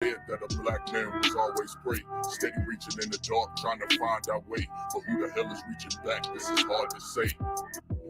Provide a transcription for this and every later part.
Said that a black man was always prey, steady reaching in the dark, trying to find our way. But who the hell is reaching back? This is hard to say.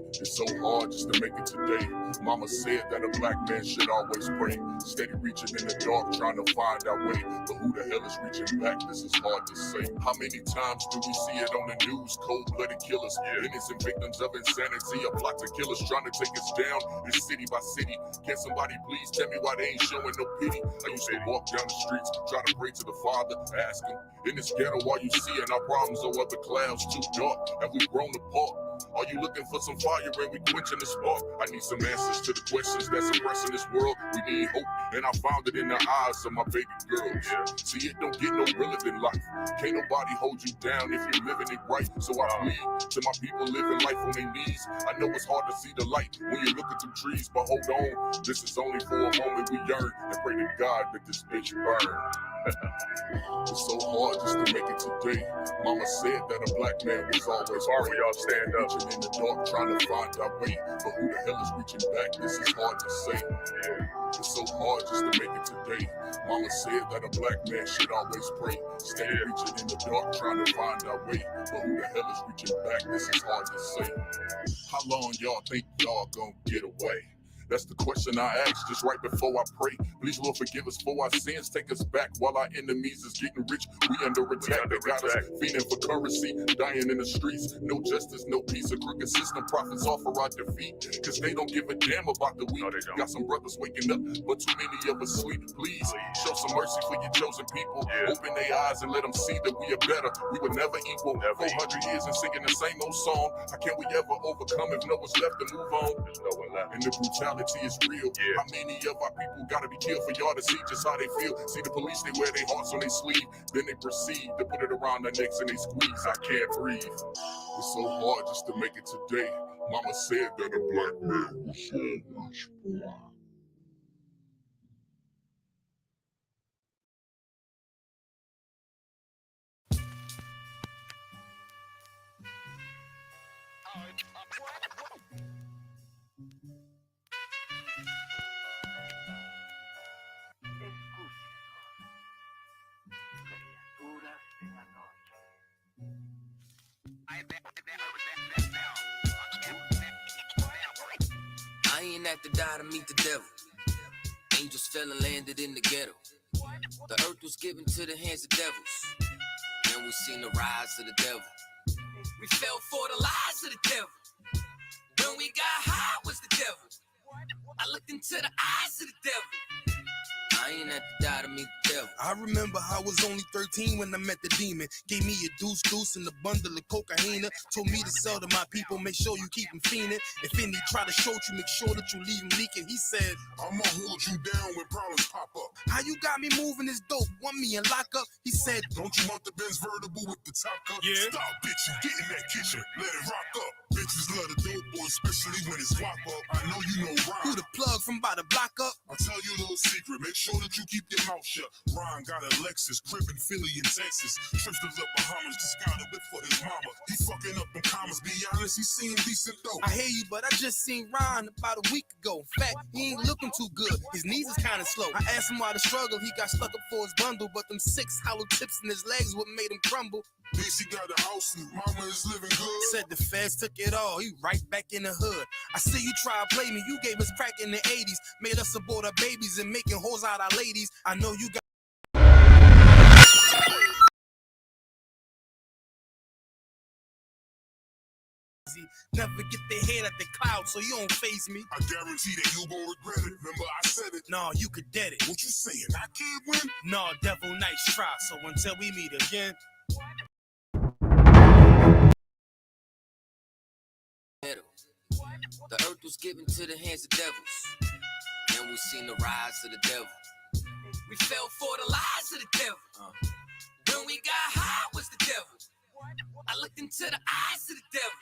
It's so hard just to make it today. Mama said that a black man should always pray, steady reaching in the dark, trying to find our way. But who the hell is reaching back? This is hard to say. How many times do we see it on the news? Cold-blooded killers, innocent victims of insanity, a plot to kill us, trying to take us down. It's city by city. Can somebody please tell me why they ain't showing no pity? I used to walk down the streets, try to pray to the Father, ask him, in this ghetto, are you seeing our problems or are the clouds too dark? Have we grown apart? Are you looking for some fire and we quenching the spark? I need some answers to the questions that's oppressing this world. We need hope, and I found it in the eyes of my baby girls. See, it don't get no realer than life. Can't nobody hold you down if you're living it right. So I plead to my people living life on their knees. I know it's hard to see the light when you look at them trees, but hold on, this is only for a moment we yearn, and pray to God that this bitch burn. It's so hard just to make it today. Mama said that a black man was always hard. Y'all stand up. Reaching in the dark, trying to find our way. But who the hell is reaching back? This is hard to say. It's so hard just to make it today. Mama said that a black man should always pray, steady reaching in the dark, trying to find our way. But who the hell is reaching back? This is hard to say. How long y'all think y'all gonna get away? That's the question I asked just right before I pray. Please, Lord, forgive us for our sins. Take us back while our enemies is getting rich. We under attack. They got us feeding for currency, dying in the streets. No justice, no peace. A crooked system. Prophets offer our defeat, cause they don't give a damn about the weak. Got some brothers waking up, but too many of us sleep. Please, show some mercy for your chosen people. Open their eyes and let them see that we are better. We were never equal. 400 years and singing the same old song. How can we ever overcome if no one's left to move on? And the brutality is real. How many of our people gotta be killed for y'all to see just how they feel? See the police, they wear their hearts on their sleeve, then they proceed to put it around their necks and they squeeze. I can't breathe. It's so hard just to make it today. Mama said that a black man was always born. I ain't have to die to meet the devil. Angels fell and landed in the ghetto. The earth was given to the hands of devils. Then we seen the rise of the devil. We fell for the lies of the devil. When we got high was the devil. I looked into the eyes of the devil. I ain't have to die to meet the devil. I remember I was only 13 when I met the demon. Gave me a deuce and a bundle of cocaine. Told me to sell to my people, make sure you keep them fiending. If any try to shoot you, make sure that you leave them leaking. He said, I'ma hold you down when problems pop up. how you got me moving this dope? Want me in lockup? He said, don't you want the Benz vertible with the top cup? Yeah. Stop, bitch, you get in that kitchen, let it rock up. Bitches love the dope boy, especially when it's wop up. I know you know Ron. who the plug from by the block up? I'll tell you a little secret, make sure that you keep your mouth shut. Ron got a Lexus, crib in Philly and Texas. Trips to the Bahamas, just got a whip for his mama. He fucking up them commas, be honest, he seeing decent though. I hear you, but I just seen Ron about a week ago. In fact, he ain't looking too good. His knees is kind of slow. I asked him why the struggle. He got stuck up for his bundle, but them 6 hollow tips in his legs what made him crumble. He got a house and mama is living good. Said the feds took it all. He right back in the hood. I see you try to play me. You gave us crack in the 80s. Made us abort our babies and making hoes out our ladies. I know you got never get their head at the cloud, so you don't faze me. I guarantee that you won't regret it. Remember I said it. Nah, you could dead it. What you saying? I can't win? Nah, devil, nice try. So until we meet again. The earth was given to the hands of devils. Then we seen the rise of the devil. We fell for the lies of the devil. When we got high was the devil. I looked into the eyes of the devil.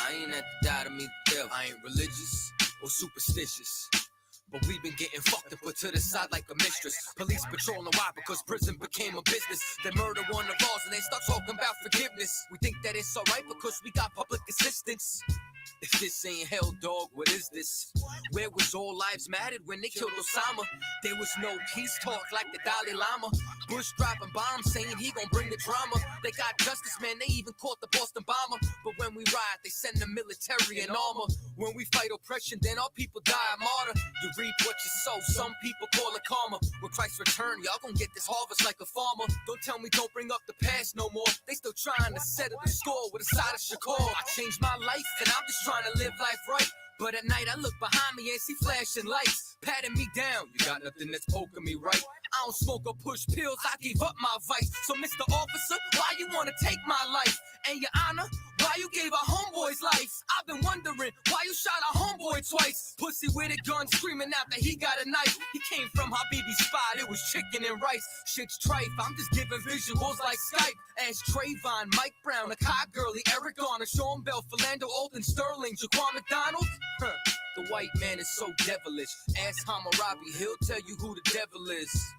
I ain't have to die to meet the devil. I ain't religious or superstitious, but we've been getting fucked and put to the side like a mistress. Police patrolling why? Because prison became a business. They murder one of ours and they start talking about forgiveness. We think that it's alright because we got public assistance. If this ain't hell, dog, what is this? Where was all lives mattered when they killed Osama? There was no peace talk like the Dalai Lama. Bush dropping bombs saying he gon' bring the drama. They got justice, man, they even caught the Boston bomber. But when we ride, they send the military and armor. When we fight oppression, then our people die a martyr. You reap what you sow, some people call it karma. When Christ return, y'all gon' get this harvest like a farmer. Don't tell me don't bring up the past no more. They still trying to settle the score with a side of Shakur. I changed my life and I'm just trying to live life right. But at night I look behind me and see flashing lights, patting me down. You got nothing that's poking me right. I don't smoke or push pills, I gave up my vice. So Mr. Officer, why you wanna take my life? And your honor, why you gave our homeboys life? I've been wondering why you shot our homeboy twice. Pussy with a gun screaming after he got a knife. He came from Habibi's spot, it was chicken and rice. Shit's trife, I'm just giving visuals like Skype. Ask Trayvon, Mike Brown, a Kai Gurley, Eric Garner, Sean Bell, Philando, Alton Sterling, Jaquan McDonald. The white man is so devilish. Ask Hammurabi, he'll tell you who the devil is.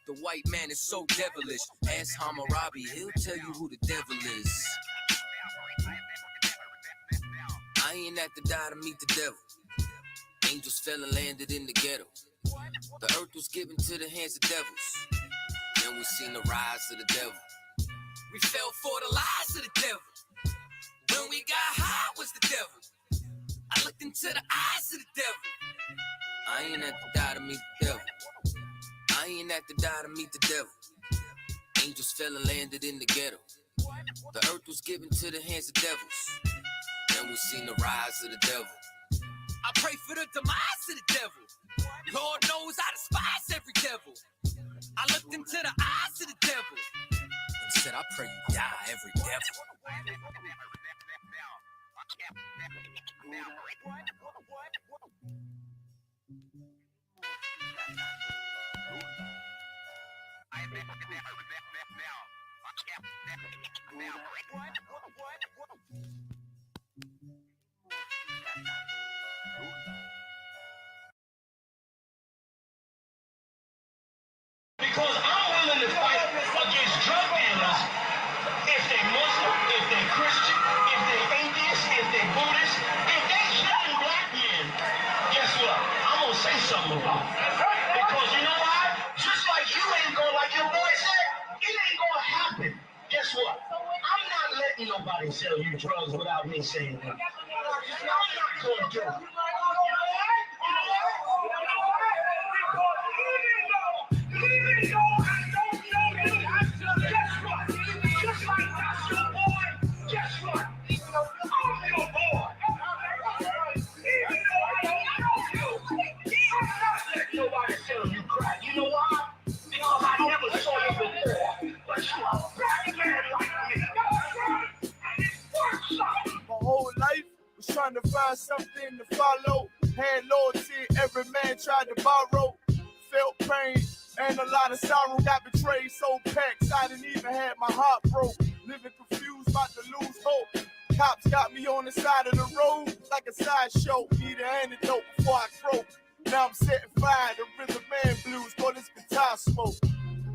The white man is so devilish. Ask Hammurabi, he'll tell you who the devil is. I ain't have to die to meet the devil. Angels fell and landed in the ghetto. The earth was given to the hands of devils. Then we seen the rise of the devil. We fell for the lies of the devil. When we got high was the devil. I looked into the eyes of the devil. I ain't have to die to meet the devil. I ain't have to die to meet the devil. Angels fell and landed in the ghetto. The earth was given to the hands of devils. Then we seen the rise of the devil. I pray for the demise of the devil. Lord knows I despise every devil. I looked into the eyes of the devil and said, I pray you die, every devil. Because I'm willing to fight against drug dealers if they Muslim, if they Christian, if they atheist, if they Buddhist, if they killing black men. Guess what? I'm gonna say something about it. Because you know why? Just like you ain't gonna, like your boy said, it ain't gonna happen. Guess what? I'm not letting nobody sell you drugs without me saying that. I'm not gonna do it. Even though I don't know you, guess what? Just like that's your boy, guess what? I'm your boy. Even though I don't know you, I'm not letting nobody sell you crack. You know why? Because I never saw you before. But you a black man like me. And it works out. My whole life was trying to find something to follow. Had loyalty, every man tried to borrow. Felt pain and a lot of sorrow. Got betrayed, so packed, I didn't even have my heart broke. Living confused, about to lose hope. Cops got me on the side of the road like a sideshow. Need an antidote before I croak. Now I'm setting fire to Rhythm Man blues for this guitar smoke.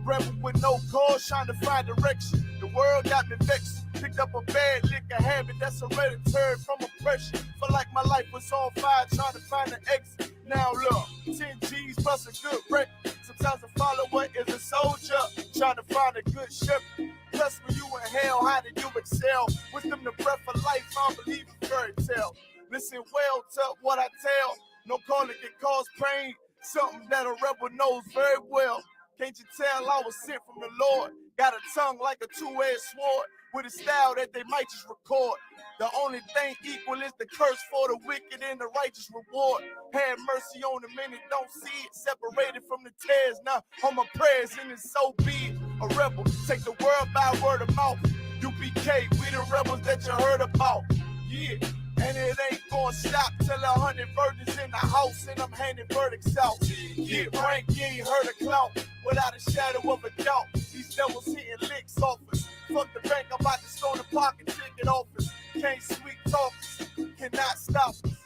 Rebel with no cause, trying to find direction. The world got me vexed. Picked up a bad liquor habit that's hereditary from oppression. Felt like my life was on fire, trying to find an exit. Now look, 10 G's plus a good wreck. Sometimes a follower is a soldier, trying to find a good shepherd. Plus when you in hell, how did you excel? Wisdom the breath of life, I don't believe in fairy tale. Listen well to what I tell. No calling can cause pain. Something that a rebel knows very well. Can't you tell I was sent from the Lord? Got a tongue like a two-edged sword, with a style that they might just record. The only thing equal is the curse for the wicked and the righteous reward. Have mercy on the men that don't see it, separated from the tares. Now on my prayers and it's so be it. A rebel, take the world by word of mouth. UPK, we the rebels that you heard about. Yeah. And it ain't gonna stop till 100 virgins in the house and I'm handing verdicts out. Get rank, you ain't heard a clout without a shadow of a doubt. These devils hitting licks off us. Fuck the bank, I'm about to stone the pocket ticket office. Can't sweet talk us, cannot stop us.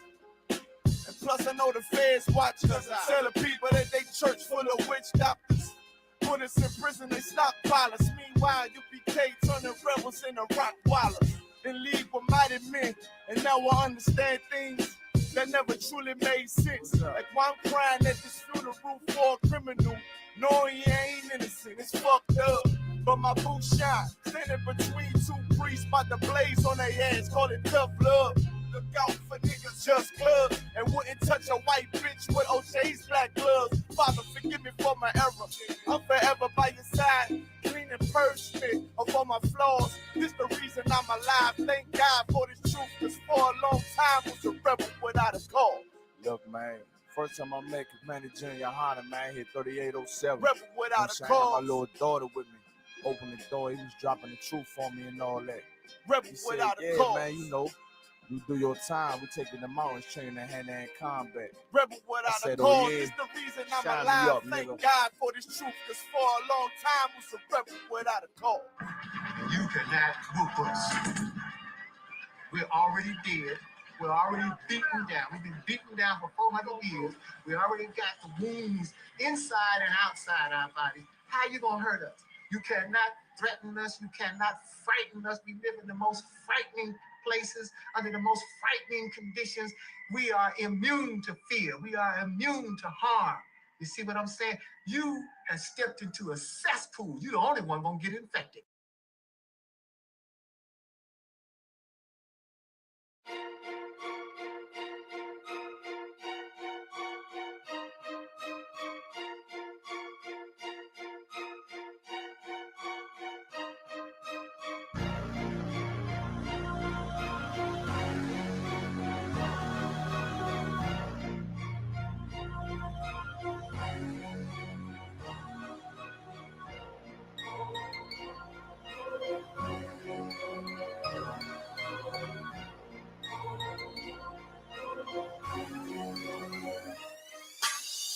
And plus I know the feds watch us. Telling people that they church full of witch doctors. Put us in prison, they stockpile us. Meanwhile, UPK turning rebels into rock wallers. in league with mighty men, and now I understand things that never truly made sense. Like why I'm crying at this funeral for a criminal, knowing he ain't innocent. It's fucked up, but my boo shine, standing between two priests, about to blaze on their ass, call it tough love. Look out for niggas just club and wouldn't touch a white bitch with OJ's black gloves. Father, forgive me for my error. I'm forever by your side, clean and purge me of all my flaws. This the reason I'm alive. Thank God for this truth, cause for a long time was a rebel without a cause. Look, man, first time I met Commander Junior Hunter, man, hit 3807. Rebel without a I cause. had my little daughter with me. Opened the door, he was dropping the truth on me and all that. Rebel He said, without a yeah, cause. man, you know, you do your time. We taking the mountains, training in hand-to-hand combat. Rebel without a said, cause. oh, yeah. This the reason I'm Shine me alive. up, Thank nigga. God for this truth, cause for a long time was a rebel without a cause. You cannot whoop us. We're already dead. We're already beaten down. We've been beaten down for 400 years. We already got the wounds inside and outside our bodies. How you gonna hurt us? You cannot threaten us. You cannot frighten us. We live in the most frightening places, under the most frightening conditions. We are immune to fear. We are immune to harm. You see what I'm saying? You have stepped into a cesspool. You're the only one gonna get infected.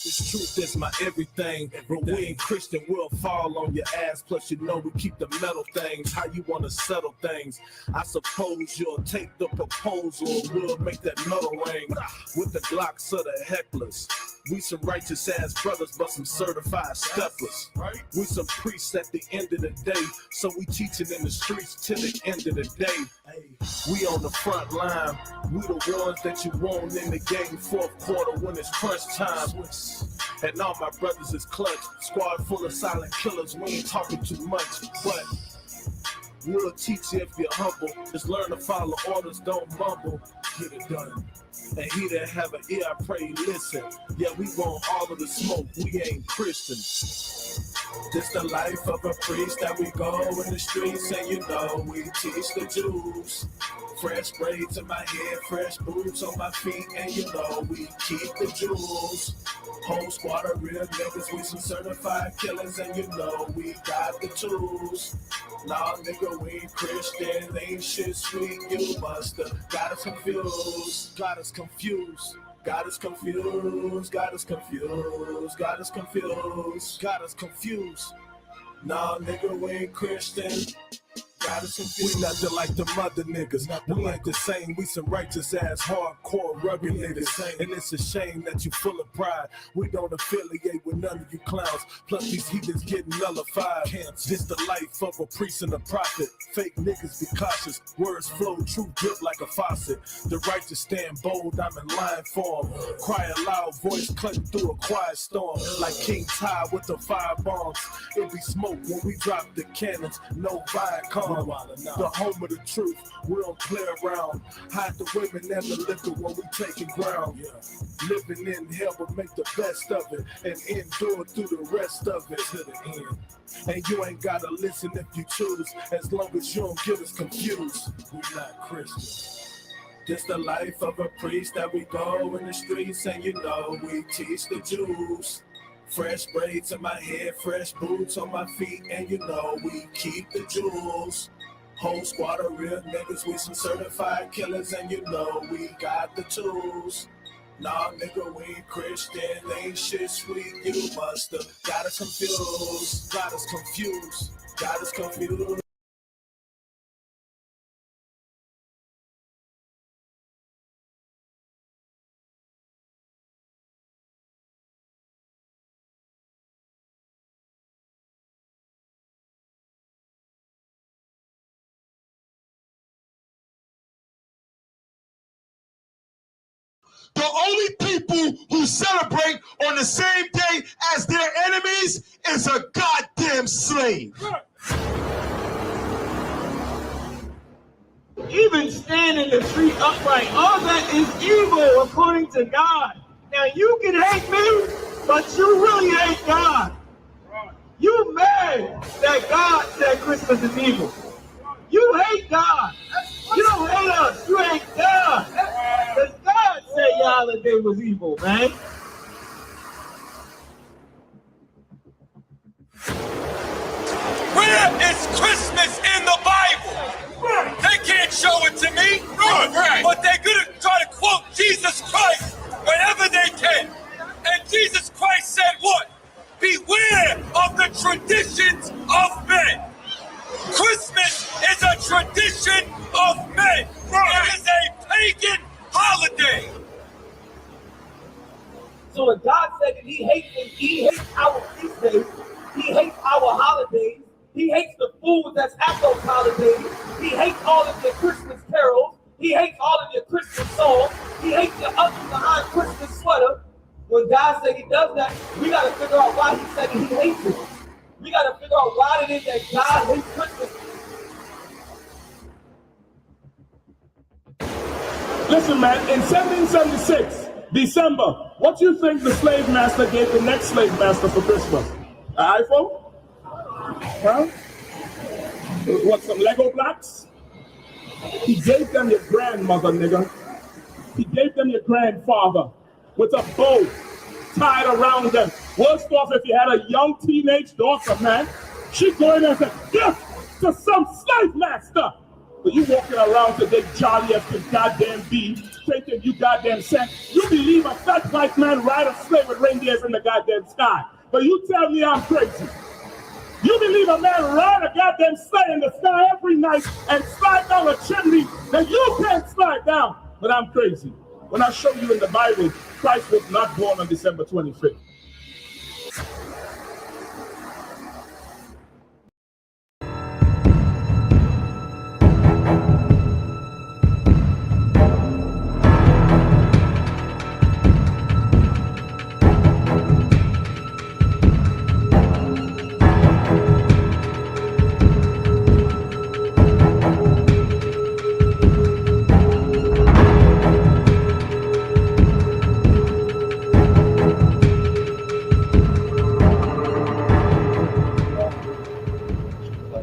This truth is my everything. But we ain't Christian, we'll fall on your ass. Plus, you know we keep the metal things. How you wanna settle things? I suppose you'll take the proposal and we'll make that metal ring with the Glocks of the hecklers. We some righteous ass brothers, but some certified steppers. We some priests at the end of the day, so we teaching in the streets till the end of the day. We on the front line. We the ones that you want in the game. Fourth quarter when it's crunch time. And all my brothers is clutch. Squad full of silent killers. We ain't talking too much, but we'll teach you if you're humble. Just learn to follow orders, don't mumble. Get it done. And he that have an ear, I pray, listen. Yeah, we want all of the smoke. We ain't Christians. This the life of a priest that we go in the streets and you know we teach the Jews. Fresh braids in my head, fresh boots on my feet, and you know we keep the jewels. Whole squad of real niggas, we some certified killers, and you know we got the tools. Nah, nigga, we ain't Christian, ain't shit sweet, you musta got us confused, got us confused. Got us confused, got us confused, got us confused, got us confused. Nah, nigga, we ain't Christian. Got us confused. We nothing like the mother niggas. We ain't the same. We some righteous ass, hardcore, rugged niggas. And it's a shame that you full of pride. We don't affiliate with none of you clowns. Plus these heathens getting nullified. This the life of a priest and a prophet. Fake niggas be cautious. Words flow, truth drip like a faucet. The righteous stand bold, I'm in line form. Cry a loud voice cutting through a quiet storm. Like King Ty with the fire bombs. It be smoke when we drop the cannons. No Viacom. The home of the truth, we don't play around. Hide the women and the liquor when we taking ground. Living in hell, but make the best of it and endure through the rest of it to the end. And you ain't gotta listen if you choose, as long as you don't get us confused. We not Christians. This the life of a priest that we go in the streets and you know we teach the Jews. Fresh braids in my head, fresh boots on my feet, and you know we keep the jewels. Whole squad of real niggas, we some certified killers, and you know we got the tools. Nah, nigga, we ain't Christian, ain't shit sweet, you musta got us confused, got us confused, got us confused. The only people who celebrate on the same day as their enemies is a goddamn slave. Even stand in the street upright, all that is evil according to God. Now you can hate me, but you really hate God. You mad that God said Christmas is evil. You hate God. You don't hate us, you hate God. Because God said your holiday was evil, man. Where is Christmas in the Bible? They can't show it to me, but they're going to try to quote Jesus Christ whenever they can. And Jesus Christ said what? Beware of the traditions of men. Christmas is a tradition of men. It is a pagan holiday. So when God said that he hates our feast days, he hates our holidays, he hates the food that's at those holidays, he hates all of your Christmas carols, he hates all of your Christmas songs, he hates your ugly behind Christmas sweater. When God said he does that, we got to figure out why he said he hates it. We got to figure out why it is that God hates Christmas. Listen, man, in 1776, December, what do you think the slave master gave the next slave master for Christmas? An iPhone? Huh? What, some Lego blocks? He gave them your grandmother, nigga. He gave them your grandfather with a bow tied around them. Worst off if you had a young teenage daughter, man. She'd go in there and say, gift to some slave master. But you walking around today jolly as can goddamn be, thinking you goddamn sent. You believe a fat white man ride a sleigh with reindeers in the goddamn sky. But you tell me I'm crazy. You believe a man ride a goddamn sleigh in the sky every night and slide down a chimney that you can't slide down. But I'm crazy. When I show you in the Bible, Christ was not born on December 25th.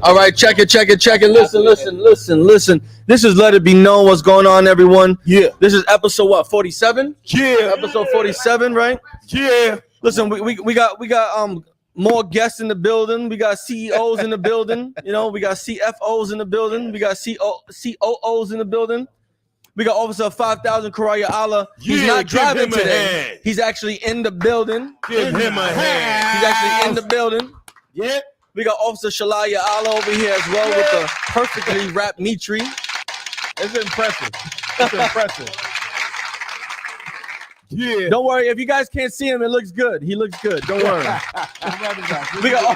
All right, check it. Listen. This is Let It Be Known what's going on, everyone. Yeah. This is episode what, 47? Yeah. Episode 47, right? Yeah. Listen, we got more guests in the building. We got CEOs in the building. You know, we got CFOs in the building. We got COOs in the building. We got Officer 5000 Karaya Allah. He's not driving today. He's actually in the building. Give him a hand. He's actually in the building. Yeah. We got Officer Shalaya Allah over here as well with the perfectly wrapped meat tree. It's impressive. It's impressive. Yeah. Don't worry, if you guys can't see him, it looks good. He looks good. Don't worry. we got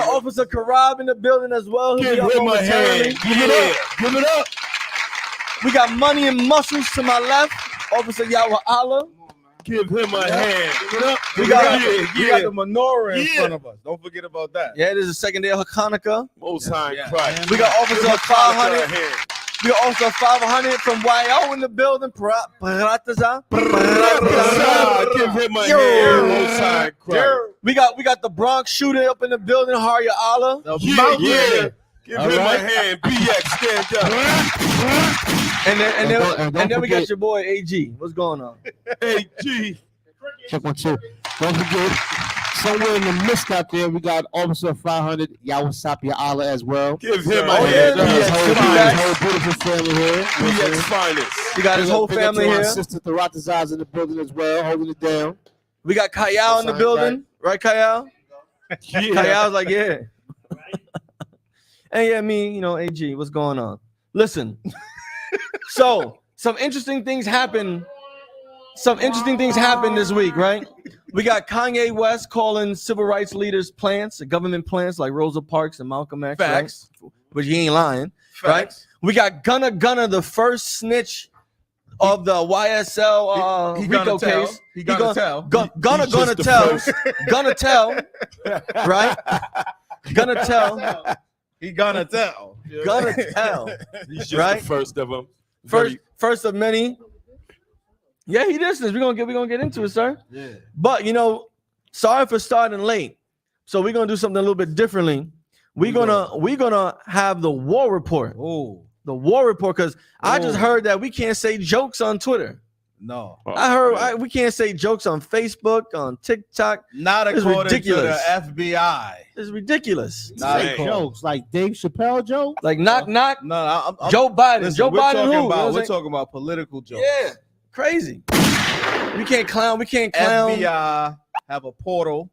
Officer Karab in the building as well. Give him a hand. Give it up. We got Money and Muscles to my left. Officer Yahweh Allah. Give him a hand. Give it up. We got the menorah in front of us. Don't forget about that. Yeah, it is the second day of Hanukkah. Most High Christ. We got Officer 500. We got Officer 500 from YO in the building. Parataza. Give him a hand. Most High Christ. We got the Bronx shooter up in the building. Harya Allah. Yeah. Give him a hand. BX, stand up. And then we got your boy AG. What's going on? AG. Check 1 2. Don't forget, somewhere in the midst out there, we got Officer 500 Yawasapia Allah as well. Give him a hand. His whole beautiful family here. BX finest. We got his whole family here. Sister Taratazaz in the building as well, holding it down. We got Kayal in the building, right, Kayal? Yeah. Kayal's like, yeah. And yeah, me, AG, what's going on? Listen. So, some interesting things happen this week, right? We got Kanye West calling civil rights leaders plants, government plants like Rosa Parks and Malcolm X. Facts. Right? But he ain't lying. Facts. Right? We got Gunna the first snitch of the YSL he Rico gonna tell. case. He gonna tell. Gonna tell. Right? Gonna tell. He gonna tell. Gonna tell. He's just right? the first of them. First of many. Yeah, he listens. We're gonna get into it, sir. Yeah. But sorry for starting late. So we're gonna do something a little bit differently. We're gonna have the war report. Oh, the war report, because I just heard that we can't say jokes on Twitter. No, I heard we can't say jokes on Facebook, on TikTok. Not according to the FBI. It's ridiculous. Not jokes like Dave Chappelle joke, like knock. No, Joe Biden. Listen, Joe Biden. We're talking about political jokes. Yeah, crazy. We can't clown. FBI have a portal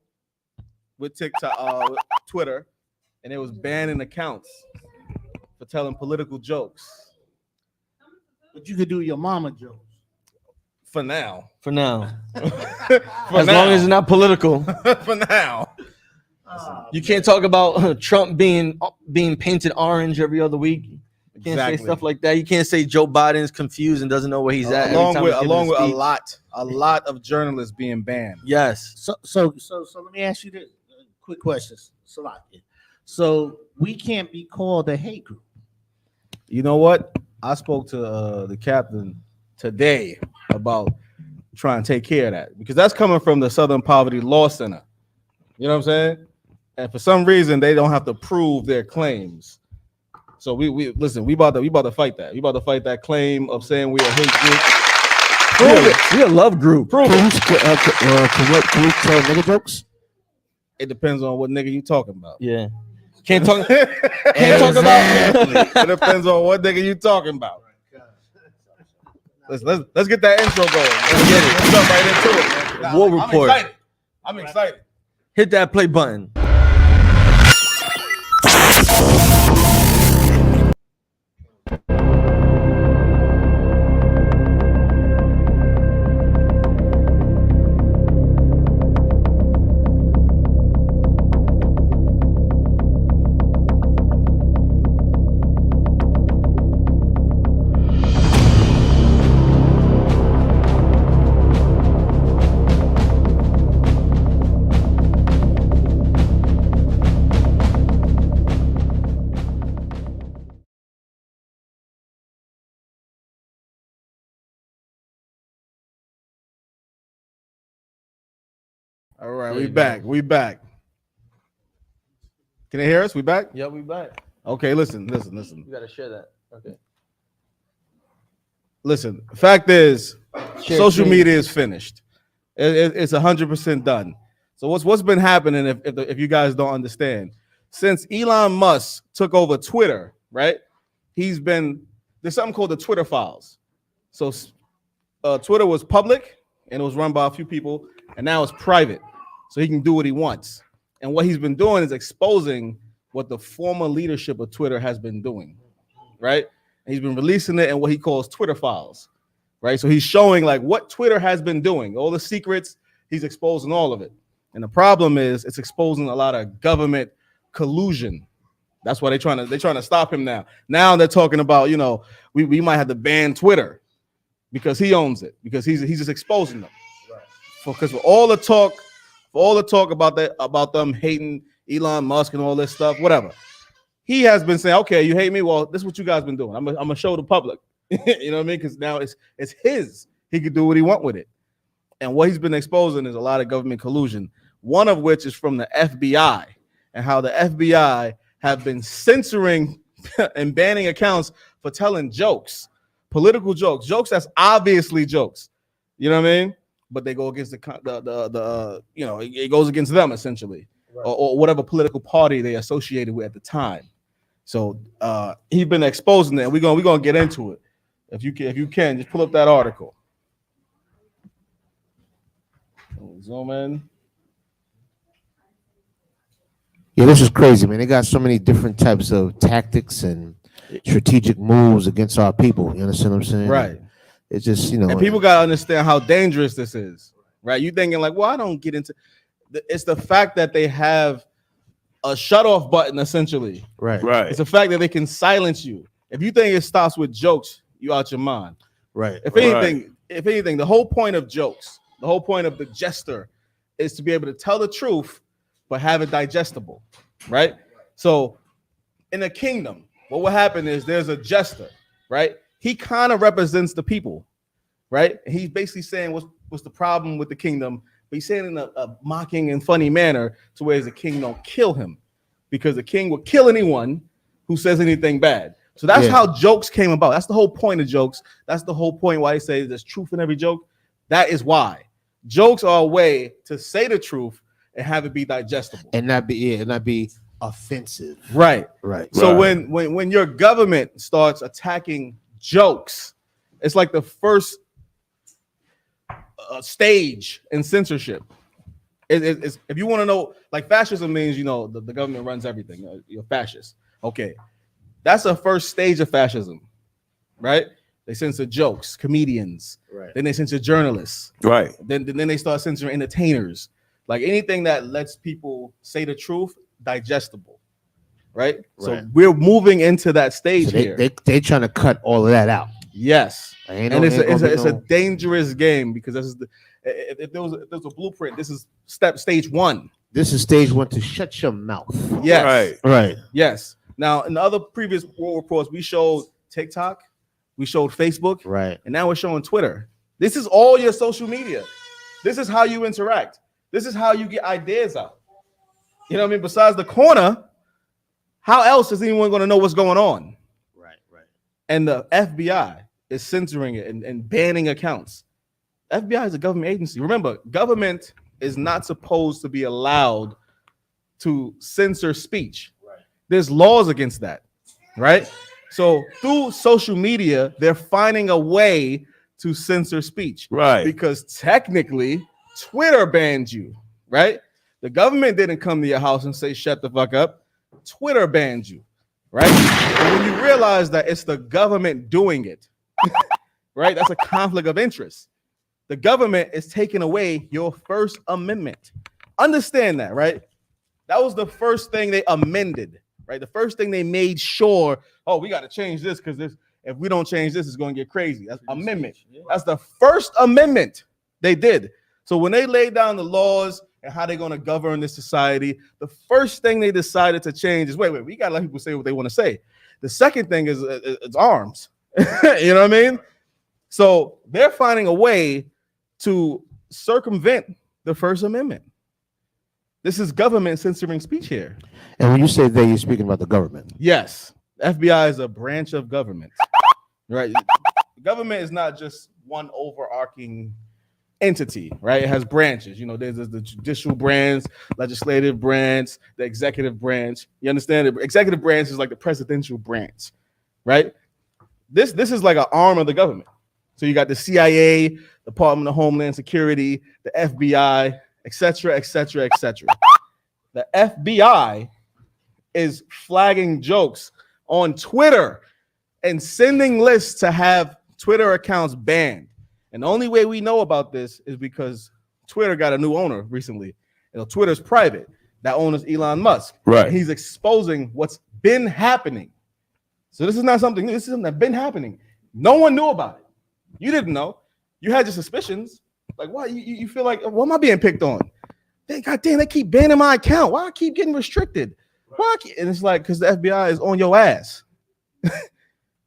with TikTok, with Twitter, and it was banning accounts for telling political jokes. but you could do your mama jokes. For now. As long as it's not political. For now. You can't talk about Trump being painted orange every other week. You can't say stuff like that. You can't say Joe Biden's confused and doesn't know where he's at. Along with a lot of journalists being banned. Yes. So let me ask you the quick questions. So we can't be called a hate group. You know what? I spoke to the captain today about trying to take care of that, because that's coming from the Southern Poverty Law Center. You know what I'm saying? And for some reason they don't have to prove their claims. So we listen. We about to fight that. We about to fight that claim of saying we a hate group. Prove it. We a love group. Can we tell nigga jokes? It depends on what nigga you talking about. Yeah. Can't talk about. It depends on what nigga you talking about. Let's get that intro going. Let's jump right into it, man. War report. I'm excited. Hit that play button. All right, we back. Can they hear us? We back? Yeah, we back. Okay, listen. You gotta share that. Okay. Listen, the fact is, social screen. media is finished. It's 100% done. So what's been happening, if you guys don't understand, since Elon Musk took over Twitter, right? There's something called the Twitter files. So Twitter was public and it was run by a few people, and now it's private. So he can do what he wants. And what he's been doing is exposing what the former leadership of Twitter has been doing, right? And he's been releasing it in what he calls Twitter files, right? So he's showing like what Twitter has been doing, all the secrets, he's exposing all of it. And the problem is it's exposing a lot of government collusion. That's why they're trying to stop him now. Now they're talking about, we might have to ban Twitter because he owns it, because he's just exposing them. Because for all the talk about them hating Elon Musk and all this stuff, whatever, he has been saying, okay, you hate me, well, this is what you guys been doing. I'm gonna show the public. You know what I mean? Because now it's his. He could do what he want with it. And what he's been exposing is a lot of government collusion, one of which is from the FBI, and how the FBI have been censoring and banning accounts for telling jokes, political jokes that's obviously jokes. You know what I mean? But they go against it goes against them essentially, right. or whatever political party they associated with at the time. So he's been exposing it. We're gonna get into it. If you can, just pull up that article. Zoom in. Yeah, this is crazy, man. They got so many different types of tactics and strategic moves against our people. You understand what I'm saying? Right. It's just, and people got to understand how dangerous this is, right? You thinking like, well, I don't get into it's the fact that they have a shut-off button, essentially. Right. It's the fact that they can silence you. If you think it stops with jokes, you out your mind. Right. If anything, the whole point of jokes, the whole point of the jester, is to be able to tell the truth, but have it digestible, right? So, in a kingdom, what will happen is there's a jester, right? He kind of represents the people, right? And he's basically saying what's the problem with the kingdom, but he's saying it in a mocking and funny manner to where the king don't kill him, because the king will kill anyone who says anything bad. So that's how jokes came about. That's the whole point of jokes. That's the whole point why they say there's truth in every joke. That is why jokes are a way to say the truth and have it be digestible and not be offensive. Right. So Right. when your government starts attacking jokes, it's like the first stage in censorship. It's, if you want to know, like fascism means, the government runs everything. You're fascist. Okay. That's a first stage of fascism, right? They censor jokes, comedians. Right. Then they censor journalists. Right. Then they start censoring entertainers. Like anything that lets people say the truth, digestible. Right? So we're moving into that stage here. They trying to cut all of that out. Yes. And it's a dangerous game, because this is if there was a blueprint, this is stage one. This is stage one, to shut your mouth. Yes. Right. Yes. Now, in the other previous world reports, we showed TikTok, we showed Facebook, right, and now we're showing Twitter. This is all your social media. This is how you interact. This is how you get ideas out. You know what I mean? Besides the corner, how else is anyone going to know what's going on? Right. And the FBI is censoring it and banning accounts. FBI is a government agency. Remember, government is not supposed to be allowed to censor speech. There's laws against that, right? So through social media, they're finding a way to censor speech, right? Because technically, Twitter banned you, right? The government didn't come to your house and say, shut the fuck up. Twitter banned you, right? And when you realize that it's the government doing it, right? That's a conflict of interest. The government is taking away your First Amendment. Understand that, right? That was the first thing they amended. Right, the first thing they made sure, we got to change this, because if we don't change this, it's going to get crazy. That's amendment. That's the First Amendment they did. So when they laid down the laws and how they're going to govern this society, the first thing they decided to change is wait, we got to let people say what they want to say. The second thing is it's arms. You know what I mean? So they're finding a way to circumvent the First Amendment. This is government censoring speech here. And when you say they, you're speaking about the government. Yes. FBI is a branch of government. Right? Government is not just one overarching entity, right? It has branches. There's the judicial branch, legislative branch, the executive branch. You understand? The executive branch is like the presidential branch, right? This is like an arm of the government. So you got the CIA, Department of Homeland Security, the FBI, etc., etc., etc. The FBI is flagging jokes on Twitter and sending lists to have Twitter accounts banned. And the only way we know about this is because Twitter got a new owner recently. Twitter's private. That owner's Elon Musk. Right. And he's exposing what's been happening. So this is not something new. This is something that's been happening. No one knew about it. You didn't know. You had your suspicions. Like, why? You feel like, what am I being picked on? Goddamn, they keep banning my account. Why I keep getting restricted? And it's like, because the FBI is on your ass. They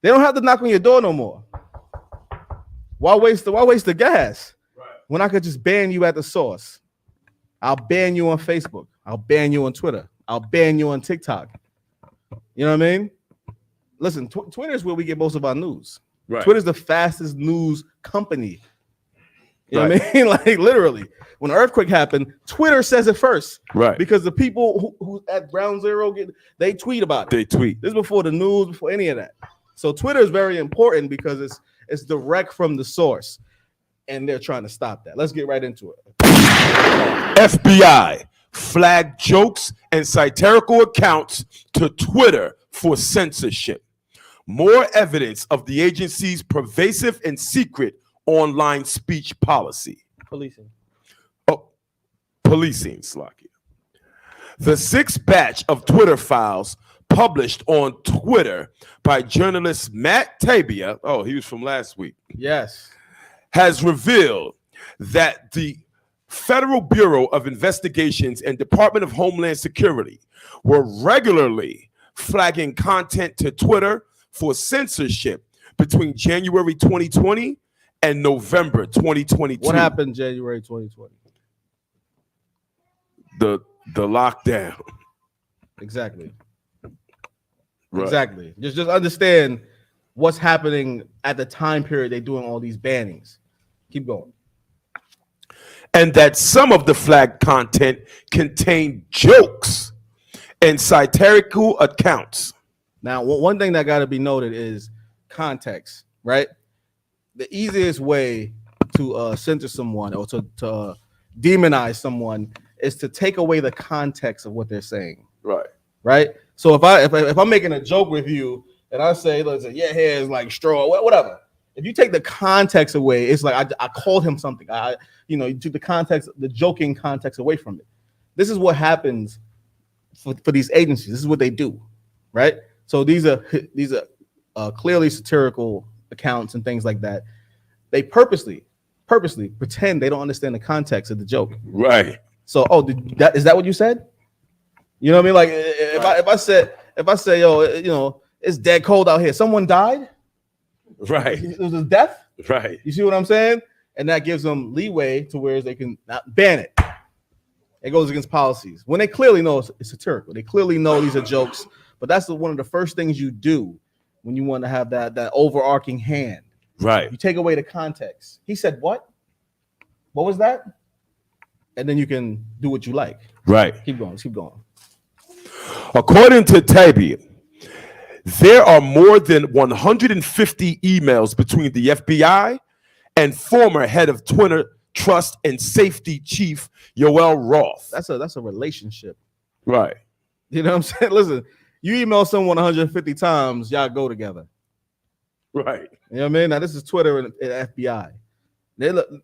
don't have to knock on your door no more. Why waste the gas when I could just ban you at the source? I'll ban you on Facebook. I'll ban you on Twitter. I'll ban you on TikTok. You know what I mean? Listen, Twitter is where we get most of our news. Right. Twitter's the fastest news company. You know what I mean? Like literally, when an earthquake happened, Twitter says it first. Right. Because the people who at Ground Zero they tweet about it. They tweet. This is before the news, before any of that. So Twitter is very important because it's direct from the source, and they're trying to stop that. Let's get right into it. FBI flagged jokes and satirical accounts to Twitter for censorship. More evidence of the agency's pervasive and secret online speech policy. Policing, Slakia. The sixth batch of Twitter files published on Twitter by journalist Matt Tabia, oh, he was from last week, Yes. has revealed that the Federal Bureau of Investigations and Department of Homeland Security were regularly flagging content to Twitter for censorship between January 2020 and November 2022. What happened January 2020? The lockdown. Exactly. Right. Exactly. Just understand what's happening at the time period they're doing all these bannings. Keep going. And that some of the flagged content contained jokes and satirical accounts. Now, one thing that got to be noted is context, right? The easiest way to censor someone or to demonize someone is to take away the context of what they're saying. Right. Right. So if I'm making a joke with you and I say, listen, your hair is like straw, whatever. If you take the context away, it's like I called him something. You took the context, the joking context away from it. This is what happens for these agencies. This is what they do, right? So these are clearly satirical accounts and things like that. They purposely pretend they don't understand the context of the joke. Right. So, is that what you said? You know what I mean? Like if I say, yo, it's dead cold out here. Someone died. Right. It was a death. Right. You see what I'm saying? And that gives them leeway to where they can not ban it. It goes against policies when they clearly know it's satirical. They clearly know these are jokes. But that's one of the first things you do when you want to have that overarching hand. Right. You take away the context. He said what? What was that? And then you can do what you like. Right. Keep going. Keep going. According to Tabia, there are more than 150 emails between the FBI and former head of Twitter Trust and Safety Chief Yoel Roth. That's a relationship. Right. You know what I'm saying? Listen, you email someone 150 times, y'all go together. Right. You know what I mean? Now this is Twitter and FBI.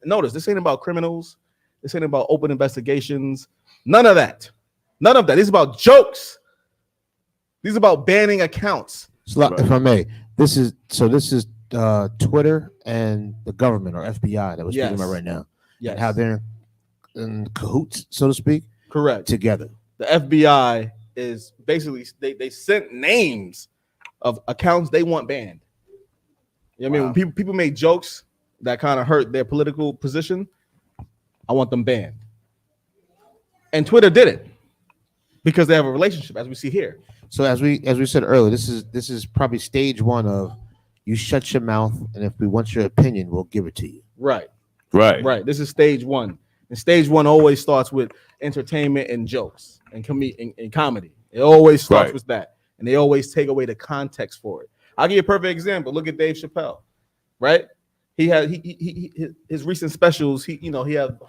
Notice this ain't about criminals. This ain't about open investigations. None of that. None of that. This is about jokes. These are about banning accounts. So, if I may, this is Twitter and the government or FBI that we're speaking about right now. Yes. And how they're in cahoots, so to speak. Correct. Together. The FBI is basically they sent names of accounts they want banned. You know what I mean? When people make jokes that kind of hurt their political position, I want them banned. And Twitter did it because they have a relationship, as we see here. So as we said earlier, this is probably stage one of you shut your mouth, and if we want your opinion, we'll give it to you. Right. Right. This is stage one. And stage one always starts with entertainment and jokes and comedy. It always starts with that. And they always take away the context for it. I'll give you a perfect example. Look at Dave Chappelle, right? He had his recent specials. He have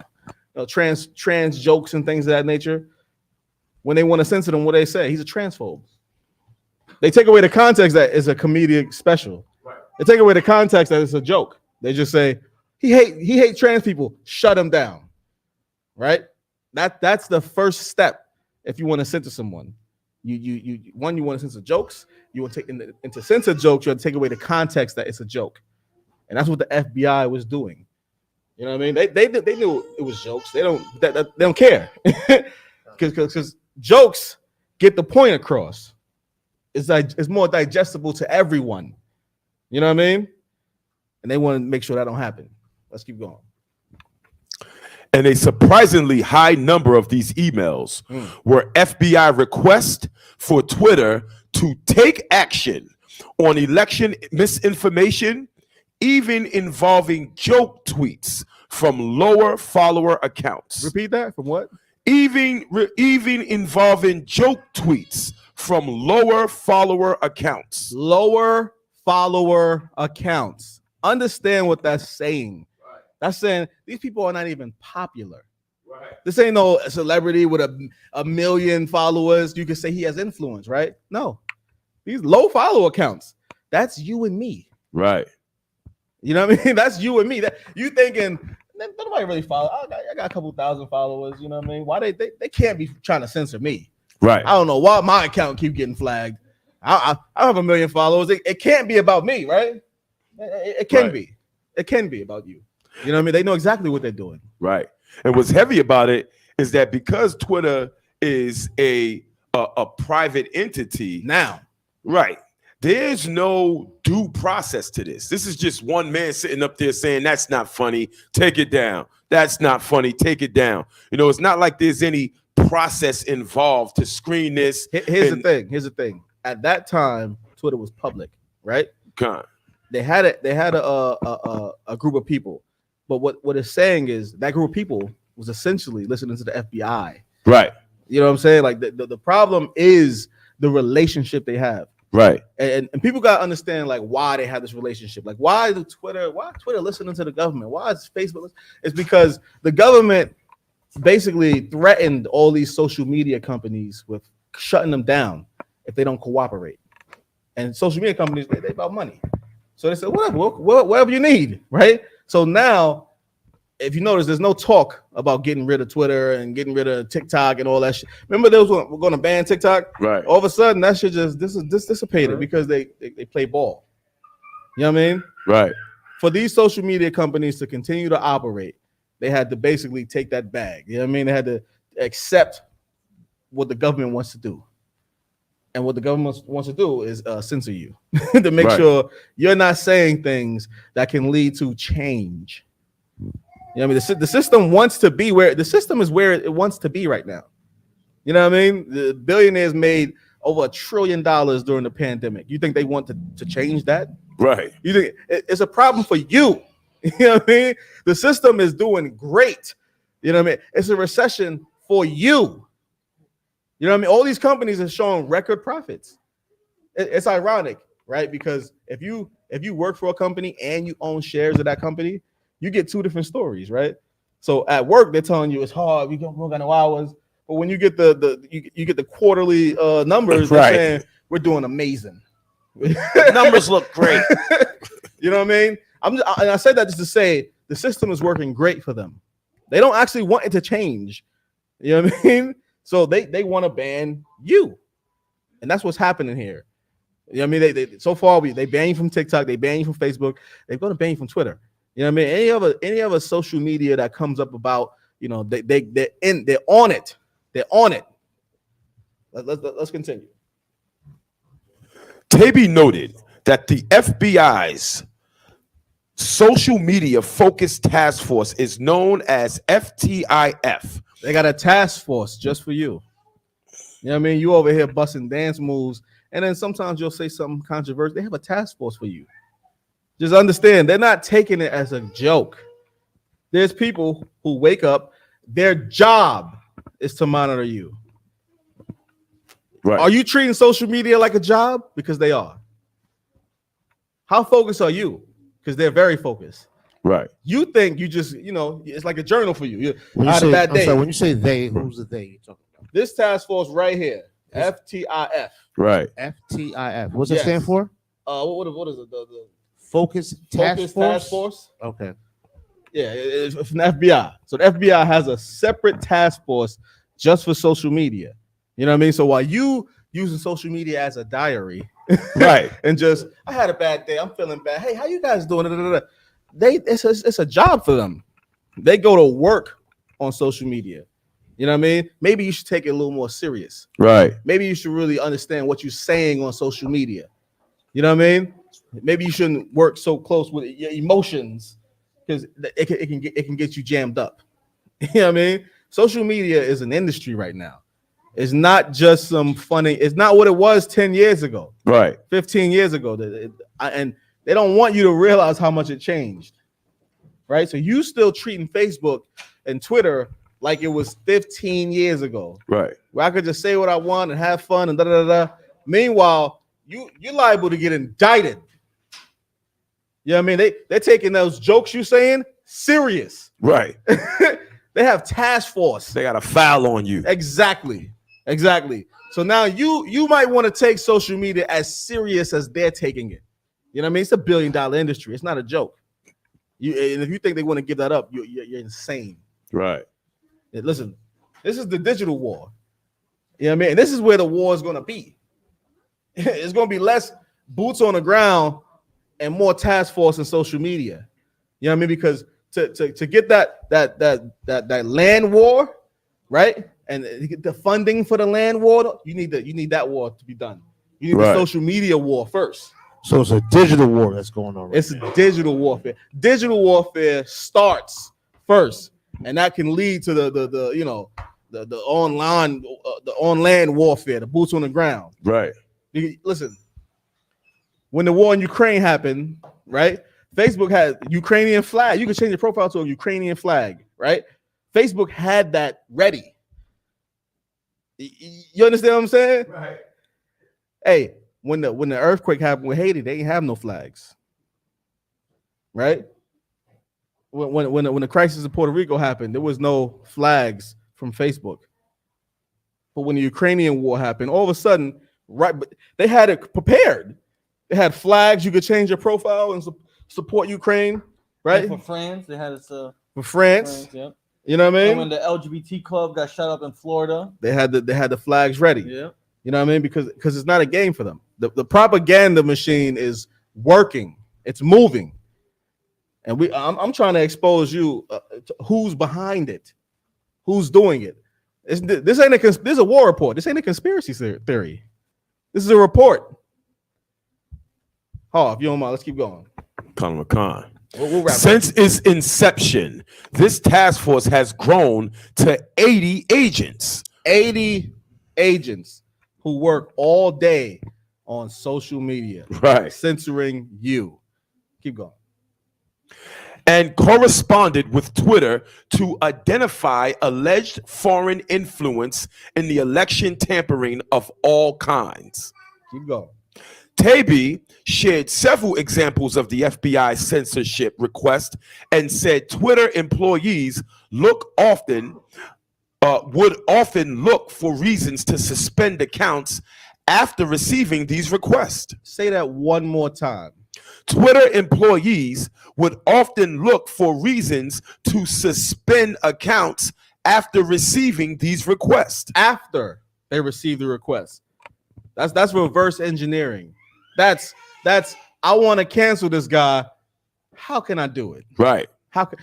trans jokes and things of that nature. When they want to censor them, what they say? He's a transphobe. They take away the context that it's a comedic special. Right. They take away the context that it's a joke. They just say he hates trans people. Shut him down. Right? That's the first step if you want to censor someone. You want to censor jokes. You want to take into censor jokes. You want to take away the context that it's a joke, and that's what the FBI was doing. You know what I mean? They knew it was jokes. They don't care because jokes get the point across. It's more digestible to everyone. You know what I mean? And they want to make sure that don't happen. Let's keep going. And a surprisingly high number of these emails were FBI requests for Twitter to take action on election misinformation, even involving joke tweets from lower follower accounts. Repeat that. From what? Even involving joke tweets from lower follower accounts. Lower follower accounts. Understand what that's saying. That's saying these people are not even popular. Right. This ain't no celebrity with a million followers. You can say he has influence, right? No. These low follow accounts. That's you and me. Right. You know what I mean? That's you and me. That you thinking nobody really follow. I got a couple thousand followers. You know what I mean? Why they can't be trying to censor me? Right. I don't know why my account keep getting flagged. I have 1 million followers. It can't be about me, right? It can Right. be. It can be about you. You know what I mean? They know exactly what they're doing. Right. And what's heavy about it is that because Twitter is a private entity now, right? There's no due process to this. This is just one man sitting up there saying, "That's not funny. Take it down. That's not funny. Take it down." You know, it's not like there's any process involved to screen this. Here's the thing. At that time, Twitter was public, right? God. They had a group of people, but what it's saying is that group of people was essentially listening to the FBI, right? You know what I'm saying? Like the problem is the relationship they have, right? And people gotta understand like why they have this relationship. Like why Twitter listening to the government? Why is Facebook? It's because the government basically threatened all these social media companies with shutting them down if they don't cooperate. And social media companies, they about money. So they said, whatever you need, right? So now, if you notice, there's no talk about getting rid of Twitter and getting rid of TikTok and all that shit. Remember those were going to ban TikTok? Right. All of a sudden, that shit just dissipated because they play ball. You know what I mean? Right. For these social media companies to continue to operate, they had to basically take that bag. You know what I mean? They had to accept what the government wants to do. And what the government wants to do is censor you to make sure you're not saying things that can lead to change. You know what I mean? The system wants to be where the system is where it wants to be right now. You know what I mean? The billionaires made over $1 trillion during the pandemic. You think they want to change that? Right. You think it's a problem for you? You know what I mean? The system is doing great. You know what I mean? It's a recession for you. You know what I mean? All these companies are showing record profits. It's ironic, right? Because if you work for a company and you own shares of that company, you get two different stories, right? So at work, they're telling you it's hard, we don't got no hours. But when you get you get the quarterly numbers, they're saying we're doing amazing. The numbers look great. You know what I mean? And I said that just to say the system is working great for them. They don't actually want it to change. You know what I mean? So they want to ban you, and that's what's happening here. You know what I mean? They so far they ban you from TikTok, they ban you from Facebook, they're going to ban you from Twitter. You know what I mean? Any other social media that comes up about, you know, they're on it. They're on it. Let's continue. Taby noted that the FBI's social media focused task force is known as FTIF. They got a task force just for you. You know what I mean? You over here busting dance moves, and then sometimes you'll say something controversial. They have a task force for you. Just understand, they're not taking it as a joke. There's people who wake up, their job is to monitor you. Right. Are you treating social media like a job? Because they are. How focused are you? Because they're very focused. Right. You think you just, you know, it's like a journal for you. When I had a bad day. when you say they, who's the they you're talking about? This task force right here, FTIF. Right. FTIF. What's it stand for? What is it? The Focus Task Force. Okay. Yeah, it's from the FBI. So the FBI has a separate task force just for social media. You know what I mean? So while you using social media as a diary, right, and just I had a bad day, I'm feeling bad. Hey, how you guys doing? It's a job for them. They go to work on social media. You know what I mean? Maybe you should take it a little more serious. Right. Maybe you should really understand what you're saying on social media. You know what I mean? Maybe you shouldn't work so close with your emotions because it can get you jammed up. You know what I mean? Social media is an industry right now. It's not just some funny. It's not what it was 10 years ago. Right. 15 years ago. And they don't want you to realize how much it changed. Right? So you still treating Facebook and Twitter like it was 15 years ago. Right. Where I could just say what I want and have fun and da da da da. Meanwhile, you're liable to get indicted. You know what I mean? They're taking those jokes you saying serious. Right. They have task force. They got a file on you. Exactly. So now you might want to take social media as serious as they're taking it. You know what I mean? It's $1 billion industry. It's not a joke. And if you think they want to give that up, you're insane. Right. Listen, this is the digital war. You know what I mean? And this is where the war is going to be. It's going to be less boots on the ground and more task force and social media. You know what I mean? Because to get that land war, right? And to get the funding for the land war, you need that war to be done. You need the social media war first. So it's a digital war that's going on. It's a digital warfare. Digital warfare starts first, and that can lead to the online warfare, the boots on the ground. Right. Listen, when the war in Ukraine happened, right? Facebook had Ukrainian flag. You can change your profile to a Ukrainian flag, right? Facebook had that ready. You understand what I'm saying? Right. Hey, when the earthquake happened with Haiti, they didn't have no flags, right? When the crisis in Puerto Rico happened, there was no flags from Facebook. But when the Ukrainian war happened, all of a sudden, right? But they had it prepared. They had flags. You could change your profile and support Ukraine, right? And for France, they had it. For France, yep. You know what I mean? And when the LGBT club got shut up in Florida, they had the flags ready. Yeah. You know what I mean? Because it's not a game for them. The propaganda machine is working. It's moving. And I'm trying to expose you to who's behind it, who's doing it. This is a war report. This ain't a conspiracy theory. This is a report. Oh, if you don't mind, let's keep going. Colin McCon. We'll wrap Since its inception, this task force has grown to 80 agents. 80 agents who work all day on social media, right, censoring you. Keep going. And corresponded with Twitter to identify alleged foreign influence in the election tampering of all kinds. Keep going. Taby shared several examples of the FBI censorship request and said Twitter employees would often look for reasons to suspend accounts after receiving these requests. Say that one more time. Twitter employees would often look for reasons to suspend accounts after receiving these requests. After they receive the request. That's reverse engineering. That's I want to cancel this guy. How can I do it? Right. How can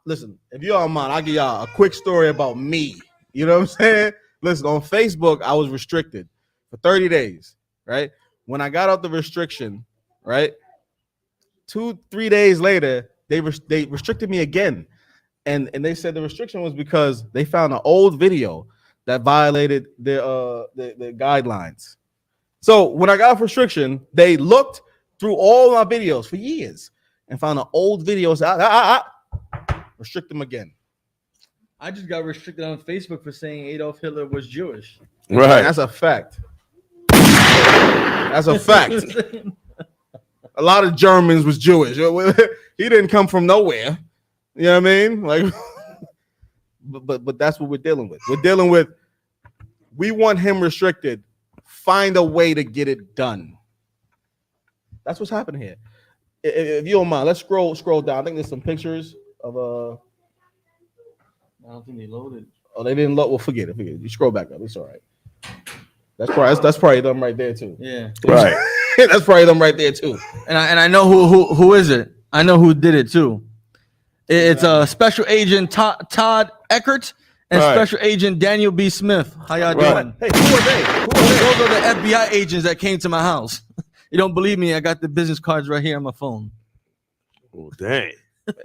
listen, if you don't mind, I'll give y'all a quick story about me. You know what I'm saying? Listen, on Facebook, I was restricted for 30 days, right? When I got out the restriction, right? 2-3 days later, they restricted me again. And they said the restriction was because they found an old video that violated their guidelines. So when I got off restriction, they looked through all my videos for years and found an old video. Restrict them again. I just got restricted on Facebook for saying Adolf Hitler was Jewish. Right. That's a fact. That's a fact. A lot of Germans was Jewish. He didn't come from nowhere. You know what I mean? Like, but that's what we're dealing with. We're dealing with, we want him restricted. Find a way to get it done. That's what's happening here. If you don't mind, let's scroll down. I think there's some pictures of I don't think they loaded. Oh, they didn't load. Well, forget it. You scroll back up. It's all right. That's probably them right there too. Yeah. Right. That's probably them right there too. And I know who is it. I know who did it too. It's Special Agent Todd Eckert and Special Agent Daniel B. Smith. How y'all doing? Hey, who are they? Those are the FBI agents that came to my house. You don't believe me? I got the business cards right here on my phone. Oh, dang. I'm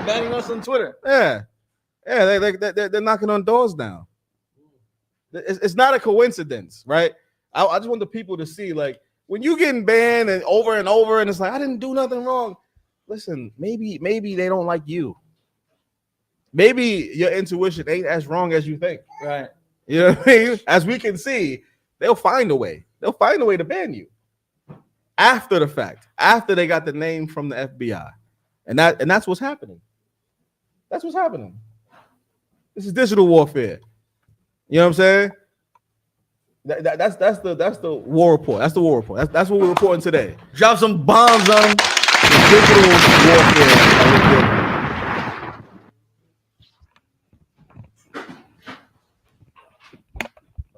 banning us on Twitter. Yeah, they're knocking on doors now. It's not a coincidence, right? I just want the people to see, like, when you getting banned and over, and it's like, I didn't do nothing wrong. Listen, maybe they don't like you. Maybe your intuition ain't as wrong as you think. Right. You know what I mean? As we can see, they'll find a way. They'll find a way to ban you. After the fact, after they got the name from the FBI. And that's what's happening. That's what's happening. This is digital warfare. You know what I'm saying? That's the war report. That's the war report. That's what we're reporting today. Drop some bombs on them. Digital warfare.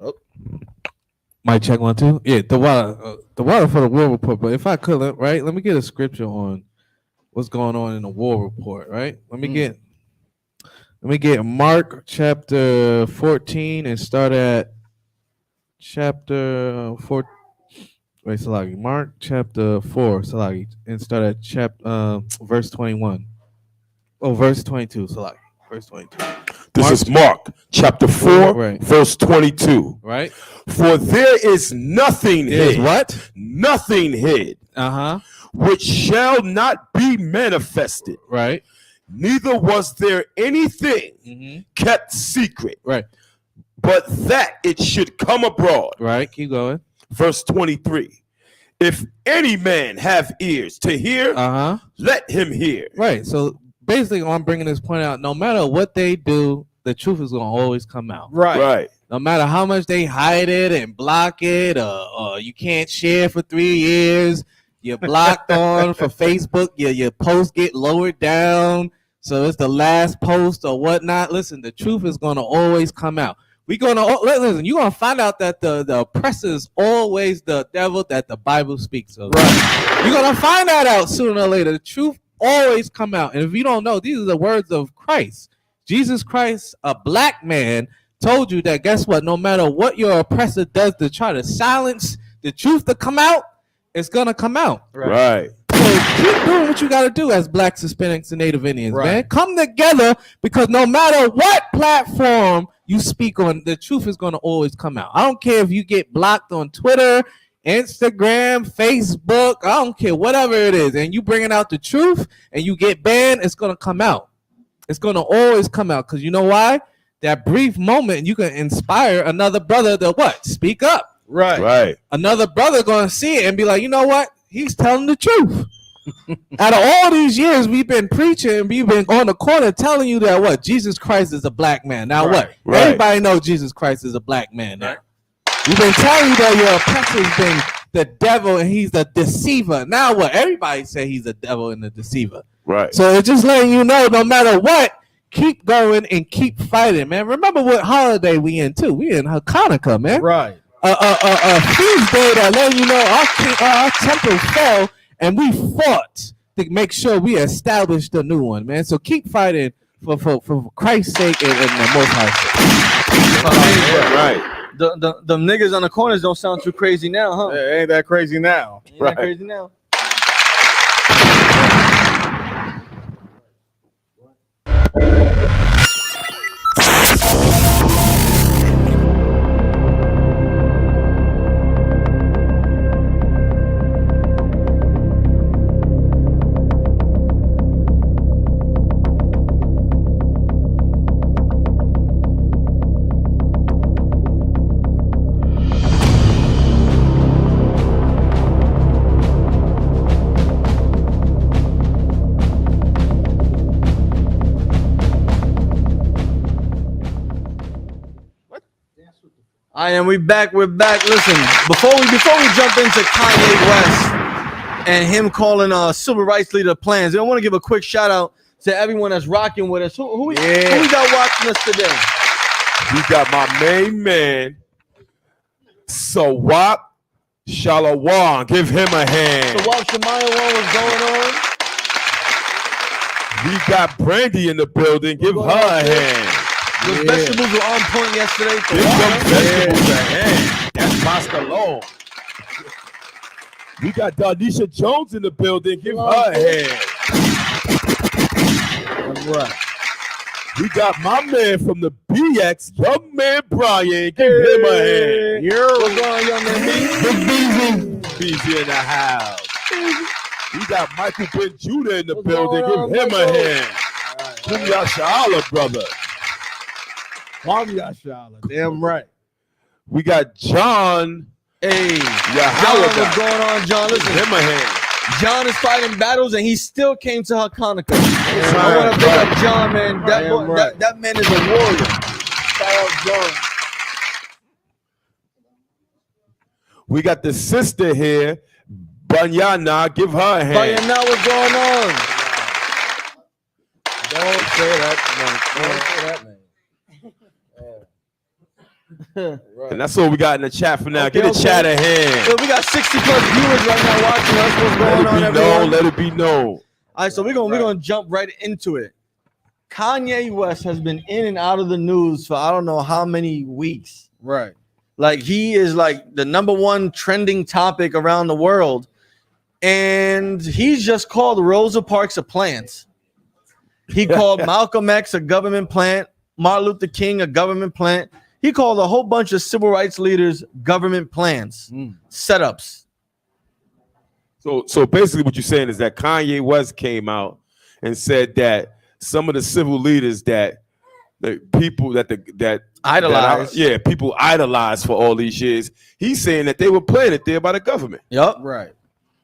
Oh, Mic check 1 2. Yeah, the water for the war report. But if I could, right, let me get a scripture on what's going on in the war report. Right, let me get Mark chapter 14 and start at chapter 4. Wait, Salagi. Mark chapter 4, Salagi, and start at verse 21. Oh, verse 22, Salagi. Verse 22. This is Mark chapter 4, verse 22. Right. For there is nothing hid. What? Nothing hid. Which shall not be manifested. Right. Neither was there anything kept secret. Right. But that it should come abroad. Right. Keep going. Verse 23. If any man have ears to hear, let him hear. Right. So basically, I'm bringing this point out. No matter what they do, the truth is going to always come out. Right. No matter how much they hide it and block it, or you can't share for 3 years, you're blocked on for Facebook, your posts get lowered down, so it's the last post or whatnot. Listen, the truth is going to always come out. You're going to find out that the oppressor is always the devil that the Bible speaks of. Right. You're going to find that out sooner or later. The truth always come out. And if you don't know, these are the words of Christ. Jesus Christ, a black man, told you that, guess what? No matter what your oppressor does to try to silence the truth to come out, it's going to come out. Right. So keep doing what you got to do as blacks, Hispanics, and Native Indians, man. Come together, because no matter what platform you speak on, the truth is going to always come out. I don't care if you get blocked on Twitter, Instagram, Facebook, I don't care, whatever it is, and you bringing out the truth and you get banned, it's going to come out. It's going to always come out, because you know why? That brief moment, you can inspire another brother to what? Speak up. Right. Another brother going to see it and be like, you know what? He's telling the truth. Out of all these years we've been preaching, we've been on the corner telling you that what? Jesus Christ is a black man. Now what? Everybody knows Jesus Christ is a black man now. We've been telling you that your oppressor's been the devil and he's the deceiver. Now what? Everybody say he's a devil and the deceiver. Right. So it's just letting you know, no matter what, keep going and keep fighting, man. Remember what holiday we in too? We in Hanukkah, man. Right. A feast day that letting you know our temple fell and we fought to make sure we established a new one, man. So keep fighting for Christ's sake and the Most High sake. Right. The niggas on the corners don't sound too crazy now, huh? Yeah, ain't that crazy now? Ain't that crazy now? We're back. Listen, before we jump into Kanye West and him calling civil rights leader plans, I want to give a quick shout out to everyone that's rocking with us. Who we got watching us today? We got my main man, Sawap Shalawam. Give him a hand. Sawap Shemayawan, what's going on? We got Brandy in the building. Give her a hand. Those vegetables were on point yesterday. Give them vegetables a hand. That's pasta long. We got Darnisha Jones in the building. Give her a hand. All right. We got my man from the BX, young man Brian. Give him a hand. What's going on, young man? Beezy in the house. We got Michael Ben Judah in the building. Give him a hand. Kumya Shala, brother. Damn right. We got John. Hey, John, what's going on, John? Listen, give him a hand. John is fighting battles, and he still came to Hanukkah. So I want to big up John, man. That man is a warrior. Shout out John. We got the sister here, Banyana. Give her a hand. Banyana, what's going on? Don't say that, man. Don't say that, man. And that's all we got in the chat for now. Okay, Get the chat a hand. So we got 60 plus viewers right now watching us. What's going on, everyone? Let it be known. All right, so we're gonna jump right into it. Kanye West has been in and out of the news for I don't know how many weeks. Right. Like he is like the number one trending topic around the world. And he's just called Rosa Parks a plant. He called Malcolm X a government plant, Martin Luther King a government plant. He called a whole bunch of civil rights leaders government plans, setups. So basically what you're saying is that Kanye West came out and said that some of the civil leaders that the people that idolize, people idolize for all these years, he's saying that they were planted there by the government. Yep. Right.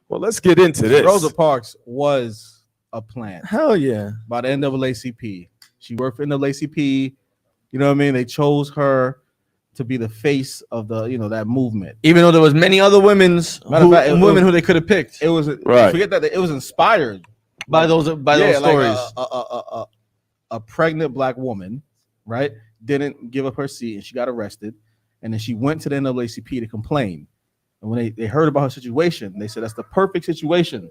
Well, let's get into this. Rosa Parks was a plant. Hell yeah. By the NAACP. She worked for NAACP. You know what I mean? They chose her to be the face of the, that movement. Even though there was many other women who they could have picked. It was right. Forget that it was inspired by those stories. A pregnant black woman, right, didn't give up her seat and she got arrested, and then she went to the NAACP to complain. And when they heard about her situation, they said that's the perfect situation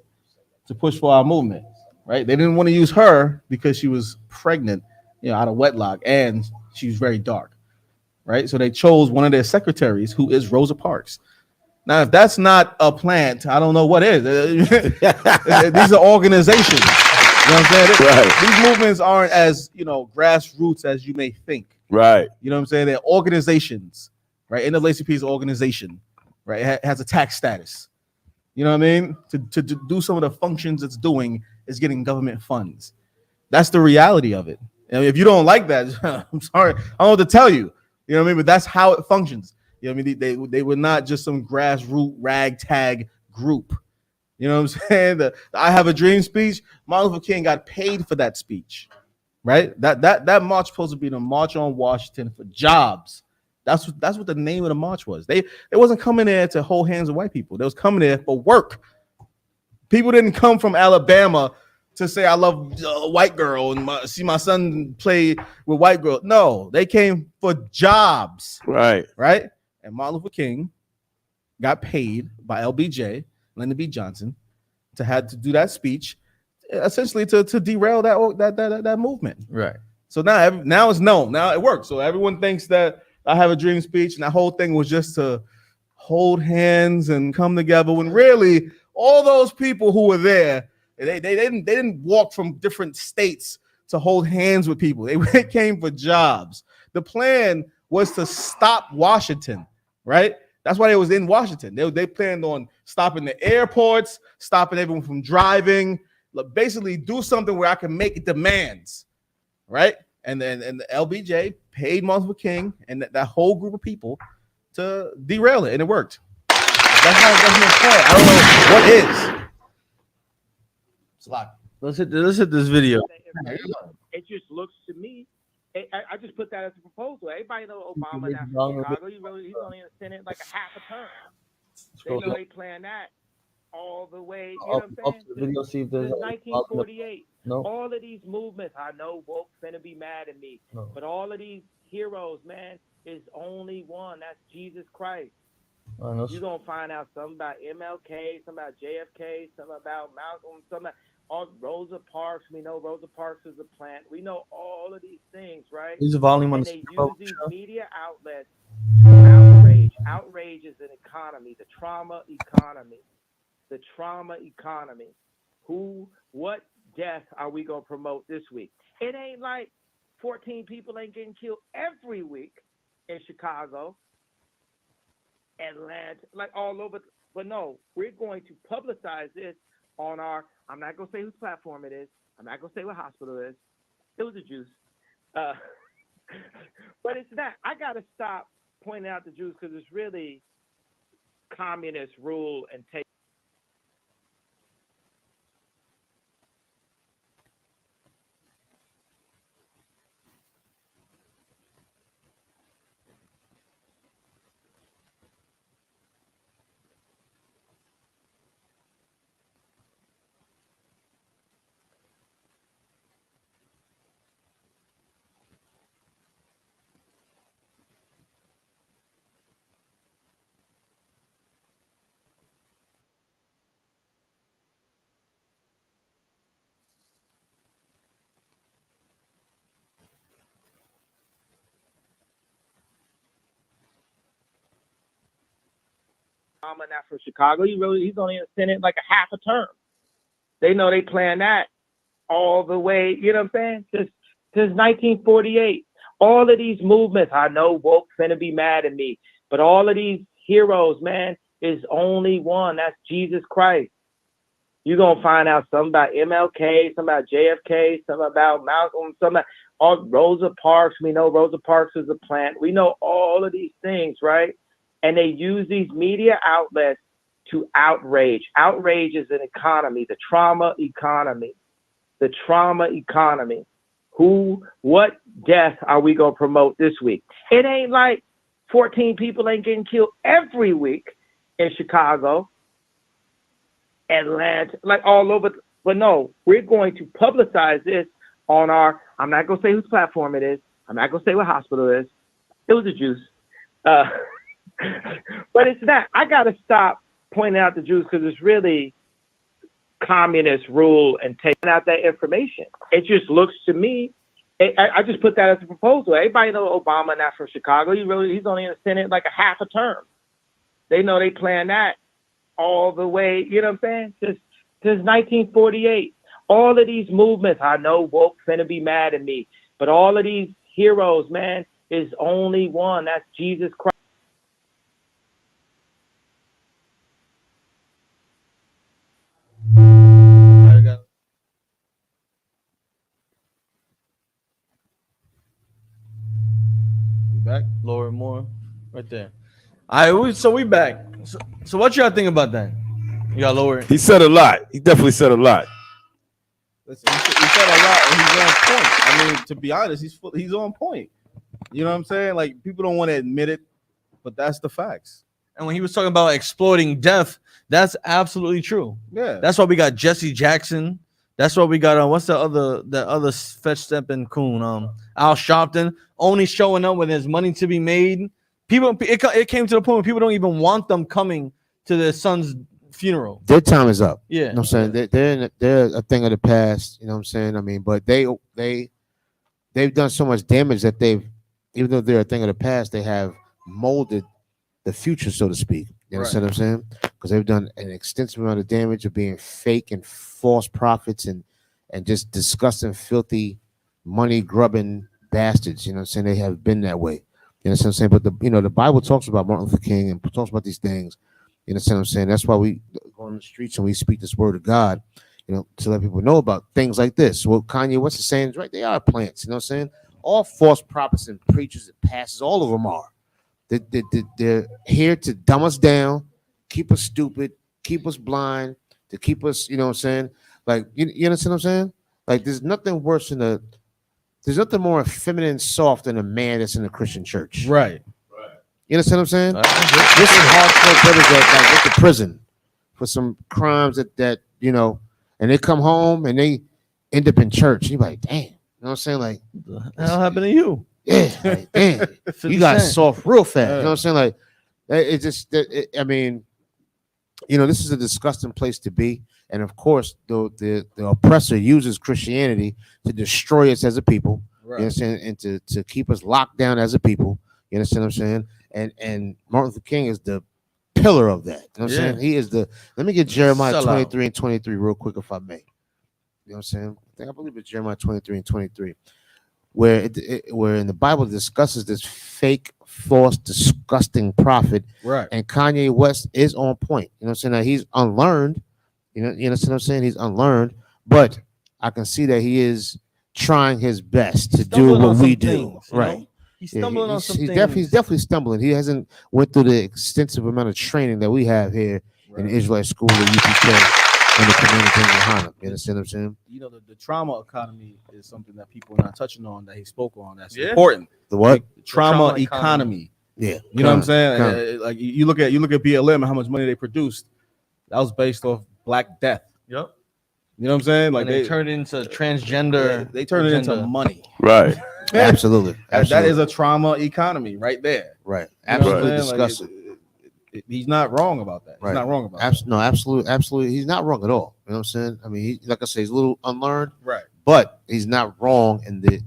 to push for our movement, right? They didn't want to use her because she was pregnant, out of wedlock, and she was very dark, right? So they chose one of their secretaries, who is Rosa Parks. Now, if that's not a plant, I don't know what is. These are organizations. You know what I'm saying? Right. These movements aren't as, grassroots as you may think. Right. You know what I'm saying? They're organizations, right? NAACP is an organization, right? It has a tax status. You know what I mean? To do some of the functions it's doing is getting government funds. That's the reality of it. And if you don't like that, I'm sorry. I don't know what to tell you. You know what I mean? But that's how it functions. You know what I mean? They were not just some grassroots ragtag group. You know what I'm saying? The I Have a Dream speech, Martin Luther King got paid for that speech, right? That march supposed to be the March on Washington for jobs. That's what the name of the march was. They wasn't coming there to hold hands with white people. They was coming there for work. People didn't come from Alabama to say I love a white girl and see my son play with white girl. No, they came for jobs. Right. Right. And Martin Luther King got paid by LBJ, Lyndon B. Johnson, to do that speech, essentially to derail that movement. Right. So now it's known. Now it works. So everyone thinks that I Have a Dream speech and that whole thing was just to hold hands and come together. When really all those people who were there, they didn't walk from different states to hold hands with people. They came for jobs. The plan was to stop Washington, right? That's why they was in Washington. They planned on stopping the airports, stopping everyone from driving, basically do something where I can make demands, right? And the LBJ paid Martin Luther King and that whole group of people to derail it, and it worked. That's how government play. I don't know what is. It's a lot. Let's hit this video. It just looks to me. I just put that as a proposal. Everybody knows Obama now in Chicago. He's only in the Senate like a half a term. They know they plan that all the way. You know what I'm saying? The video, see if there's Since 1948. No. All of these movements, I know woke finna be mad at me, but all of these heroes, man, is only one. That's Jesus Christ. You're gonna find out something about MLK, something about JFK, something about Malcolm, something about Rosa Parks. We know Rosa Parks is a plant. We know all of these things, right? Use the volume on and the they speaker. use these media outlets to outrage. Outrage is an economy, the trauma economy. The trauma economy. What death are we gonna promote this week? It ain't like 14 people ain't getting killed every week in Chicago, Atlanta, like all over. But no, we're going to publicize this on our, I'm not going to say whose platform it is. I'm not going to say what hospital it is. It was the Jews. But it's not. I got to stop pointing out the Jews because it's really communist rule and take. Obama not from Chicago. He's only in the Senate like a half a term. They know they plan that all the way, you know what I'm saying? Since 1948. All of these movements, I know woke finna be mad at me, but all of these heroes, man, is only one. That's Jesus Christ. You're going to find out something about MLK, something about JFK, something about Malcolm, something about Rosa Parks. We know Rosa Parks is a plant. We know all of these things, right? And they use these media outlets to outrage. Outrage is an economy, the trauma economy. The trauma economy. What death are we going to promote this week? It ain't like 14 people ain't getting killed every week in Chicago, Atlanta, like all over. But no, we're going to publicize this on our, I'm not going to say whose platform it is. I'm not going to say what hospital it is. It was the Jews. But it's not. I got to stop pointing out the Jews because it's really communist rule and taking out that information. It just looks to me, I just put that as a proposal. Everybody knows Obama not from Chicago. He's only in the Senate like a half a term. They know they plan that all the way, you know what I'm saying? Since 1948. All of these movements, I know woke finna be mad at me, but all of these heroes, man, is only one. That's Jesus Christ. Back, lower more, right there. All right, so we back. So what y'all think about that? You got lower. He said a lot. He definitely said a lot. Listen, he said a lot, and he's on point. I mean, to be honest, he's on point. You know what I'm saying? Like, people don't want to admit it, but that's the facts. And when he was talking about exploiting death, that's absolutely true. Yeah, that's why we got Jesse Jackson. That's why we got what's the other fetch stepping coon? Al Sharpton only showing up when there's money to be made. People, it came to the point where people don't even want them coming to their son's funeral. Their time is up. Yeah, you know what I'm saying? They're a thing of the past. You know what I'm saying? I mean, but they've done so much damage that even though they're a thing of the past, they have molded the future, so to speak. You understand what I'm saying? Because they've done an extensive amount of damage of being fake and false prophets and just disgusting, filthy, money grubbing bastards. You know what I'm saying? They have been that way. You know what I'm saying? But the Bible talks about Martin Luther King and talks about these things. You know what I'm saying? That's why we go on the streets and we speak this word of God, you know, to let people know about things like this. Well, Kanye, what's the saying? Right? They are plants. You know what I'm saying? All false prophets and preachers and pastors, all of them are. They're here to dumb us down, keep us stupid, keep us blind, to keep us, you know what I'm saying? Like, you understand what I'm saying? Like, there's nothing worse than there's nothing more feminine and soft than a man that's in a Christian church. Right. You understand what I'm saying? This is hardcore brothers that went to prison for some crimes that you know, and they come home and they end up in church. You're like, damn. You know what I'm saying? Like, what the hell happened to you? Yeah, like, damn. You got soft real fast. You know what I'm saying? Like, it's just, I mean, you know, this is a disgusting place to be. And of course, the oppressor uses Christianity to destroy us as a people. Right. You understand? And to keep us locked down as a people. You understand what I'm saying? And Martin Luther King is the pillar of that. You know what I'm saying? He is the. Let me get Jeremiah 23 and 23 real quick, if I may. You know what I'm saying? I believe it's Jeremiah 23 and 23. Where where in the Bible discusses this fake, false, disgusting prophet, right? And Kanye West is on point. You know what I'm saying? Now, he's unlearned. You know what I'm saying? He's unlearned, but I can see that he is trying his best to do what we do. Right? He's stumbling on some things. He's definitely stumbling. He hasn't went through the extensive amount of training that we have here in the Israelite school at UPK. In the community in Harlem. You understand what I'm saying? You know, the trauma economy is something that people are not touching on that he spoke on. That's important. The what? Like, the trauma economy. Yeah. You know what I'm saying? Like you look at BLM and how much money they produced. That was based off Black Death. Yep. You know what I'm saying? Like they turned it into transgender. They turned it into money. Right. Absolutely. That is a trauma economy right there. Right. Absolutely disgusting. Like, he's not wrong about that. He's not wrong about that. No, absolutely. He's not wrong at all. You know what I'm saying? I mean, like I say, he's a little unlearned, right? But he's not wrong in the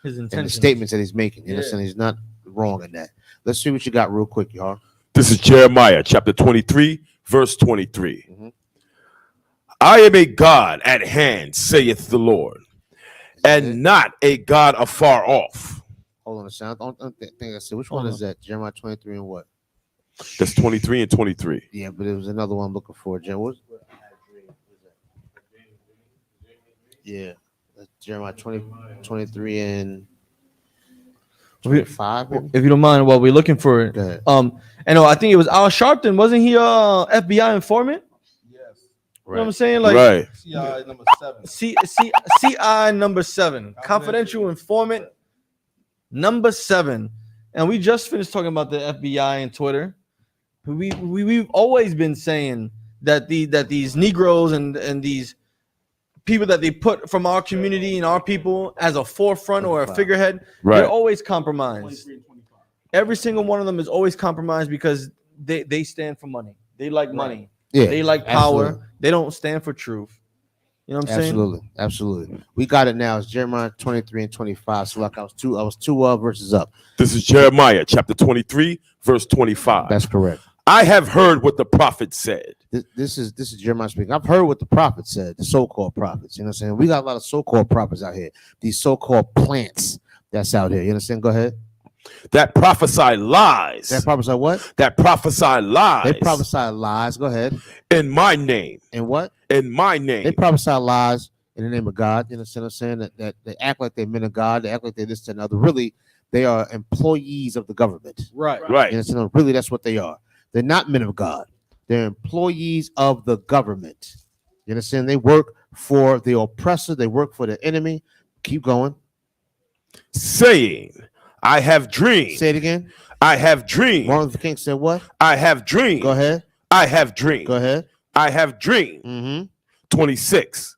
his in the statements that he's making. You understand? He's not wrong in that. Let's see what you got real quick, y'all. This is Jeremiah chapter 23, verse 23. I am a God at hand, saith the Lord, and not a God afar off. Hold on a second. I don't think I said which one is that? Jeremiah 23 and what? That's 23 and 23. Yeah, but it was another one I'm looking for. Yeah, that's Jeremiah 23 and 25. If you don't mind, while we're looking for it, I know I think it was Al Sharpton, wasn't he? FBI informant. Yes. You know what I'm saying? Like, right. CI number 7. CI number 7, confidential informant number 7, and we just finished talking about the FBI and Twitter. We've always been saying that these Negroes and these people that they put from our community and our people as a forefront or a figurehead, they're always compromised. Every single one of them is always compromised because they stand for money. They like money. Yeah, they like power. absolutely. They don't stand for truth. You know what I'm saying? Absolutely. We got it now. It's Jeremiah 23 and 25. So like I was two verses up. This is Jeremiah chapter 23, verse 25. That's correct. I have heard what the prophet said. This is Jeremiah speaking. I've heard what the prophet said, the so-called prophets. You know what I'm saying? We got a lot of so-called prophets out here. These so-called plants that's out here. You understand? Go ahead. That prophesy lies. That prophesy what? That prophesy lies. They prophesy lies. Go ahead. In my name. In what? In my name. They prophesy lies in the name of God. You understand what I'm saying? That they act like they're men of God. They act like they're this and another. Really, they are employees of the government. Right. Right. You understand? Really, that's what they are. They're not men of God. They're employees of the government. You understand? They work for the oppressor. They work for the enemy. Keep going. Saying, I have dreamed. Say it again. I have dreamed. Martin Luther King said what? I have dreamed. Go ahead. I have dreamed. Go ahead. I have dreamed. Mm-hmm. 26.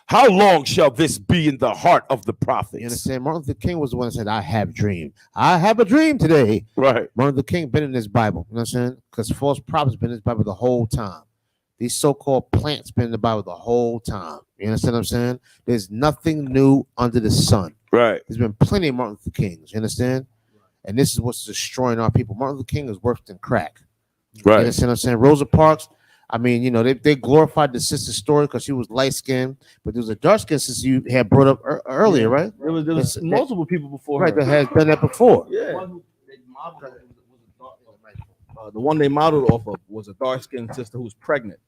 How long shall this be in the heart of the prophets? You understand? Martin Luther King was the one that said, I have dreamed. I have a dream today. Right. Martin Luther King been in this Bible. You know what I'm saying? Because false prophets been in this Bible the whole time. These so-called plants been in the Bible the whole time. You understand what I'm saying? There's nothing new under the sun. Right. There's been plenty of Martin Luther Kings. You understand? And this is what's destroying our people. Martin Luther King is worse than crack. Right. You understand what I'm saying? Rosa Parks, I mean, you know, they glorified the sister's story because she was light-skinned, but there was a dark-skinned sister you had brought up earlier, right? There was multiple people before right, her. that had done that before. Yeah. The one they modeled off of was a dark-skinned sister who was pregnant.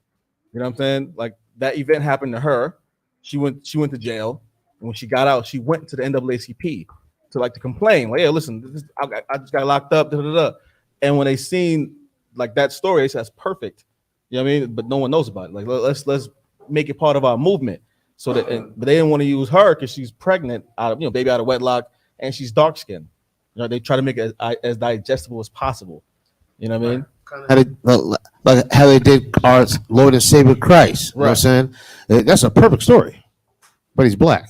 You know what I'm saying? Like that event happened to her. She went to jail, and when she got out, she went to the NAACP to complain. Like, yeah, listen, I just got locked up. And when they seen like that story, they said that's perfect. You know what I mean? But no one knows about it. Like, let's make it part of our movement. So that, but they didn't want to use her because she's pregnant out of baby out of wedlock, and she's dark skinned. You know, they try to make it as digestible as possible. You know what I mean? Like how they did our Lord and Savior Christ. You know what I'm saying? That's a perfect story. But he's black.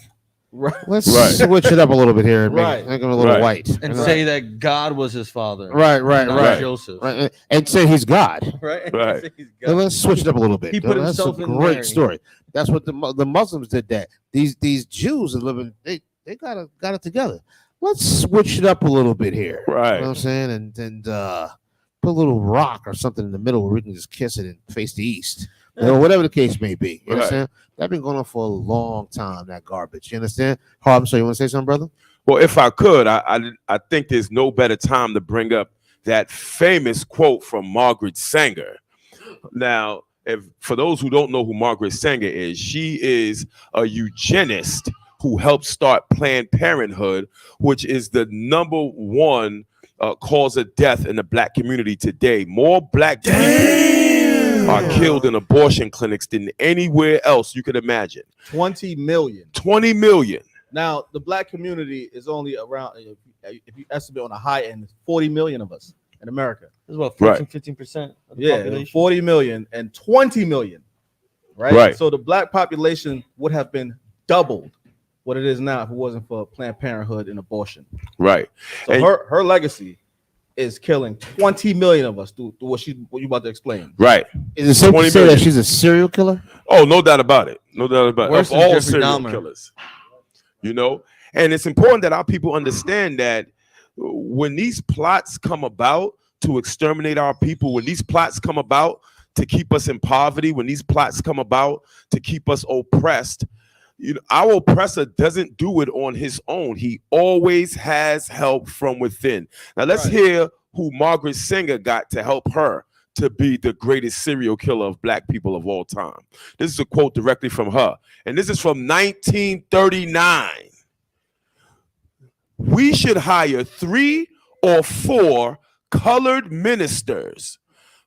Right. Let's switch it up a little bit here and make him a little white. And say that God was his father. Right. Joseph. Right. And say he's God. Right. Let's switch it up a little bit. He put That's himself a in great Mary. story. That's what the Muslims did. That these Jews are living. They got it together. Let's switch it up a little bit here. Right. You know what I'm saying? And put a little rock or something in the middle where we can just kiss it and face the east. Or whatever the case may be. You understand? That's been going on for a long time, that garbage. You understand? Harm, so you want to say something, brother? Well, if I could, I think there's no better time to bring up that famous quote from Margaret Sanger. Now, for those who don't know who Margaret Sanger is, she is a eugenist who helped start Planned Parenthood, which is the #1 cause of death in the black community today. More black people are killed in abortion clinics than anywhere else you could imagine. 20 million. 20 million. Now, the black community is only around, if you estimate on a high end, 40 million of us in America. It's about 15% of the population. 40 million and 20 million, right? So the black population would have been doubled what it is now if it wasn't for Planned Parenthood and abortion. Right. So her legacy is killing 20 million of us through what you about to explain. Right. Is it safe to say that she's a serial killer? Oh, no doubt about it. No doubt about it. Worse Of than all Jeffrey serial Dahmer. killers. You know? And it's important that our people understand that when these plots come about, to exterminate our people, when these plots come about to keep us in poverty, when these plots come about to keep us oppressed, our oppressor doesn't do it on his own. He always has help from within. Now let's hear who Margaret Sanger got to help her to be the greatest serial killer of black people of all time. This is a quote directly from her, and this is from 1939. We should hire 3 or 4 colored ministers,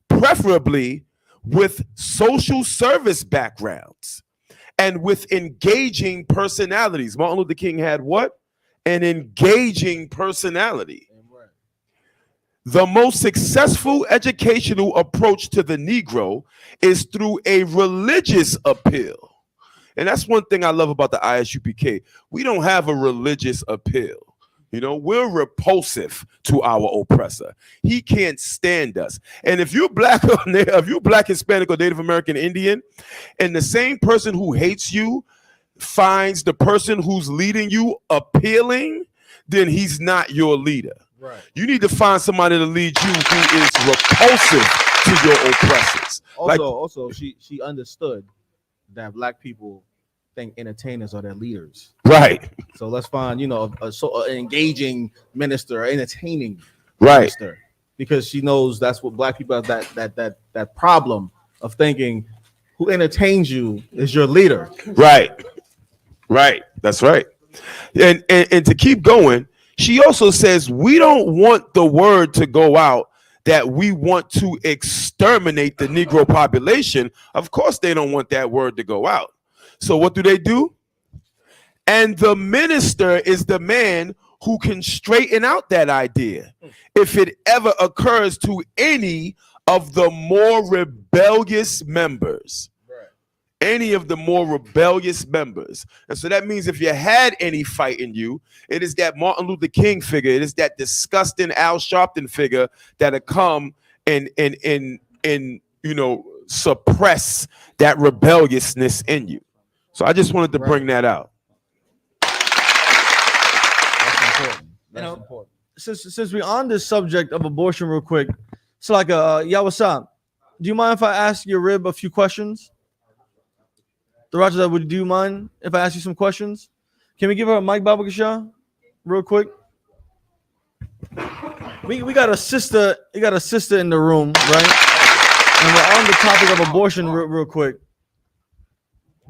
preferably with social service backgrounds and with engaging personalities. Martin Luther King had what? An engaging personality. The most successful educational approach to the Negro is through a religious appeal. And that's one thing I love about the ISUPK. We don't have a religious appeal. We're repulsive to our oppressor. He can't stand us. And if you're black, Hispanic, or Native American Indian, and the same person who hates you finds the person who's leading you appealing, then he's not your leader. Right. You need to find somebody to lead you who is repulsive to your oppressors. Also, she understood that black people think entertainers are their leaders. Right. So let's find, an engaging minister, entertaining minister, because she knows that's what black people have, that problem of thinking who entertains you is your leader. Right. That's right. And to keep going, she also says we don't want the word to go out that we want to exterminate the Negro population. Of course, they don't want that word to go out. So what do? And the minister is the man who can straighten out that idea if it ever occurs to any of the more rebellious members. Any of the more rebellious members. And so that means if you had any fight in you, it is that Martin Luther King figure, it is that disgusting Al Sharpton figure that'll come and suppress that rebelliousness in you. So I just wanted to bring that out. That's important. Since we're on this subject of abortion real quick, so like Yawasam, do you mind if I ask your rib a few questions? The Roger, would you mind if I ask you some questions? Can we give her a mic, Babakasha, real quick? We got a sister. You got a sister in the room, right? And we're on the topic of abortion real quick.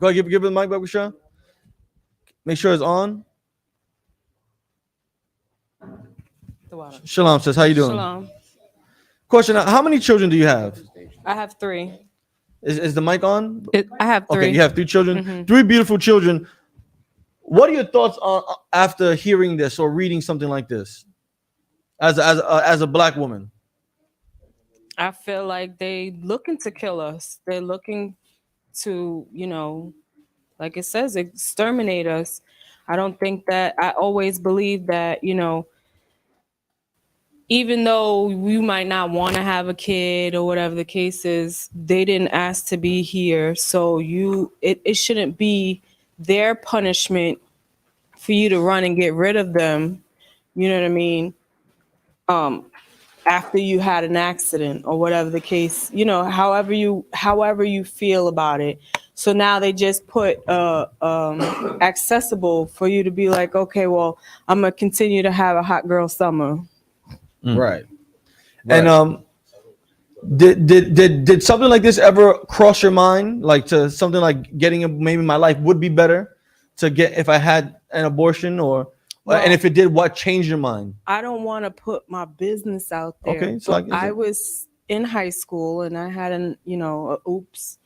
Go ahead, give her the mic, Babakasha. Make sure it's on. Shalom says, how you doing? Shalom. Question: how many children do you have? I have 3. Is the mic on? I have 3. Okay, you have 3 children, Mm-hmm. 3 beautiful children. What are your thoughts on after hearing this or reading something like this, as a black woman? I feel like they looking to kill us. They're looking to, like it says, exterminate us. I don't think that. I always believe that, even though you might not want to have a kid or whatever the case is, they didn't ask to be here. So it shouldn't be their punishment for you to run and get rid of them. You know what I mean? After you had an accident or whatever the case, however you feel about it. So now they just put accessible for you to be like, okay, well, I'm gonna continue to have a hot girl summer. Right. And did something like this ever cross your mind? Like to something like maybe my life would be better to get if I had an abortion and if it did, what changed your mind? I don't want to put my business out there. Okay, so I was in high school and I had a oops.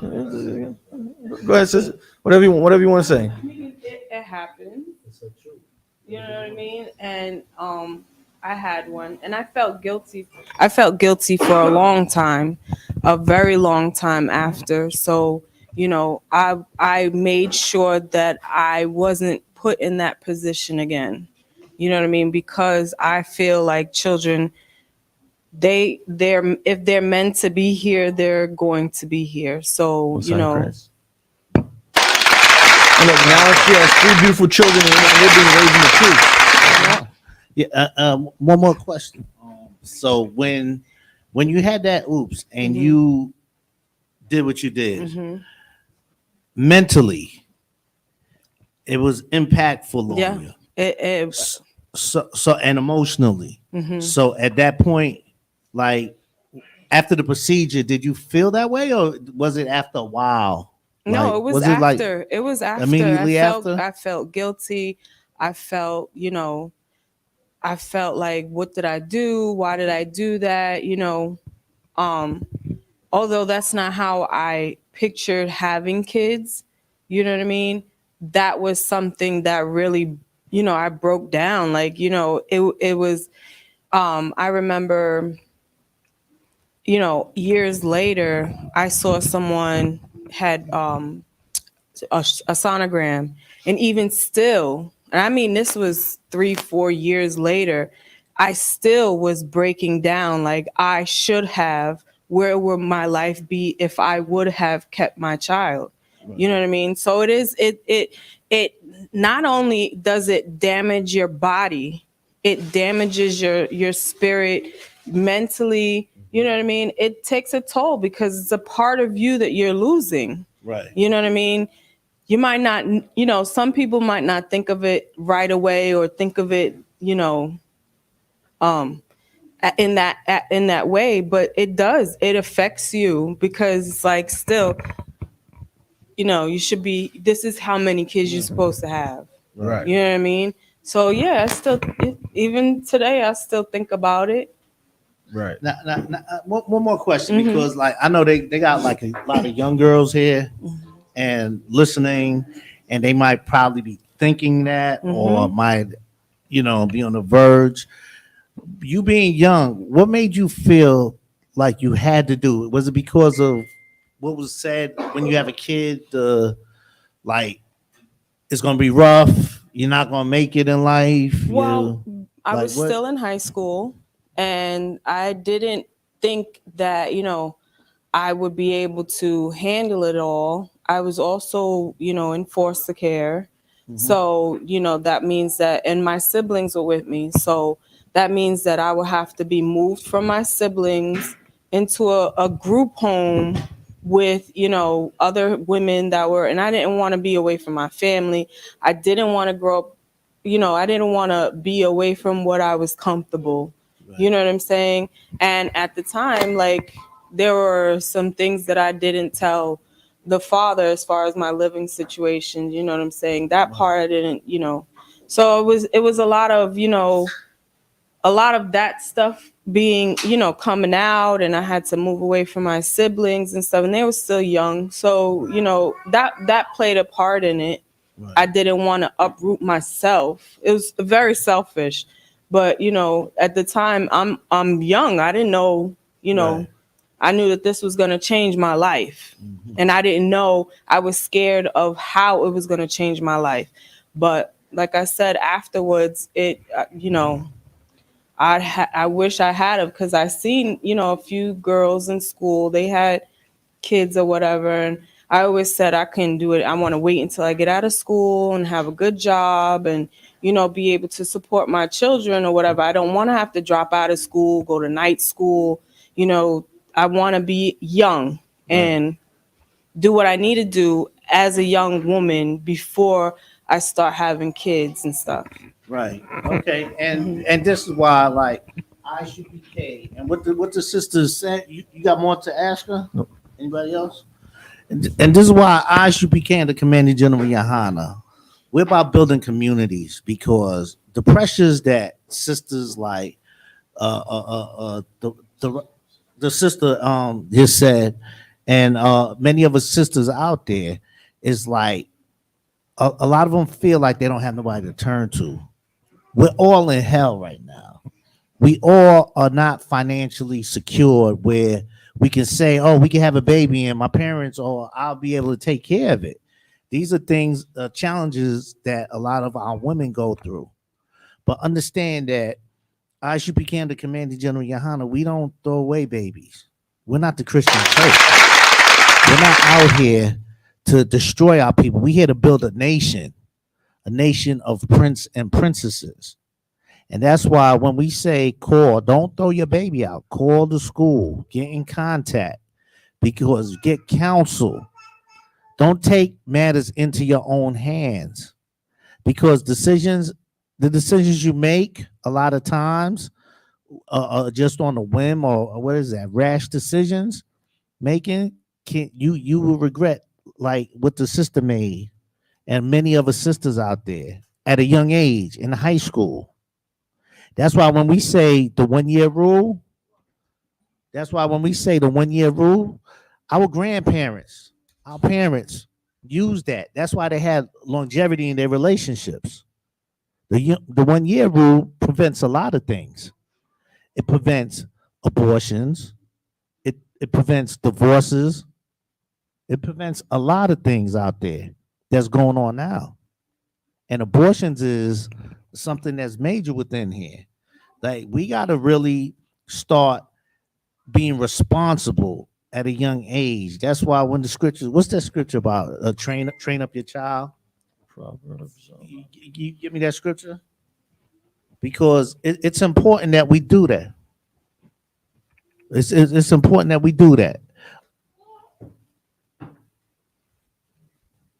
Go ahead, sis. Whatever you want to say. It happened. You know what I mean? And I had one, and I felt guilty. I felt guilty for a long time, a very long time after. So I made sure that I wasn't put in that position again. You know what I mean? Because I feel like children, they're if they're meant to be here, they're going to be here. So Chris. And look, now she has 3 beautiful children, and they're being raised in the truth. Yeah. One more question. So when you had that oops and Mhm. you did what you did, Mhm. mentally, it was impactful on Yeah. you. It So and emotionally. Mhm. So at that point, like after the procedure, did you feel that way, or was it after a while? No, Like, it was it like after. It was after. immediately after? I felt guilty. I felt, I felt like, what did I do? Why did I do that? Um, although that's not how I pictured having kids, you know what I mean? That was something that really, I broke down. Like, it was, I remember, years later, I saw someone had a sonogram, and even still, and I mean, this was 3-4 years later, I still was breaking down. Like, I should have, where would my life be if I would have kept my child? You know what I mean? So it not only does it damage your body, it damages your spirit mentally. You know what I mean? It takes a toll because it's a part of you that you're losing. Right. You know what I mean? You might not, some people might not think of it right away, or think of it, in that way, but it does. It affects you because it's like, still, you should be, this is how many kids you're supposed to have. Right. You know what I mean? So yeah, even today, I still think about it. Right. Now, one more question, Mhm. because like I know they got like a lot of young girls here and listening, and they might probably be thinking that, or Mhm. might, be on the verge. You being young, what made you feel like you had to do it? Was it because of what was said when you have a kid? Like, it's gonna be rough. You're not gonna make it in life. Well, I like was what? still in high school, and I didn't think that, I would be able to handle it all. I was also, in foster care. So, that means that, and my siblings were with me. So that means that I would have to be moved from my siblings into a group home with, other women that were, and I didn't want to be away from my family. I didn't want to grow up, I didn't want to be away from what I was comfortable. You know what I'm saying? And at the time, like, there were some things that I didn't tell the father as far as my living situation. You know what I'm saying? That part I didn't, So it was a lot of, a lot of that stuff being, coming out, and I had to move away from my siblings and stuff, and they were still young. So, that played a part in it. I didn't want to uproot myself. It was very selfish. But, at the time, I'm young. I didn't know, I knew that this was going to change my life. And I didn't know, I was scared of how it was going to change my life. But like I said, afterwards, I wish I had it, because I seen, a few girls in school, they had kids or whatever. And I always said I couldn't do it. I want to wait until I get out of school and have a good job and, be able to support my children or whatever. I don't want to have to drop out of school, go to night school. I want to be young and do what I need to do as a young woman before I start having kids and stuff. Right. Okay. And this is why, like, I should be paid. And what the sisters said, you got more to ask her? Nope. Anybody else? And this is why I should be the Commanding General Yohana. We're about building communities, because the pressures that sisters like the sister just said, and many of us sisters out there, is like a lot of them feel like they don't have nobody to turn to. We're all in hell right now. We all are not financially secure where we can say, oh, we can have a baby and my parents, or I'll be able to take care of it. These are things, challenges that a lot of our women go through. But understand that I should be the Commanding General Yohana. We don't throw away babies. We're not the Christian church. We're not out here to destroy our people. We here to build a nation of prince and princesses. And that's why when we say call, don't throw your baby out. Call the school, get in contact, because get counsel. Don't take matters into your own hands, because the decisions you make a lot of times just on a whim or what is that, rash decisions making, you will regret, like what the sister made and many other sisters out there at a young age in high school. That's why when we say the 1 year rule, our grandparents, our parents used that. That's why they had longevity in their relationships. The 1 year rule prevents a lot of things. It prevents abortions. It prevents divorces. It prevents a lot of things out there that's going on now. And abortions is something that's major within here. Like, we got to really start being responsible at a young age. That's why when the scriptures, what's that scripture about? Train up your child. Proverbs. You give me that scripture, because it's important that we do that. It's important that we do that.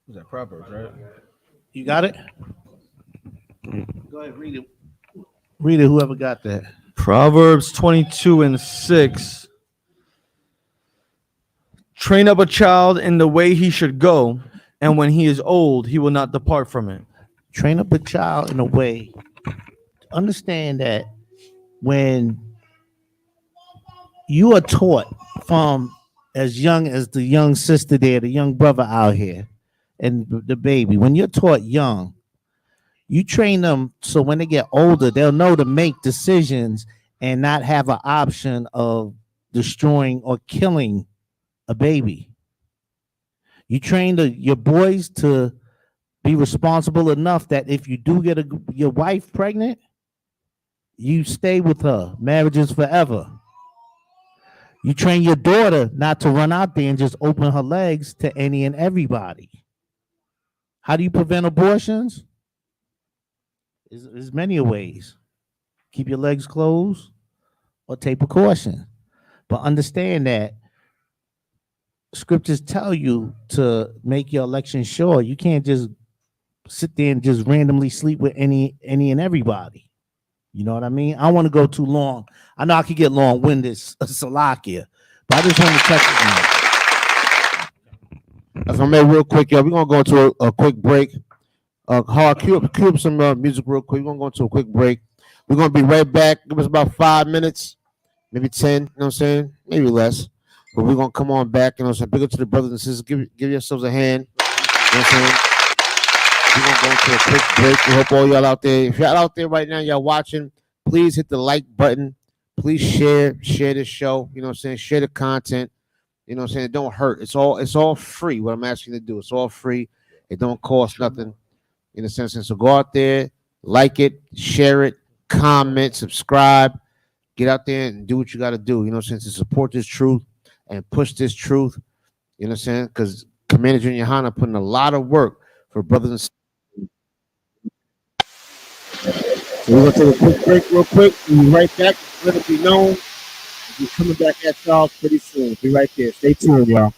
Is that Proverbs, right? You got it? Go ahead, read it. Read it, whoever got that. Proverbs 22:6. Train up a child in the way he should go, and when he is old, he will not depart from it. Train up a child in a way. Understand that when you are taught from as young as the young sister there, the young brother out here, and the baby, when you're taught young, you train them so when they get older, they'll know to make decisions and not have an option of destroying or killing a baby. You train your boys to be responsible enough that if you do get your wife pregnant, you stay with her. Marriage is forever. You train your daughter not to run out there and just open her legs to any and everybody. How do you prevent abortions? There's many ways. Keep your legs closed or take precaution. But understand that scriptures tell you to make your election sure. You can't just sit there and just randomly sleep with any and everybody. You know what I mean? I don't want to go too long. I know I could get long-winded, Salakia, but I just want to touch it now. If I may, real quick, we're gonna go into a quick break. Hard, cue up some music real quick. We're gonna go into a quick break. We're gonna be right back. Give us about 5 minutes, maybe 10. You know what I'm saying? Maybe less. But we're gonna come on back. You know what I'm saying? Big up to the brothers and sisters. Give yourselves a hand. You know what I'm saying? We're gonna go into a quick break. We hope all y'all out there. If y'all out there right now, y'all watching, please hit the like button. Please share this show. You know what I'm saying? Share the content. You know what I'm saying? It don't hurt. It's all free. What I'm asking you to do. It's all free. It don't cost nothing. In a sense. So go out there, like it, share it, comment, subscribe, get out there and do what you got to do. You know what I'm saying? To support this truth and push this truth. You know what I'm saying? Because Commander Junior Hana putting a lot of work for brothers and sisters. So we're gonna take a quick break real quick. We'll be right back. Let it be known. We'll be coming back at y'all pretty soon. Be right there. Stay tuned, y'all.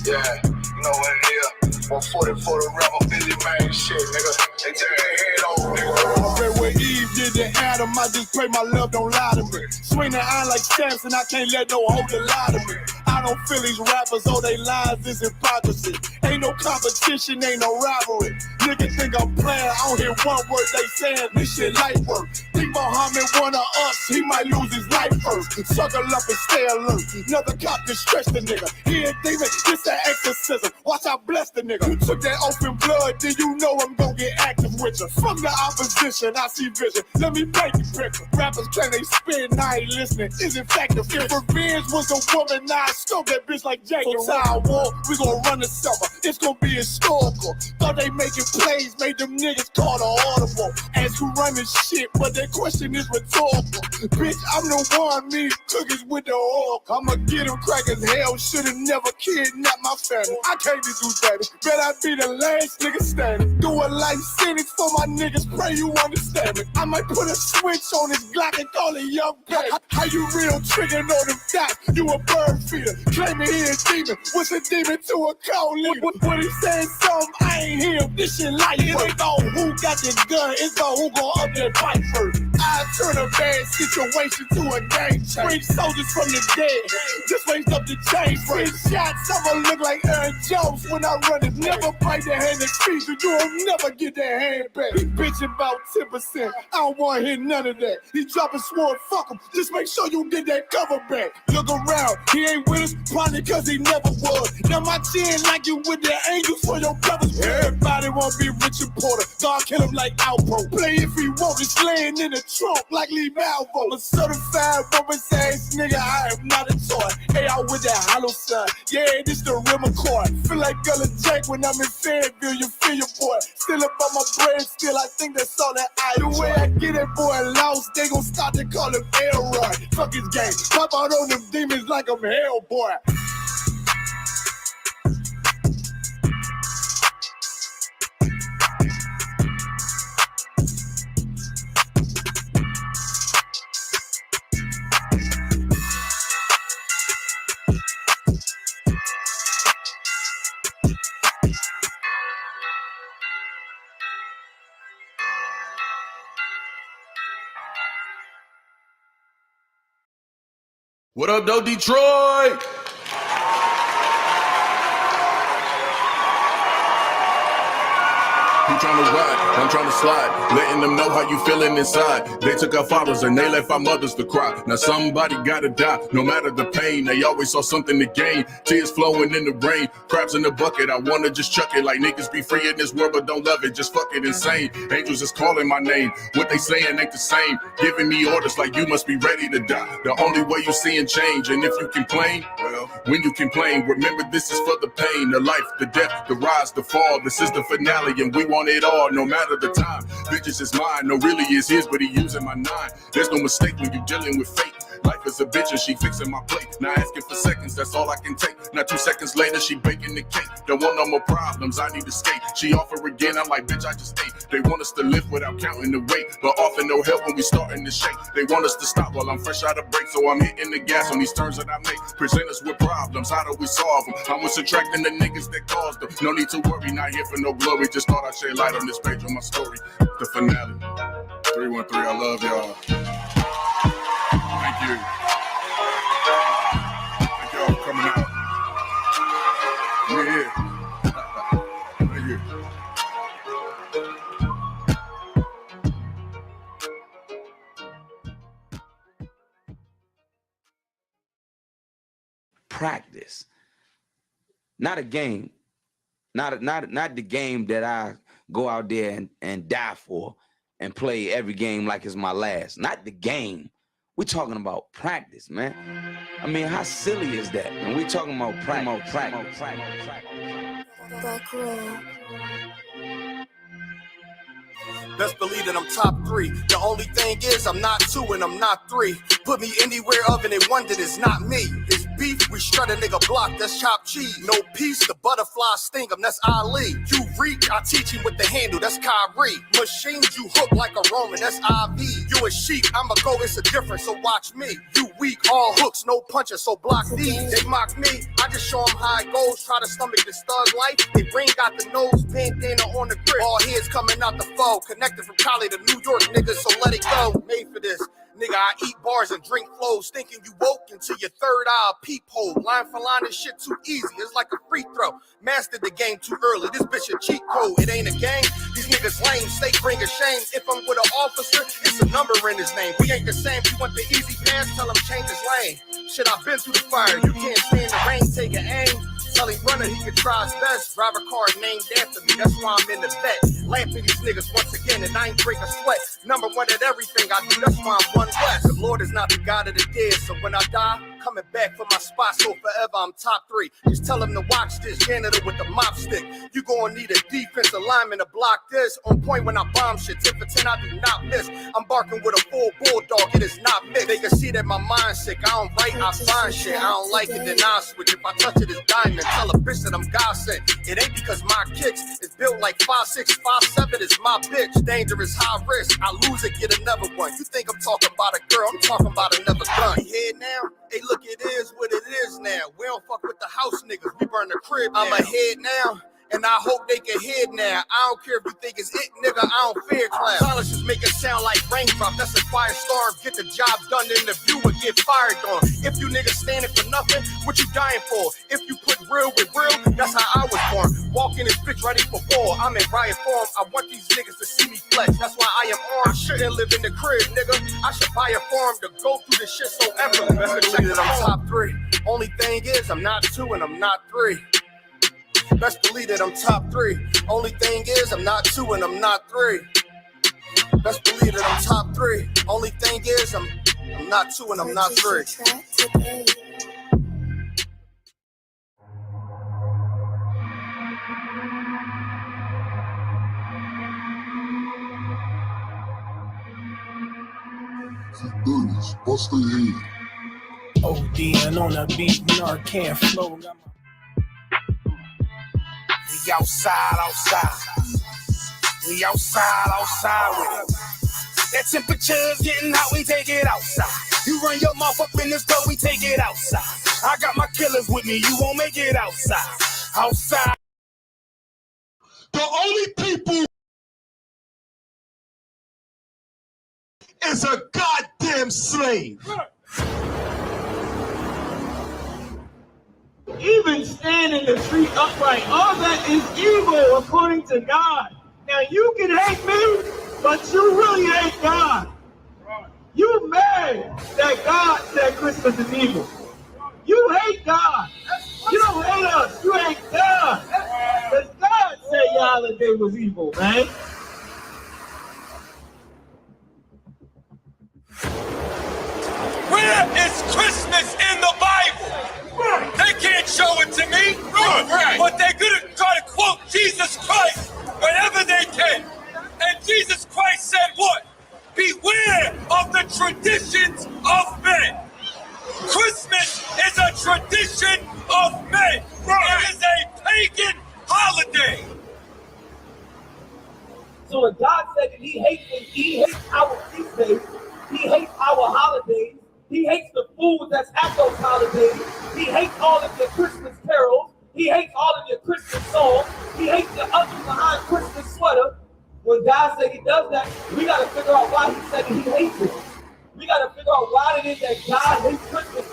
Yeah, you know what it is. 140 for the rebel, busy man shit, nigga. They tear their head off, nigga. I read what Eve did to Adam. I just pray my love don't lie to me. Swing the iron like stamps and I can't let no holder lie to me. I don't feel these rappers, oh they lies is hypocrisy. Ain't no competition, ain't no rivalry. Niggas think I'm playing, I don't hear one word they saying, this shit light work. Think Muhammad one of us, he might lose his life first. Suckle up and stay alert. Another cop just stretch the nigga. He ain't demon, this an exorcism. Watch I bless the nigga. You took that open blood, then you know I'm gonna get active with you. From the opposition, I see vision. Let me paint the picture. Rappers claim they spit, and I ain't listening. Is it effective? If revenge was a woman, now I scope that bitch like Jacob. Time war, we gonna run the summer. It's gonna be historical. Thought they making plays, made them niggas call the audible. As who run this shit, but that question is rhetorical. Bitch, I'm the one, me cookies with the oil. I'ma get them crackers, hell, should've never kidnapped my family. I can't do that. Bet I be the last nigga standing. Do a life sentence for my niggas, pray you understand me. I might put a switch on this Glock and call it young baby. How you real triggering on them dots? You a bird feeder, claiming he a demon. What's a demon to a cold leader? What he saying something, I ain't hear him. This shit like it ain't about who got the gun, it's about who gon' up that fight first. I turn a bad situation to a game change. Bring soldiers from the dead, just raised up the chain. Free shots, I'ma look like Aaron Jones when I run it. Never bite the hand that feeds you, you'll never get that hand back. He bitching about 10%, I don't wanna hear none of that. He dropping sword, fuck him, just make sure you get that cover back. Look around, he ain't with us, probably cause he never was. Now my chin like you with the angels for your brothers. Everybody wanna be Richard Porter, God kill him like Alpo. Play if he want, it's laying in the trunk like Lee Malvo. A certified woman's ass nigga, I am not a toy. Hey, out with that hollow sign, yeah, this the real McCoy. Feel like Gullah Jack when I'm in Fayetteville, you feel your boy. Still up on my bread, still I think that's all that I do. The way I get that boy lost, they gon' start to call him Elroy. Fuck his game, pop out on them demons like I'm Hellboy. What up, though, Detroit? Who tryna ride? I'm tryna slide, letting them know how you feeling inside. They took our fathers and they left our mothers to cry. Now somebody gotta die, no matter the pain. They always saw something to gain. Tears flowing in the rain, crabs in the bucket. I wanna just chuck it like niggas be free in this world but don't love it. Just fuck it insane. Angels is calling my name. What they saying ain't the same. Giving me orders like you must be ready to die. The only way you seeing change. And if you complain, well, when you complain, remember this is for the pain, the life, the death, the rise, the fall. This is the finale and we want it all, no matter the time. Bitches is mine, no really is his, but he using my 9. There's no mistake when you dealing with fate. Life is a bitch and she fixing my plate. Now asking for seconds, that's all I can take. Now 2 seconds later, she baking the cake. Don't want no more problems, I need to skate. She offer again, I'm like, bitch, I just ate. They want us to live without counting the weight, but often no help when we starting to shake. They want us to stop while I'm fresh out of break, so I'm hitting the gas on these turns that I make. Present us with problems, how do we solve them? I'm subtracting the niggas that caused them. No need to worry, not here for no glory. Just thought I'd shed light on this page on my story. The finale. 313, I love y'all. Thank you. Thank y'all for coming out. Yeah. Thank you. Practice, not a game, not the game that I go out there and die for and play every game like it's my last. Not the game. We're talking about practice, man. I mean, how silly is that? And we're talking about practice. Best believe that I'm top 3. The only thing is I'm not 2 and I'm not 3. Put me anywhere of it and one that is not me. It's beef, we shred a nigga block, that's chopped cheese. No peace, the butterfly sting him, that's Ali. You reach, I teach him with the handle, that's Kyrie. Machines you hook like a Roman, that's IV. You a sheep, I'ma go, it's a difference, so watch me. You weak, all hooks, no punches, so block these. They mock me, I just show them how it goes. Try to stomach this thug life. They ring got the nose, bandana on the grip. All heads coming out the foe. Connected from Cali to New York, niggas, so let it go. Made for this. Nigga, I eat bars and drink flows, thinking you woke into your third eye peephole. Line for line, this shit too easy. It's like a free throw. Mastered the game too early. This bitch a cheat code. It ain't a game. These niggas lame. State bring a shame. If I'm with an officer, it's a number in his name. We ain't the same. You want the easy pass? Tell him change his lane. Shit, I've been through the fire. You can't stay in the rain. Take an aim. Tell him runner he can try his best. Drive a car named after me. That's why I'm in the vet. Laughing these niggas once again, and I ain't break a sweat. Number one at everything I do. That's why I'm one west. The Lord is not the God of the dead, so when I die, coming back for my spot, so forever I'm top 3. Just tell him to watch this janitor with the mop stick. You gonna need a defensive lineman to block this. On point when I bomb shit, 10 for 10 I do not miss. I'm barking with a full bulldog, it is not mixed. They can see that my mind's sick. I don't write, I find shit. I don't like it, then I switch. If I touch it, it's diamond. Tell a bitch that I'm God sent. It ain't because my kicks is built like 5'6", 5'7" is my bitch. Dangerous, high risk. I lose it, get another one. You think I'm talking about a girl? I'm talking about another gun. We here now? Hey, look, it is what it is now. We don't fuck with the house niggas. We burn the crib now. I'm ahead now. And I hope they can hear now. I don't care if you think it's it, nigga. I don't fear clown. Colleges make it sound like raindrop. That's a firestorm. Get the job done in the view and get fired on. If you niggas standing for nothing, what you dying for? If you put real with real, that's how I was born. Walking this bitch ready for war. I'm in riot form. I want these niggas to see me flex. That's why I am armed. I shouldn't live in the crib, nigga. I should buy a farm to go through this shit so effortless. Best believe that I'm top 3. Only thing is, I'm not 2 and I'm not 3. Best believe that I'm top 3. Only thing is, I'm not 2 and I'm not 3. Best believe that I'm top 3. Only thing is, I'm not 2 and I'm not 3. Bust their head. ODN on a beat, Narcan flow. We outside. We outside with it. That temperature's getting hot, we take it outside. You run your mouth up in this club, we take it outside. I got my killers with me, you won't make it outside. Outside. The only people is a goddamn slave. Even stand in the street upright, all that is evil according to God. Now you can hate me, but you really hate God. You mad that God said Christmas is evil. You hate God. You don't hate us, you hate God. Because God said your holiday was evil, man. Where is Christmas in the Bible? They can't show it to me, but they're gonna try to quote Jesus Christ whenever they can. And Jesus Christ said what? Beware of the traditions of men. Christmas is a tradition of men. It is a pagan holiday. So when God said that he hates our feast days, he hates our holidays, he hates the food that's at those holidays, he hates all of your Christmas carols, he hates all of your Christmas songs, he hates the ugly behind Christmas sweater. When God said he does that, we got to figure out why he said he hates it. We got to figure out why it is that God hates Christmas.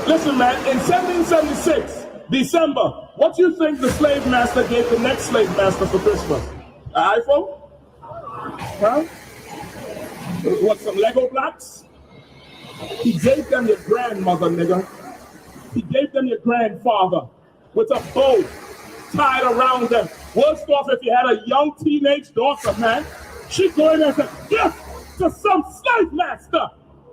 Listen, man, in 1776, December, what do you think the slave master gave the next slave master for Christmas? An iPhone? Huh? What, some Lego blocks? He gave them your grandmother, nigga. He gave them your grandfather with a bow tied around them. Worse off if you had a young teenage daughter, man. She'd go in there and say, gift to some slave master.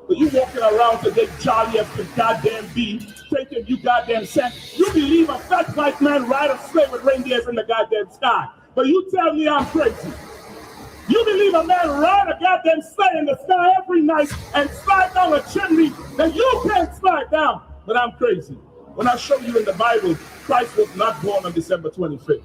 But you walking around today jolly as the goddamn bee, thinking you goddamn sent. You believe a fat white man ride a sleigh with reindeers in the goddamn sky. But you tell me I'm crazy. You believe a man ride a goddamn sleigh in the sky every night and slide down a chimney that you can't slide down. But I'm crazy. When I show you in the Bible, Christ was not born on December 25th.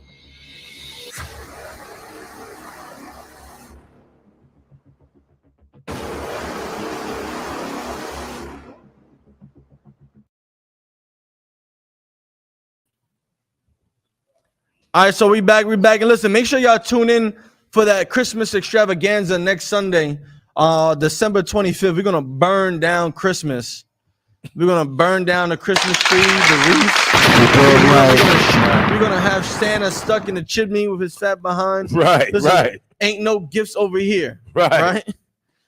All right, so we back, and listen, make sure y'all tune in for that Christmas extravaganza next Sunday, December 25th. We're gonna burn down Christmas. We're gonna burn down the Christmas tree, the wreath. We're gonna have Santa stuck in the chimney with his fat behind. Right, Listen, right. Ain't no gifts over here. Right.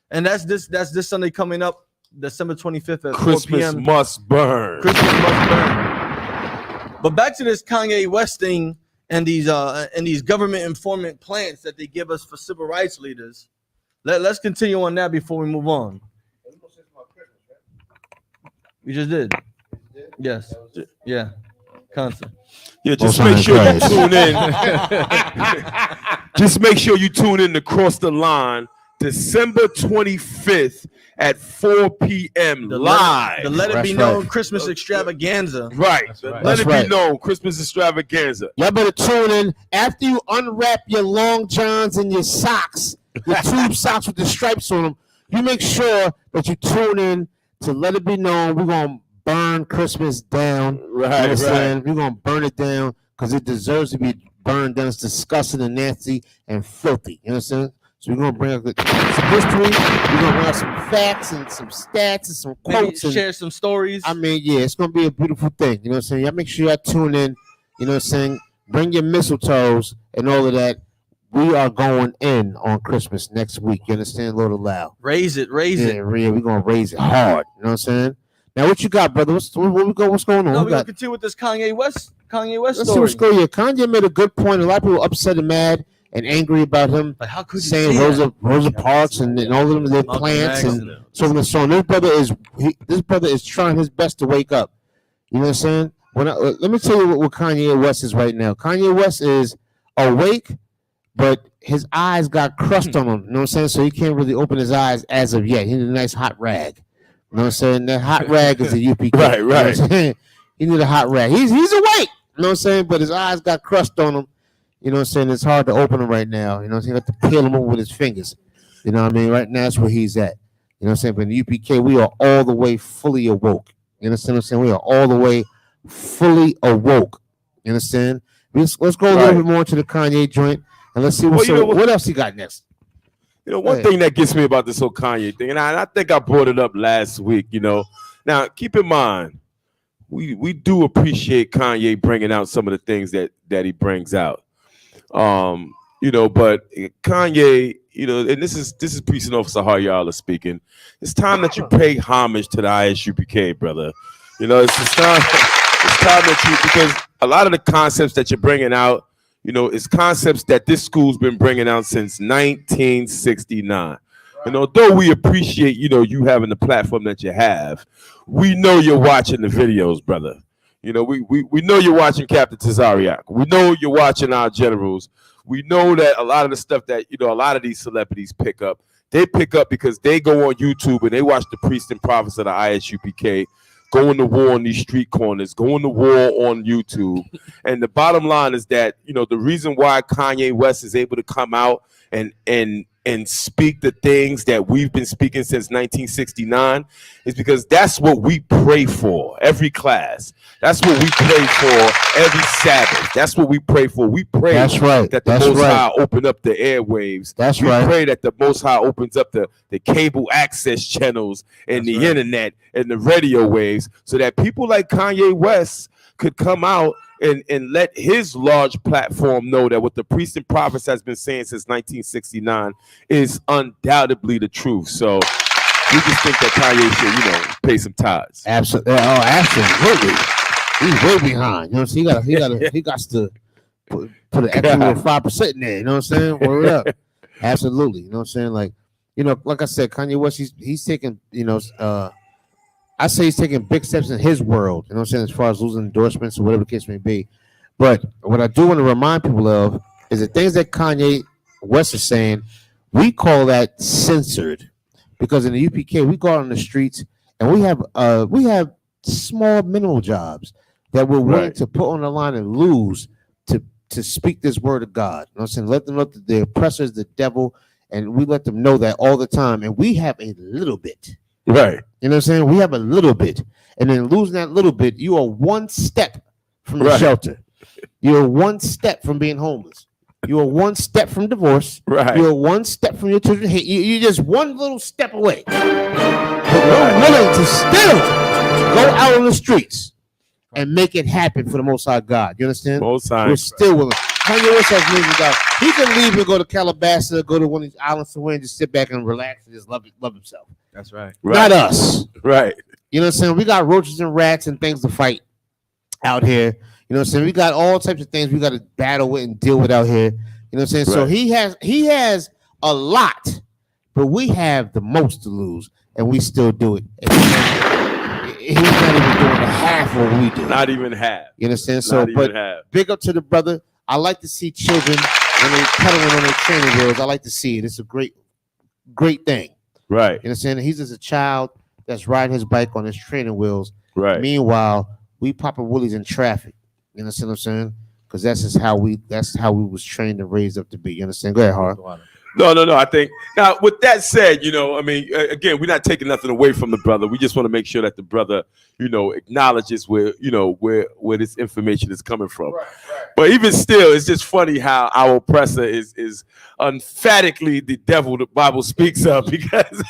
And that's this Sunday coming up, December 25th at Christmas 4 p.m. must burn. Christmas must burn. But back to this Kanye West thing and these government informant plants that they give us for civil rights leaders. Let's continue on that before we move on. We just did. Yes. Yeah. Constant. Yeah, just make sure you tune in. Just make sure you tune in to Cross the Line, December 25th at 4 p.m. live. The Let It Be Known Christmas extravaganza. Right. Let it be known Christmas extravaganza. Y'all better tune in after you unwrap your long johns and your socks, your tube socks with the stripes on them. You make sure that you tune in to Let It Be Known. We're gonna burn Christmas down. Right. We're gonna burn it down because it deserves to be burned down. It's disgusting and nasty and filthy. You understand? So we're gonna bring up some history. We're gonna bring out some facts and some stats and some quotes. Maybe share some stories. I mean, yeah, it's gonna be a beautiful thing. You know what I'm saying? Y'all make sure y'all tune in. You know what I'm saying? Bring your mistletoes and all of that. We are going in on Christmas next week. You understand? Lord allow. Raise it. Yeah, we're gonna raise it hard. You know what I'm saying? Now, what you got, brother? What's going on? No, we're gonna continue with this Kanye West Let's see story. what's going on. Kanye made a good point. A lot of people upset and mad and angry about him how could you saying say Rosa Parks and all of them, their plants and so on and so on. This brother is trying his best to wake up. You know what I'm saying? Let me tell you what Kanye West is right now. Kanye West is awake, but his eyes got crust on him. You know what I'm saying? So he can't really open his eyes as of yet. He need a nice hot rag. You know what I'm saying? That hot rag is a UPK. Right. You know what I'm saying? He need a hot rag. He's awake. You know what I'm saying? But his eyes got crust on him. You know what I'm saying? It's hard to open them right now. You know what I'm saying? You have to peel them over with his fingers. You know what I mean? Right now, that's where he's at. You know what I'm saying? But in the UPK, we are all the way fully awoke. You understand what I'm saying? We are all the way fully awoke. You understand? Let's go a little bit more into the Kanye joint and let's see what else he got next. You know, one thing that gets me about this whole Kanye thing, and I think I brought it up last week, you know. Now, keep in mind, we do appreciate Kanye bringing out some of the things that he brings out. You know, but Kanye, you know, and this is Police Officer Haryala speaking. It's time that you pay homage to the ISUPK, brother. You know, it's time that you, because a lot of the concepts that you're bringing out, you know, it's concepts that this school's been bringing out since 1969. And although we appreciate, you know, you having the platform that you have, we know you're watching the videos, brother. You know, we know you're watching Captain Tazariak. We know you're watching our generals. We know that a lot of the stuff that, you know, a lot of these celebrities pick up, they pick up because they go on YouTube and they watch the priests and prophets of the ISUPK going to war on these street corners, going to war on YouTube. And the bottom line is that, you know, the reason why Kanye West is able to come out and speak the things that we've been speaking since 1969 is because that's what we pray for every class. That's what we pray for every Sabbath. That's what we pray for. We pray that the Most High open up the airwaves. We pray that the Most High opens up the cable access channels and the internet and the radio waves so that people like Kanye West could come out and let his large platform know that what the priests and prophets has been saying since 1969 is undoubtedly the truth. So we just think that Kanye should, you know, pay some tithes. Absolutely. Oh, absolutely. He's way behind. You know what I'm saying? He got to put an extra 5% in there. You know what I'm saying? Word up. Absolutely. You know what I'm saying? Like, you know, like I said, Kanye West, he's taking, you know, I say he's taking big steps in his world, you know what I'm saying, as far as losing endorsements or whatever the case may be. But what I do want to remind people of is the things that Kanye West is saying We call that censored, because in the UPK we go out on the streets and we have small minimal jobs that we're willing to put on the line and lose to speak this word of God. You know what I'm saying? Let them know that the oppressor is the devil, and we let them know that all the time. And we have a little bit. Right. You know what I'm saying? We have a little bit. And then losing that little bit, you are one step from the shelter. You're one step from being homeless. You are one step from divorce. Right. You're one step from your children. Hey, you're just one little step away. But we're willing to still go out on the streets and make it happen for the Most High God. You understand? Most High. We're still willing. Kanye West has millions of dollars. He can leave and go to Calabasas, go to one of these islands somewhere and just sit back and relax and just love himself. That's right. Not us. Right. You know what I'm saying? We got roaches and rats and things to fight out here. You know what I'm saying? We got all types of things we got to battle with and deal with out here. You know what I'm saying? So he has a lot, but we have the most to lose, and we still do it. He's not even doing half what we do. Not even half. You understand? Not So, even but half. big up to the brother. I like to see children when they pedaling on their training wheels. I like to see it. It's a great thing. Right. You understand? He's just a child that's riding his bike on his training wheels. Right. Meanwhile, we popping woolies in traffic. You understand what I'm saying? Because that's how we was trained and raised up to be. You understand? Go ahead, Hart. No. I think now, with that said, I mean, again, we're not taking nothing away from the brother. We just want to make sure that the brother, acknowledges where this information is coming from. Right. But even still, it's just funny how our oppressor is emphatically the devil the Bible speaks of, because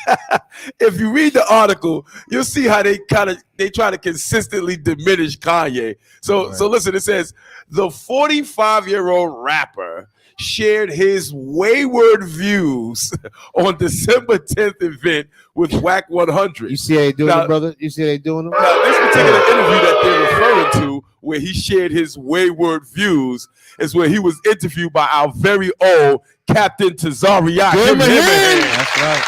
if you read the article, you'll see how they try to consistently diminish Kanye. So listen, it says the 45-year-old rapper shared his wayward views on December 10th event with WAC 100. You see how they doing it, brother? You see how they doing it? Now, this particular interview that they're referring to, where he shared his wayward views, is where he was interviewed by our very own Captain Tazariak. Give him a hand. That's right.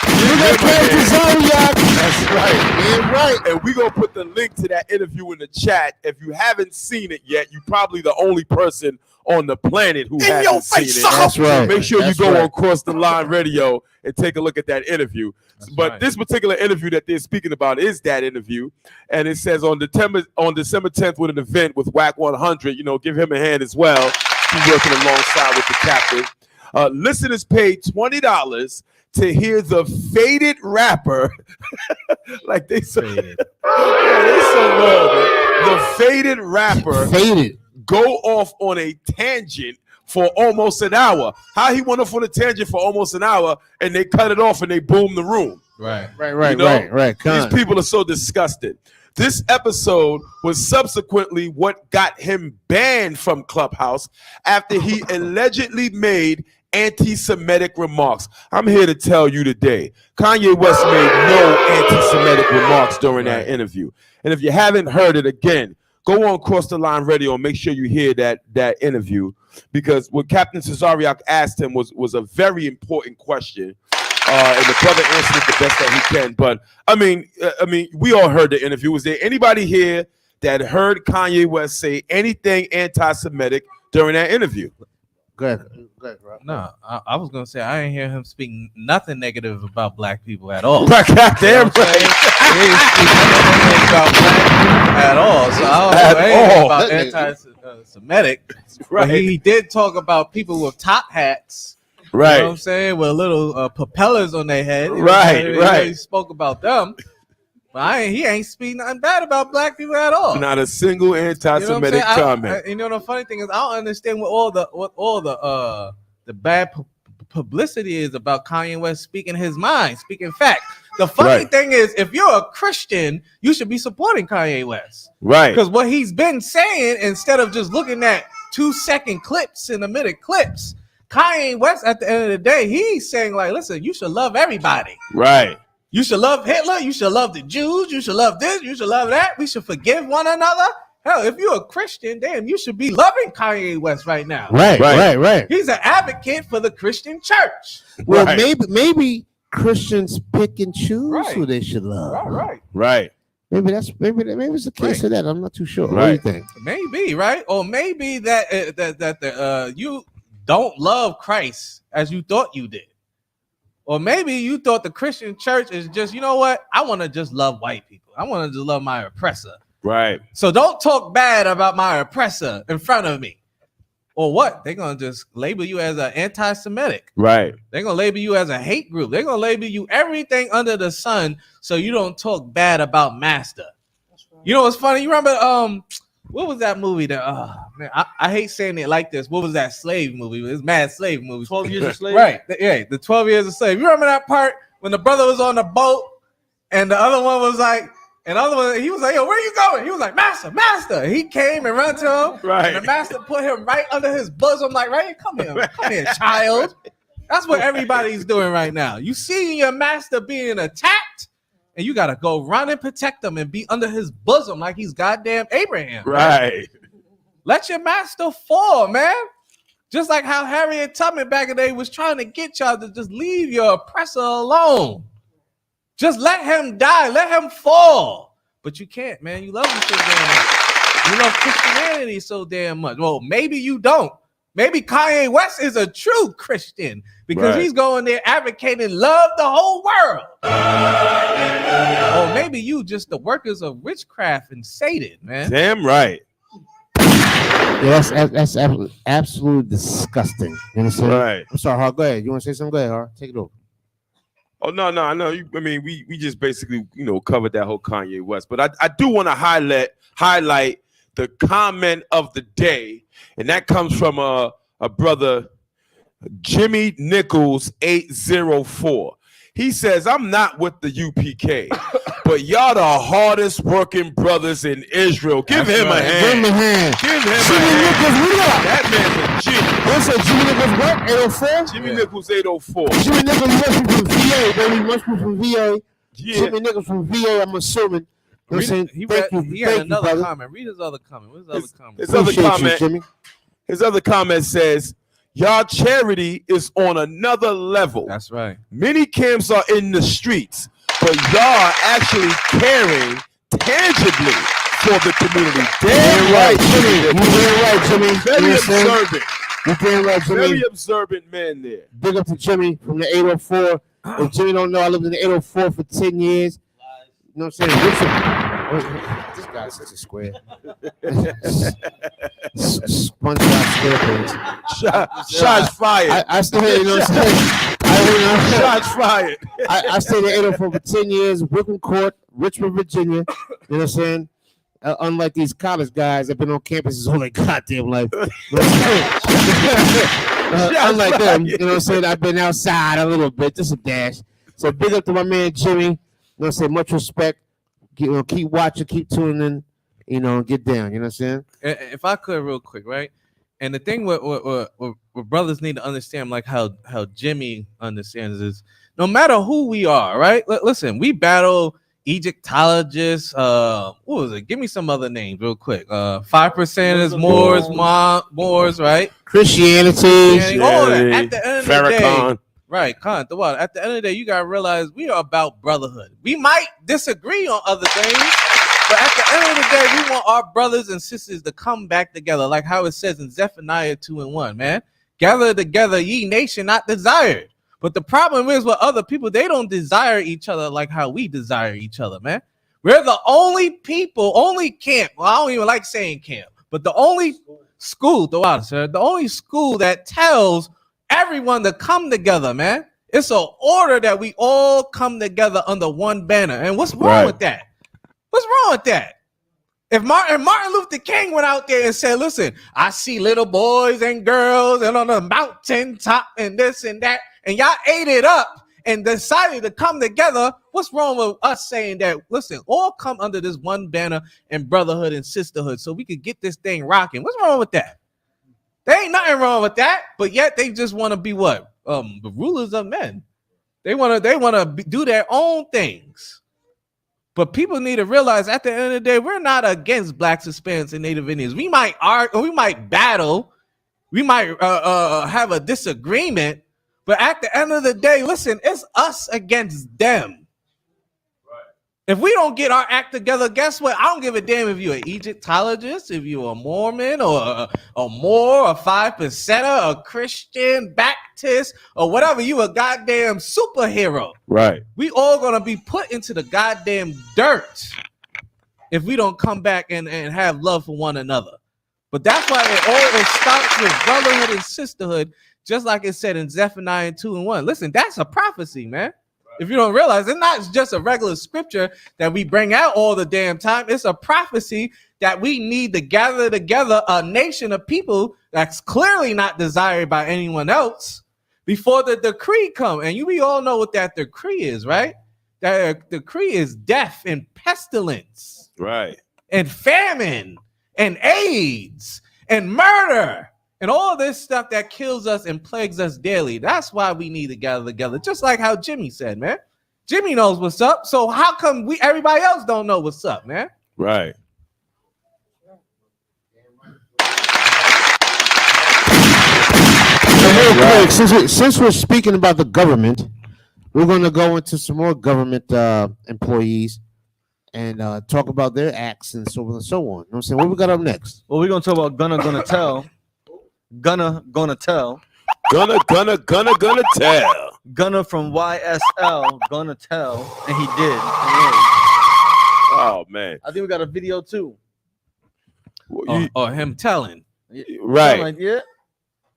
That's right. Damn right. And we're going to put the link to that interview in the chat. If you haven't seen it yet, you're probably the only person on the planet who hasn't seen it. That's right. So make sure you go on Cross the Line Radio and take a look at that interview. But this particular interview that they're speaking about is that interview. And it says on December 10th with an event with WAC 100, give him a hand as well. He's working alongside with the captain. Listeners paid $20 to hear the faded rapper, like they so, yeah, they so low, man. The faded rapper go off on a tangent for almost an hour. How he went off on a tangent for almost an hour, and they cut it off and they boomed the room. Right. These people are so disgusted. This episode was subsequently what got him banned from Clubhouse after he allegedly made anti-Semitic remarks. I'm here to tell you today, Kanye West made no anti-Semitic remarks during that interview. And if you haven't heard it, again, go on Cross the Line Radio and make sure you hear that interview, because what Captain Tazariak asked him was a very important question. And the brother answered it the best that he can. But I mean, we all heard the interview. Was there anybody here that heard Kanye West say anything anti-Semitic during that interview? Go ahead, Rob. No, I was gonna say I didn't hear him speak nothing negative about black people at all. Goddamn right. He didn't speak anything about black people at all. So I don't know anything about anti-Semitic. Right. But he did talk about people with top hats. Right. You know what I'm saying? With little propellers on their head. Right. He spoke about them. But he ain't speaking nothing bad about black people at all. Not a single anti-Semitic comment. You know the funny thing is, I don't understand what all the bad publicity is about Kanye West speaking his mind, speaking fact. The funny thing is, if you're a Christian, you should be supporting Kanye West, right? Because what he's been saying, instead of just looking at 2-second clips and a minute clips, Kanye West, at the end of the day, he's saying like, listen, you should love everybody, right? You should love Hitler. You should love the Jews. You should love this. You should love that. We should forgive one another. Hell, if you're a Christian, damn, you should be loving Kanye West right now. Right. He's an advocate for the Christian church. Well, maybe Christians pick and choose who they should love. Right. Maybe it's the case of that. I'm not too sure. Right. What do you think? Maybe, right? Or maybe that you don't love Christ as you thought you did. Or maybe you thought the Christian church is just, you know what? I want to just love white people. I want to just love my oppressor. Right. So don't talk bad about my oppressor in front of me. Or what? They're going to just label you as an anti-Semitic. Right. They're going to label you as a hate group. They're going to label you everything under the sun so you don't talk bad about master. You know what's funny? You remember what was that movie that man, I hate saying it like this. What was that slave movie? It was Mad Slave movie. 12 Years a Slave? Right. Yeah, the 12 Years a Slave. You remember that part when the brother was on the boat and the other one was like, he was like, yo, where you going? He was like, master. He came and ran to him. Right. And the master put him right under his bosom, like, right, come here, child. That's what everybody's doing right now. You see your master being attacked, and you gotta go run and protect him and be under his bosom like he's goddamn Abraham. Right. Man. Let your master fall, man. Just like how Harriet Tubman back in the day was trying to get y'all to just leave your oppressor alone. Just let him die. Let him fall. But you can't, man. You love him so damn much. You love Christianity so damn much. Well, maybe you don't. Maybe Kanye West is a true Christian because he's going there advocating love the whole world. Or maybe you just the workers of witchcraft and Satan, man. Damn right. Yeah, that's absolutely disgusting. You understand? Right. I'm sorry, Hart. Go ahead. You want to say something? Go ahead, Hart. Take it over. Oh no, I know. I mean, we just basically covered that whole Kanye West, but I do want to highlight the comment of the day, and that comes from a brother, Jimmy Nichols 804. He says, "I'm not with the UPK, but y'all the hardest working brothers in Israel. Give him a hand. Give him a hand. Give him Jimmy a Nichols, hand. what up? That man's a genius." What's that? Jimmy Nichols what? 804? Jimmy Nichols 804. Jimmy Nichols must be from VA, baby. Must be from VA. Yeah. Jimmy Nichols from VA, I'm assuming. You know what I'm saying? He had another comment. Read his other comment. What's his other comment? His other comment says, "Y'all charity is on another level. That's right. Many camps are in the streets, but y'all actually caring tangibly for the community." Damn right, Jimmy. You damn right, Jimmy. Very observant. You damn right, Jimmy. Very observant man there. Big up to Jimmy from the 804. If Jimmy don't know, I lived in the 804 for 10 years. You know what I'm saying? This guy's such a square. SpongeBob SquarePants. Shots fired. I still, you know what I'm saying? Shots fired. I stayed in 804 for 10 years, Brooklyn Court, Richmond, Virginia. You know what I'm saying? Unlike these college guys that have been on campuses all their goddamn life. Unlike them, you know what I'm saying? I've been outside a little bit, just a dash. So big up to my man Jimmy. You know what I'm saying? Much respect. Keep watching, keep tuning in, get down. You know what I'm saying? If I could real quick, right? And the thing what brothers need to understand, like how Jimmy understands is no matter who we are, right? Listen, we battle Egyptologists, what was it? Give me some other names real quick. 5%ers, Moors, right? Christianity, all that. At the end of the day, Farrakhan. right? At the end of the day, you gotta realize we are about brotherhood. We might disagree on other things, but at the end of the day, we want our brothers and sisters to come back together, like how it says in Zephaniah 2:1, man. Gather together, ye nation not desired. But the problem is with other people, they don't desire each other like how we desire each other, man. We're the only people, only camp. Well, I don't even like saying camp, but the only school, the only school that tells everyone to come together, man. It's an order that we all come together under one banner. And what's wrong with that? What's wrong with that? If Martin Luther King went out there and said, listen, I see little boys and girls and on the mountain top and this and that, and y'all ate it up and decided to come together, what's wrong with us saying that, listen, all come under this one banner and brotherhood and sisterhood so we could get this thing rocking? What's wrong with that? There ain't nothing wrong with that, but yet they just want to be what? The rulers of men. They want to do their own things. But people need to realize at the end of the day, we're not against blacks, Hispanics, and Native Indians. We might argue, we might battle, we might have a disagreement, but at the end of the day, listen, it's us against them. Right. If we don't get our act together, guess what? I don't give a damn if you're an Egyptologist, if you're a Mormon or a Moor, a 5%er, a Christian, back scientist or whatever. You a goddamn superhero. Right. We all gonna be put into the goddamn dirt if we don't come back and have love for one another. But that's why it starts with brotherhood and sisterhood, just like it said in Zephaniah 2:1. Listen, that's a prophecy, man. If you don't realize, it's not just a regular scripture that we bring out all the damn time. It's a prophecy that we need to gather together a nation of people that's clearly not desired by anyone else before the decree come. And we all know what that decree is, right? That decree is death and pestilence. Right. And famine and AIDS and murder and all this stuff that kills us and plagues us daily. That's why we need to gather together. Just like how Jimmy said, man. Jimmy knows what's up. So how come everybody else don't know what's up, man? Right. Real quick, since we're speaking about the government, we're going to go into some more government employees and talk about their acts and so on and so on. You know what I'm saying? What we got up next? Well, we're gonna talk about Gunna Gonna Tell. Gunna Gonna Tell. Gunna Tell. Gunna from YSL Gonna Tell, and he did. Oh man. I think we got a video too. Or him telling. Right. Like, yeah.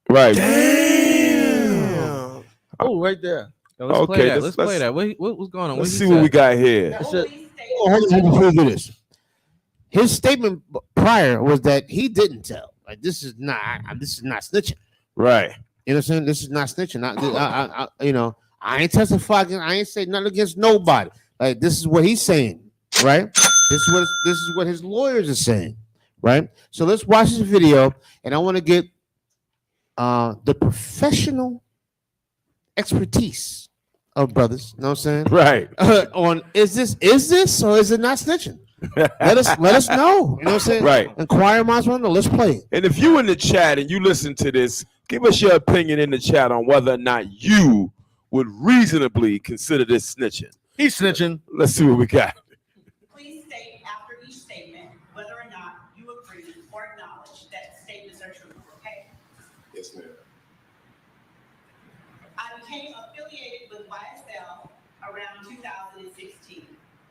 Right. Damn. Oh, right there. Yo, let's play that. Let's play that. What's going on? Let's see what we got here. Hold on, before we do this. His statement prior was that he didn't tell. Like this is not snitching. Right. You know what I'm saying? This is not snitching. I ain't testifying. I ain't saying nothing against nobody. Like this is what he's saying, right? This is what his lawyers are saying, right? So let's watch this video, and I want to get the professional expertise of brothers. You know what I'm saying? Right. On is this or is it not snitching? let us know. You know what I'm saying? Right. Inquire minds want to know. Let's play it. And if you in the chat and you listen to this, give us your opinion in the chat on whether or not you would reasonably consider this snitching. He's snitching. Let's see what we got. Please state after each statement whether or not you agree or acknowledge that statements are true. Okay? Yes, ma'am. I became affiliated with YSL around 2016.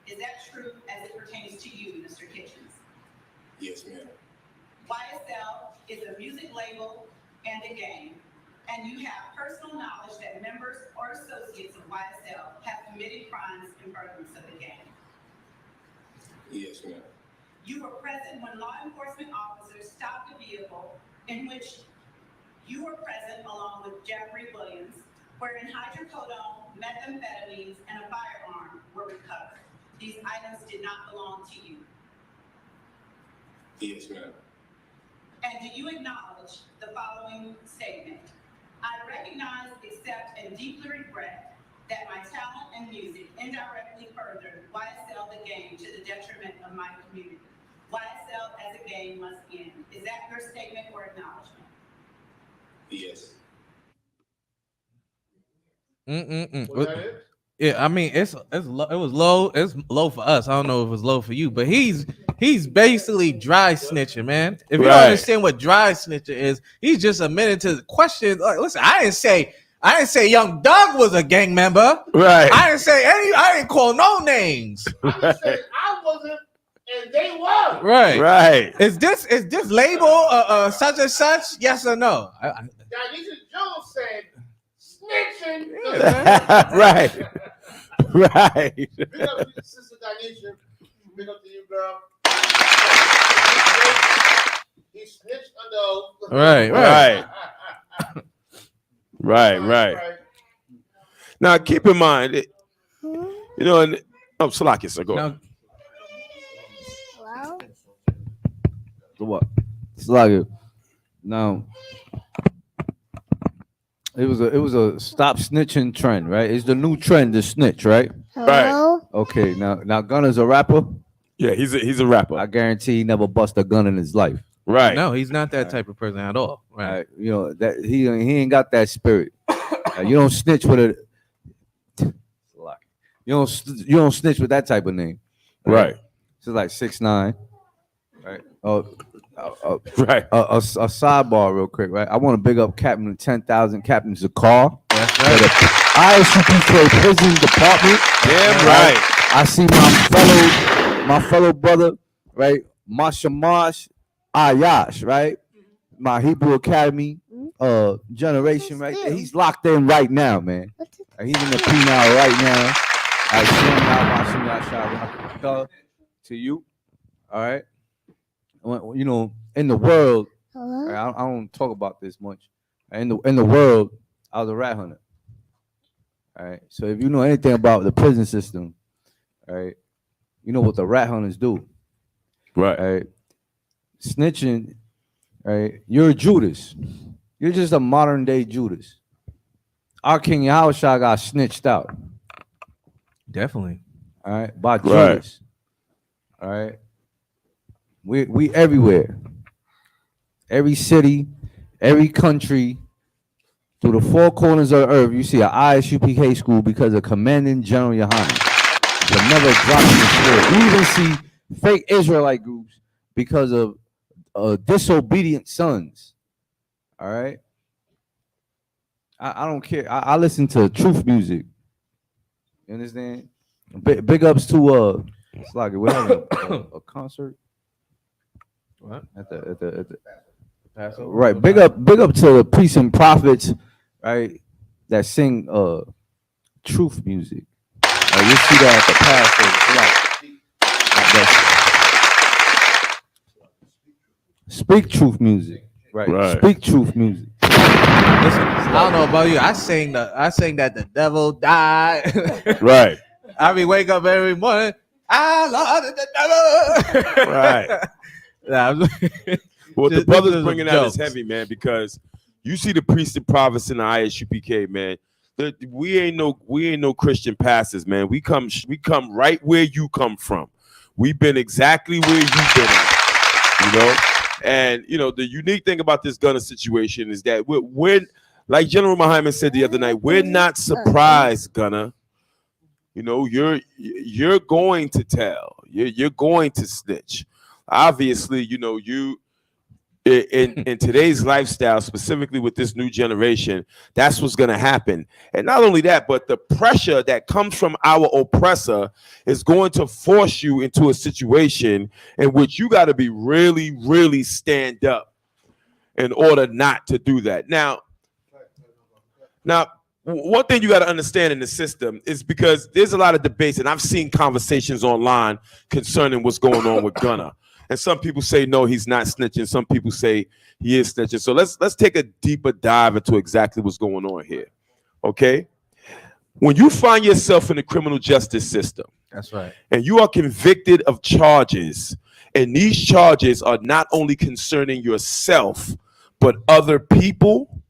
Is that true as it pertains to you, Mr. Kitchens? Yes, ma'am. YSL is a music label and a gang, and you have personal knowledge that members or associates of YSL have committed crimes in furtherance of the gang. Yes, ma'am. You were present when law enforcement officers stopped a vehicle in which you were present along with Jeffrey Williams, wherein hydrocodone, methamphetamines, and a firearm were recovered. These items did not belong to you. Yes, ma'am. And do you acknowledge the following statement? I recognize, accept, and deeply regret that my talent and music indirectly furthered YSL the gang to the detriment of my community. YSL as a gang must end. Is that your statement or acknowledgement? Yes. Was that it? Yeah, I mean it was low. It's low for us. I don't know if it was low for you, but he's basically dry snitching, man. If you don't understand what dry snitching is, he's just admitting to the question. Like, listen, I didn't say Young Doug was a gang member. Right. I didn't call no names. I just said I wasn't, and they were. Right. Right. Is this label such and such? Yes or no? Dionysius Jones said snitching. Right. Right. Big up to your sister Dionysius. Big up to you, girl. He snitched under oath. Right. Now keep in mind, Salaki, sir, go ahead. So what? Slugger. Now, it was a stop snitching trend, right? It's the new trend to snitch, right? Right. Okay. Now Gunna's a rapper. Yeah, he's a rapper. I guarantee he never bust a gun in his life. Right. No, he's not that type of person at all. Right. You know that he ain't got that spirit. You don't snitch with a. You don't snitch with that type of name. Right. She's like 6'9". Right. Oh, Right. A sidebar, real quick. Right. I want to big up Captain 10,000 Captain Zakar. That's right. The ISUPK prison department. Damn right. I see my fellow brother, right? Mashamash Ayash, right? My Hebrew Academy generation, right? And he's locked in right now, man. He's in the penal right now. To you, all right. You know, in the world, right, I don't talk about this much. In the world, I was a rat hunter. All right. So if you know anything about the prison system, all right, you know what the rat hunters do. Right. All right. Snitching, right? You're a Judas. You're just a modern day Judas. Our King Yahushua got snitched out. Definitely. All right. By Judas. All right. We everywhere. Every city, every country, through the four corners of the earth, you see an ISUPK school because of Commanding General Yohani. But never dropping the sword. You even see fake Israelite groups because of disobedient sons. All right. I don't care. I listen to truth music. You understand? Big ups to it's like we're having a concert. What? At the Passover. Right. Big up to the priests and prophets, right? That sing truth music. You see that at the Passover. Speak truth music. Right. Speak truth music. Listen, I don't know about you. I sing that the devil died. Right. I mean, wake up every morning. I love the devil. Right. Well, the brothers bringing out is jokes. heavy, man, because you see the priests and prophets in the ISUPK, man. We ain't no Christian pastors, man. We come right where you come from. We've been exactly where you've been at, you know. And you know the unique thing about this Gunna situation is that we're like General Muhammad said the other night, we're not surprised, Gunna. You know, you're going to tell. You're going to snitch. Obviously, you know, you in today's lifestyle, specifically with this new generation, that's what's going to happen. And not only that, but the pressure that comes from our oppressor is going to force you into a situation in which you got to be really, really stand up in order not to do that. Now, one thing you got to understand in the system is because there's a lot of debates, and I've seen conversations online concerning what's going on with Gunna. And some people say no, he's not snitching. Some people say he is snitching. So let's take a deeper dive into exactly what's going on here. Okay? When you find yourself in the criminal justice system, that's right, and you are convicted of charges, and these charges are not only concerning yourself, but other people,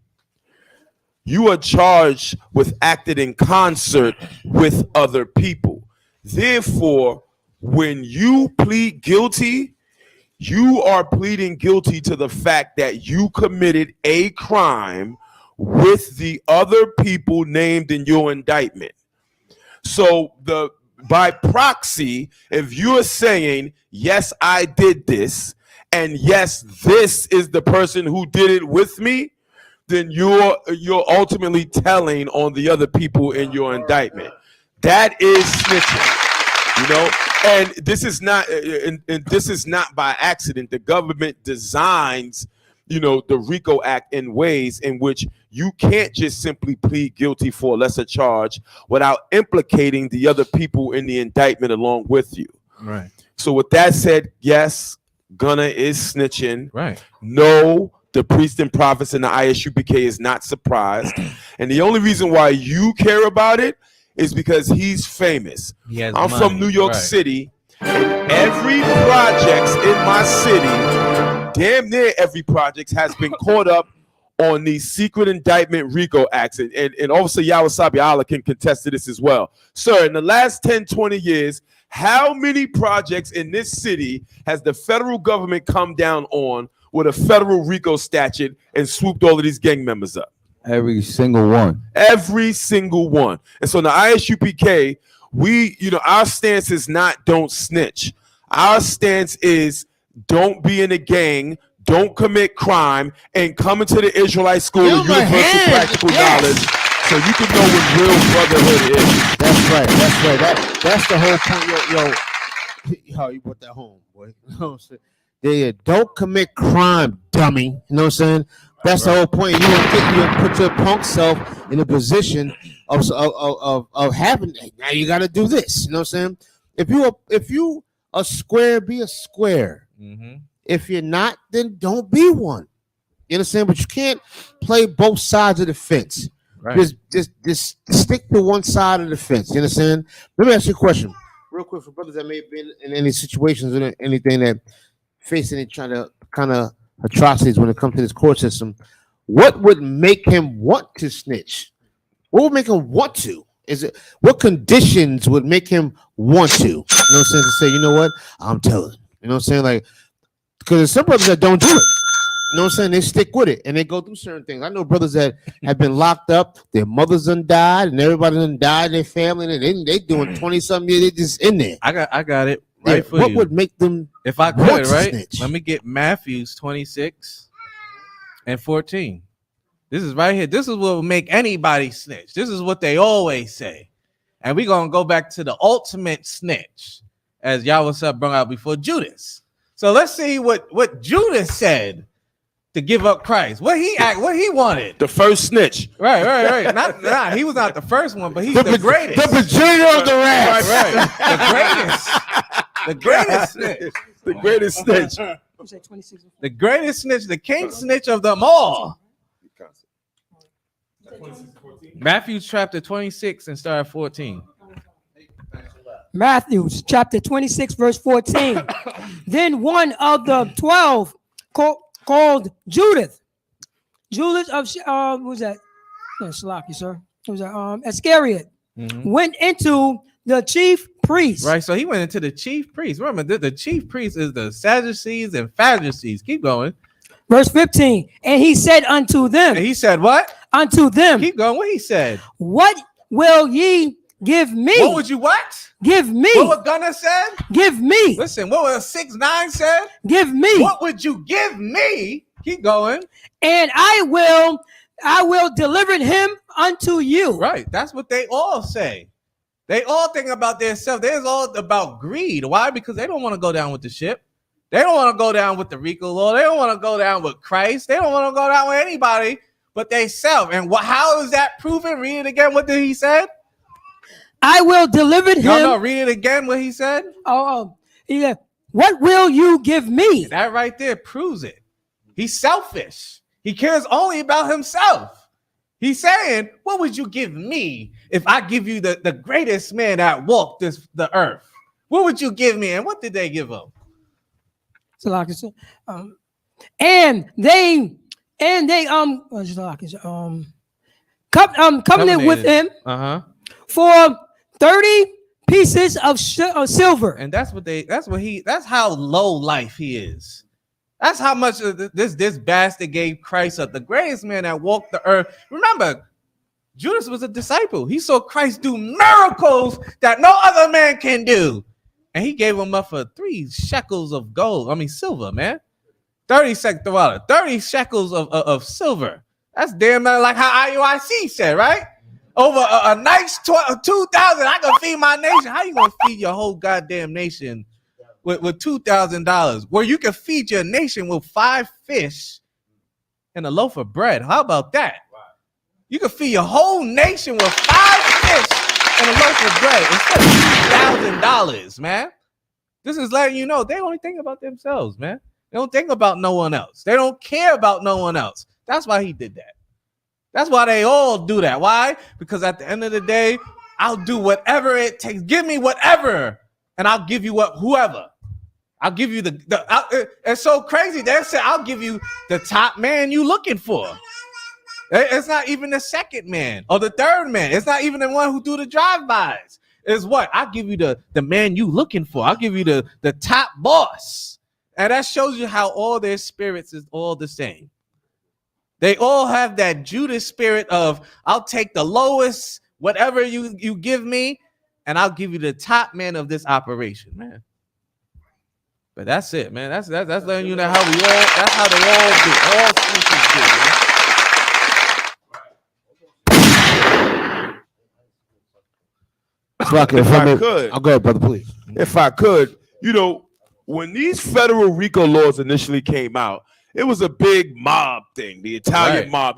you are charged with acting in concert with other people. Therefore, when you plead guilty, you are pleading guilty to the fact that you committed a crime with the other people named in your indictment. So by proxy, if you're saying, yes, I did this, and yes, this is the person who did it with me, then you're ultimately telling on the other people in your indictment. That is snitching. You know, and this is not by accident. The government designs, you know, the RICO Act in ways in which you can't just simply plead guilty for a lesser charge without implicating the other people in the indictment along with you. Right. So with that said, yes, Gunna is snitching. Right. No, the priests and prophets in the ISUPK is not surprised. And the only reason why you care about it is because he's famous. I'm from New York City, and every project in my city, damn near every project has been caught up on these secret indictment RICO acts. And obviously Yawasabi Allah can contest to this as well. Sir, in the last 10, 20 years, how many projects in this city has the federal government come down on with a federal RICO statute and swooped all of these gang members up? Every single one. Every single one. And so in the ISUPK, our stance is not don't snitch. Our stance is don't be in a gang, don't commit crime, and come into the Israelite School of Universal Practical Knowledge so you can know what real brotherhood is. That's right. That's the whole point. Yo, you put that home, boy. You know what I'm saying? Yeah, don't commit crime, dummy. You know what I'm saying? That's the whole point. You put your punk self in a position of having. Now you got to do this. You know what I'm saying? If you a square, be a square. Mm-hmm. If you're not, then don't be one. You understand? But you can't play both sides of the fence. Right. Just stick to one side of the fence. You understand? Let me ask you a question, real quick, for brothers that may have been in any situations or anything that facing any kind of atrocities when it comes to this court system. What would make him want to snitch? What would make him want to? Is it what conditions would make him want to? You know what I'm saying? To say, you know what, I'm telling. You know what I'm saying? Like, because there's some brothers that don't do it. You know what I'm saying? They stick with it and they go through certain things. I know brothers that have been locked up, their mothers done died, and everybody done died in their family, and they doing 20-something years, they just in there. I got it right for what you. Would make them if I want could, to right? snitch? Let me get Matthews 26 and 14. This is right here. This is what will make anybody snitch. This is what they always say. And we're gonna go back to the ultimate snitch, as Yahweh brought out before Judas. So let's see what Judas said to give up Christ. What he wanted. The first snitch. Right. Not he was not the first one, but he's the greatest. The beginning of the rest. Right. The greatest snitch. The greatest snitch. The greatest snitch, the king snitch of them all. Matthew chapter 26 and start at 14. Matthew chapter 26, verse 14. Then one of the 12 called Judas of who's that? No, Shalaki, sir. Who's that? Iscariot went into the chief priest. Right, so he went into the chief priest. Remember, the chief priest is the Sadducees and Pharisees. Keep going. Verse 15. And he said unto them. And he said what? Unto them. Keep going. What he said? What will ye give me? What would you what? Give me. What was Gunna said? Give me. Listen, what was 6-9 said? Give me. What would you give me? Keep going. And I will deliver him unto you. Right. That's what they all say. They all think about themselves. They're all about greed. Why? Because they don't want to go down with the ship. They don't want to go down with the RICO law. They don't want to go down with Christ. They don't want to go down with anybody but they self. And how is that proven? Read it again. What did he say? I will deliver him. No, read it again. What he said? He said, what will you give me? That right there proves it. He's selfish. He cares only about himself. He's saying, what would you give me if I give you the greatest man that walked the earth? What would you give me? And what did they give him? Covenant with him for 30 pieces of silver. And that's how low life he is. That's how much this bastard gave Christ up, the greatest man that walked the earth. Remember, Judas was a disciple. He saw Christ do miracles that no other man can do. And he gave him up for 3 shekels of gold. I mean, silver, man. 30 shekels of silver. That's damn like how IUIC said, right? Over a nice 2,000, I can feed my nation. How you gonna feed your whole goddamn nation with $2,000? Where you can feed your nation with 5 fish and a loaf of bread. How about that? You can feed your whole nation with 5 fish and a loaf of bread instead of $2,000, man. This is letting you know they only think about themselves, man. They don't think about no one else. They don't care about no one else. That's why he did that. That's why they all do that. Why? Because at the end of the day, I'll do whatever it takes. Give me whatever, and I'll give you whoever. I'll give you it's so crazy. They say I'll give you the top man you looking for. It's not even the second man or the third man. It's not even the one who do the drive-bys. It's what? I'll give you the man you looking for. I'll give you the top boss. And that shows you how all their spirits is all the same. They all have that Judas spirit of, I'll take the lowest, whatever you give me, and I'll give you the top man of this operation, man. But that's it, man. That's letting you know how we all. That's how they all do. All species do, man. If I could, I'll go ahead, brother, please. If I could, when these federal RICO laws initially came out, it was a big mob thing, the Italian Right. mob.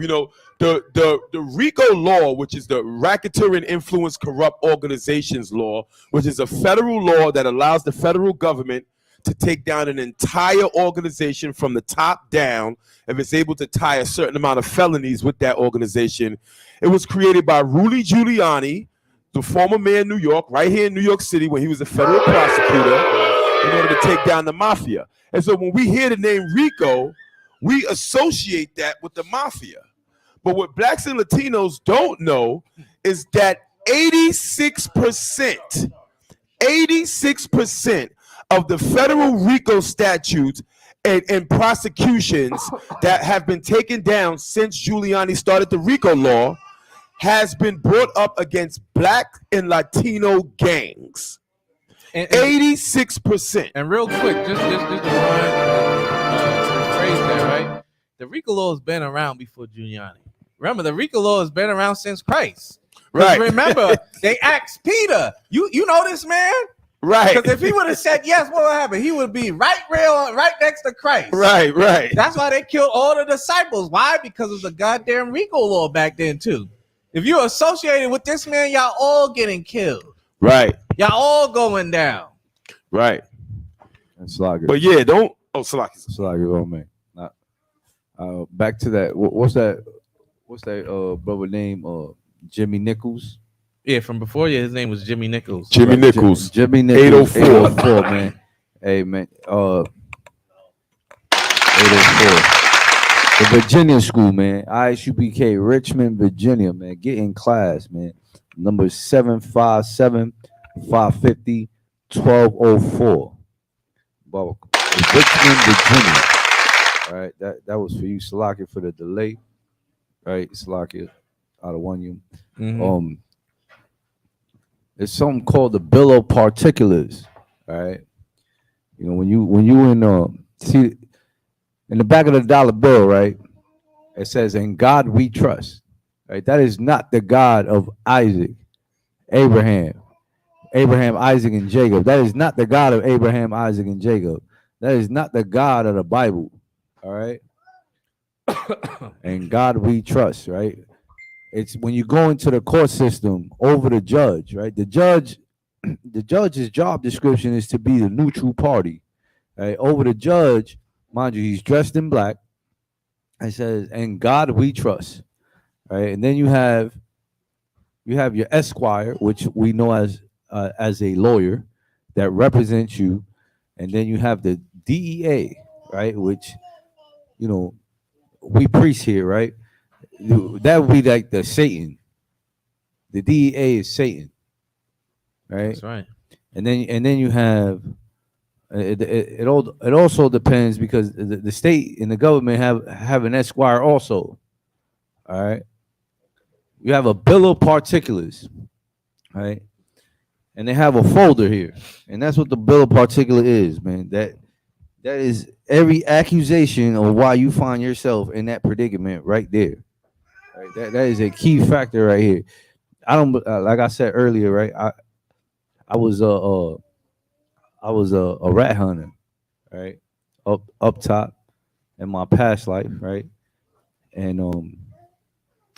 The RICO law, which is the Racketeering Influence Corrupt Organizations law, which is a federal law that allows the federal government to take down an entire organization from the top down if it's able to tie a certain amount of felonies with that organization. It was created by Rudy Giuliani, the former mayor of New York, right here in New York City when he was a federal prosecutor, in order to take down the mafia. And so when we hear the name RICO, we associate that with the mafia. But what blacks and Latinos don't know is that 86% of the federal RICO statutes and prosecutions that have been taken down since Giuliani started the RICO law has been brought up against black and Latino gangs. 86%. And real quick, just to phrase that, right? The RICO law has been around before Giuliani. Remember, the RICO law has been around since Christ. Right. Remember, they asked Peter, you know this man? Right. Because if he would have said yes, what would happen? He would be right next to Christ. Right. That's why they killed all the disciples. Why? Because of the goddamn RICO law back then, too. If you're associated with this man, y'all all getting killed. Right. Y'all all going down. Right. And Slugger. But yeah, don't. Oh, Slugger. Slugger, oh man. Back to that. What's that brother name? Jimmy Nichols. Yeah, from before, his name was Jimmy Nichols. Jimmy Nichols. Jimmy Nichols. 804. Man. Hey man. 804. The Virginia school, man. ISUPK, Richmond, Virginia, man. Get in class, man. Number 757-550-1204. Well, Richmond, Virginia. All right, that was for you, Salakia, for the delay. All right, Salakia, out of one you. Mhm. It's something called the Bill of Particulars. All right. When you in see in the back of the dollar bill, right? It says, "In God we trust." Right? That is not the God of Isaac, Abraham, Isaac, and Jacob. That is not the God of Abraham, Isaac, and Jacob. That is not the God of the Bible. All right. And God we trust, right? It's when you go into the court system over the judge, right? The judge's job description is to be the neutral party. Right? Over the judge, mind you, he's dressed in black. It says, "And God we trust." Right? And then you have your esquire, which we know as a lawyer that represents you, and then you have the DEA, right? Which we priests here, right? That would be like the Satan. The DEA is Satan, right? That's right. And then you have it also depends because the state and the government have an esquire also. All right. You have a bill of particulars, right? And they have a folder here, and that's what the bill of particulars is, man. That is every accusation of why you find yourself in that predicament right there. Right? That is a key factor right here. I don't like I said earlier, right? I was a rat hunter, right? Up top in my past life, right? And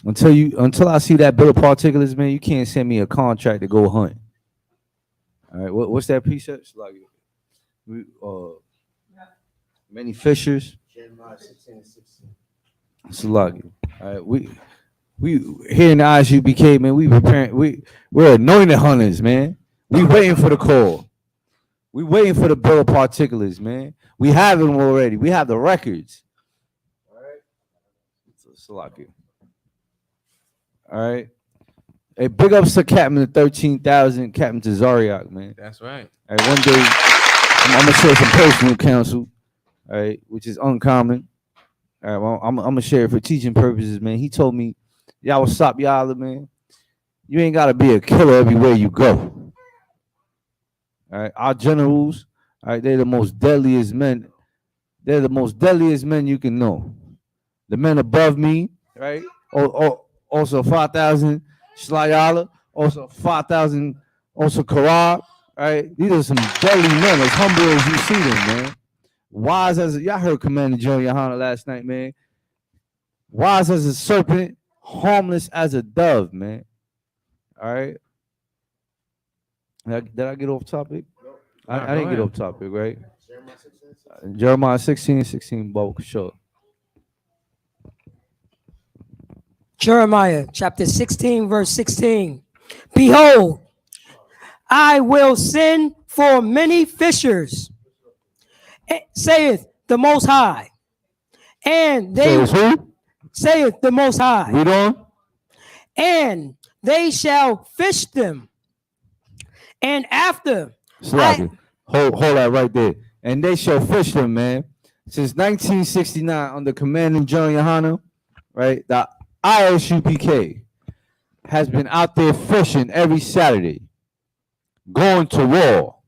until I see that bill of particulars, man, you can't send me a contract to go hunt. All right, what's that precept? Like, many fishers. Salagi. All right, we here in the ISUBK, man. We're anointed hunters, man. We waiting for the call. We waiting for the bill of particulars, man. We have them already. We have the records. All right, Salagi. All right. Hey, big ups to Captain the 13,000, Captain Tazariak, man. That's right. All right, one day I'm gonna share some personal counsel, all right, which is uncommon. All right, well, I'm gonna share it for teaching purposes, man. He told me, "Y'all, what's up, y'all, man? You ain't gotta be a killer everywhere you go." All right, our generals, All right, they're the most deadliest men. They're the most deadliest men you can know. The men above me, right? Also 5,000 Shlayala, also 5,000, also Karab, right? These are some deadly men, as humble as you see them, man. Wise as y'all heard Commander Joe Yohana last night, man. Wise as a serpent, harmless as a dove, man. All right. Did I get off topic? I didn't get off topic, right? Jeremiah 16, bulk, sure. Jeremiah chapter 16, verse 16. Behold, I will send for many fishers, saith the Most High. And they saith the Most High. Read on. And they shall fish them. And after hold that right there. And they shall fish them, man. Since 1969, under Commanding General Yohana, right? The ISUPK has been out there fishing every Saturday, going to war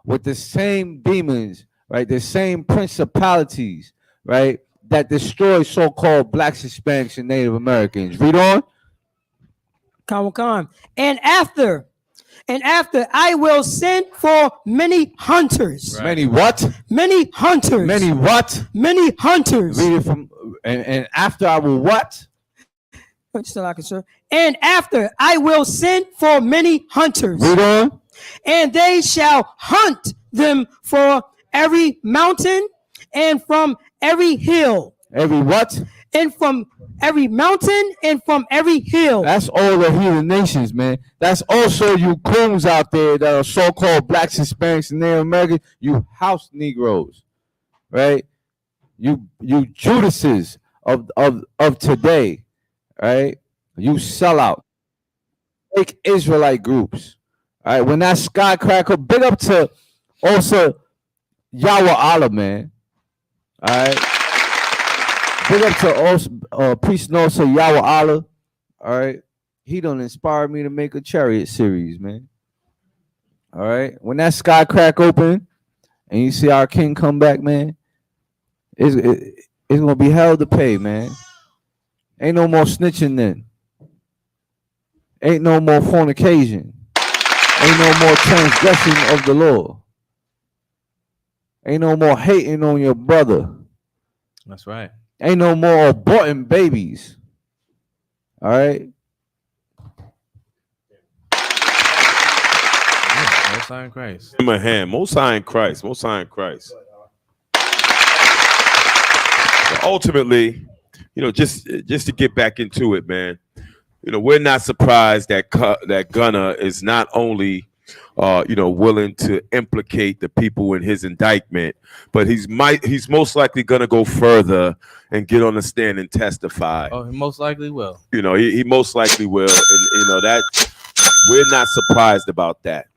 with the same demons, right? The same principalities, right? That destroy so-called blacks, Hispanics, and Native Americans. Read on. Come. And after I will send for many hunters. Right. Many what? Many hunters. Many what? Many hunters. Read it from and after I will what? Sir. And after I will send for many hunters. Read on. And they shall hunt them for every mountain and from every hill. Every what? And from every mountain and from every hill. That's all the heathen nations, man. That's also you coons out there that are so-called blacks, Hispanics, and Native Americans. You house Negroes, right? You Judases of today, right? You sell out. Fake Israelite groups. All right. When that skycracker, big up to also Yahweh Allah, man. All right. Big up to also priest and also Yahweh Allah. All right. He done inspired me to make a chariot series, man. All right. When that sky crack open and you see our king come back, man, it's gonna be hell to pay, man. Ain't no more snitching then. Ain't no more fornication. Ain't no more transgression of the law. Ain't no more hating on your brother. That's right. Ain't no more aborting babies. All right. Most High in Christ. In my hand. Most High in Christ. Most High in Christ. But ultimately, just to get back into it, man. We're not surprised that Gunna is not only willing to implicate the people in his indictment, but he's most likely gonna go further and get on the stand and testify. Oh, he most likely will. He most likely will, and that we're not surprised about that.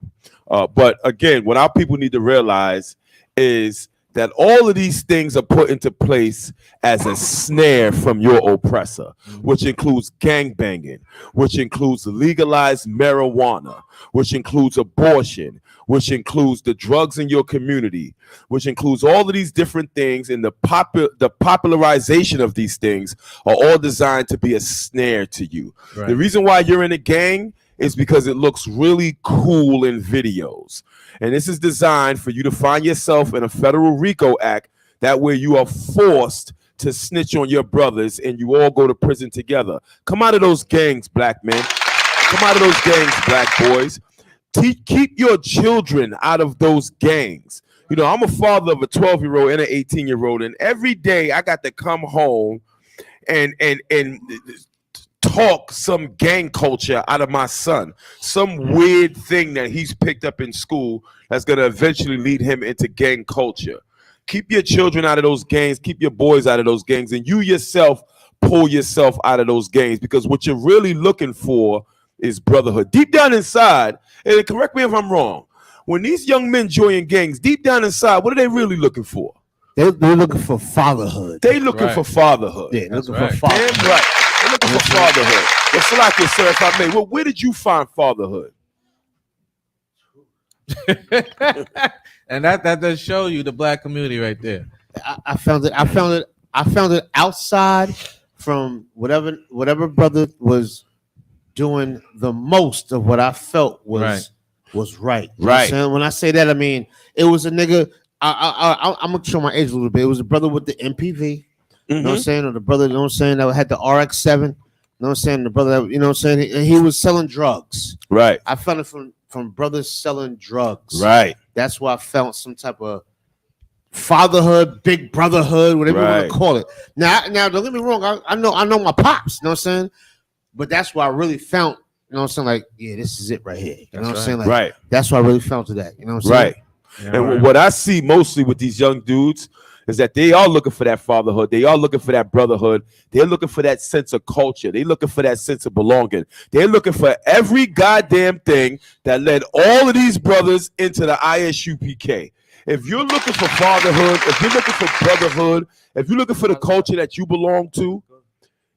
But again, what our people need to realize is that all of these things are put into place as a snare from your oppressor, which includes gangbanging, which includes legalized marijuana, which includes abortion, which includes the drugs in your community, which includes all of these different things, and the popularization of these things are all designed to be a snare to you. Right. The reason why you're in a gang is because it looks really cool in videos. And this is designed for you to find yourself in a federal RICO act. That way you are forced to snitch on your brothers and you all go to prison together. Come out of those gangs, black men. Come out of those gangs, black boys. Keep your children out of those gangs. I'm a father of a 12-year-old and an 18-year-old, and every day I got to come home and talk some gang culture out of my son, some weird thing that he's picked up in school that's going to eventually lead him into gang culture. Keep your children out of those gangs, keep your boys out of those gangs, and you yourself pull yourself out of those gangs, because what you're really looking for is brotherhood. Deep down inside, and correct me if I'm wrong, when these young men join gangs, deep down inside, what are they really looking for? They're looking for fatherhood. They looking for fatherhood. Yeah, looking for fatherhood. Damn right. They're looking for fatherhood. But Salaki, sir, if I may, where did you find fatherhood? And that does show you the black community right there. I found it outside from whatever brother was doing the most of what I felt was right. You know what I'm saying? When I say that, I mean it was a nigga. I'm gonna show my age a little bit. It was a brother with the MPV. You know what I'm saying? Or the brother, you know what I'm saying, that had the RX-7. You know what I'm saying? The brother, that, you know what I'm saying, he was selling drugs. Right. I found it from brothers selling drugs. Right. That's why I felt some type of fatherhood, big brotherhood, whatever you want to call it. Now, don't get me wrong. I know my pops. You know what I'm saying? But that's why I really felt. You know what I'm saying? Like, yeah, this is it right here. You know what I'm saying? Like, that's why I really felt to that. You know what I'm saying? Right. And what I see mostly with these young dudes is that they are looking for that fatherhood. They are looking for that brotherhood. They're looking for that sense of culture. They're looking for that sense of belonging. They're looking for every goddamn thing that led all of these brothers into the ISUPK. If you're looking for fatherhood, if you're looking for brotherhood, if you're looking for the culture that you belong to,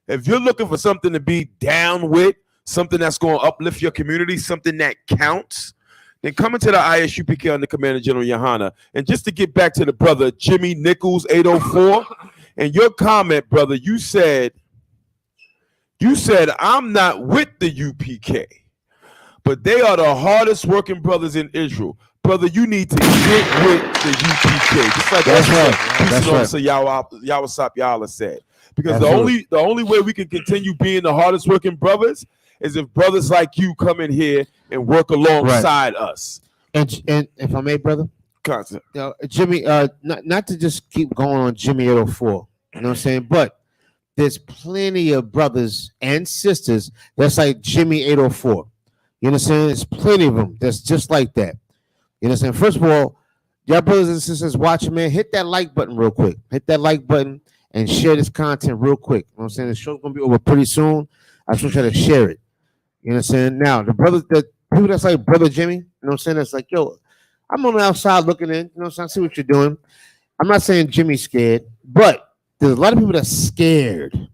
if you're looking for something to be down with, something that's going to uplift your community, something that counts, then come into the ISUPK under Commander General Yohana. And just to get back to the brother, Jimmy Nichols, 804, and your comment, brother, you said, I'm not with the UPK, but they are the hardest working brothers in Israel. Brother, you need to get with the UPK. Just like Peace Officer Yawasap Yala said. Because the only way we can continue being the hardest working brothers is if brothers like you come in here and work alongside us. And if I may, brother, concept. Jimmy, not to just keep going on Jimmy 804. You know what I'm saying? But there's plenty of brothers and sisters that's like Jimmy 804. You understand? There's plenty of them that's just like that. You understand? First of all, y'all brothers and sisters watching, man, hit that like button real quick. Hit that like button and share this content real quick. You know what I'm saying? The show's gonna be over pretty soon. I just want you to share it. You know what I'm saying? Now, the people that's like Brother Jimmy, you know what I'm saying? That's like, yo, I'm on the outside looking in, you know what I'm saying? I see what you're doing. I'm not saying Jimmy's scared, but there's a lot of people that's scared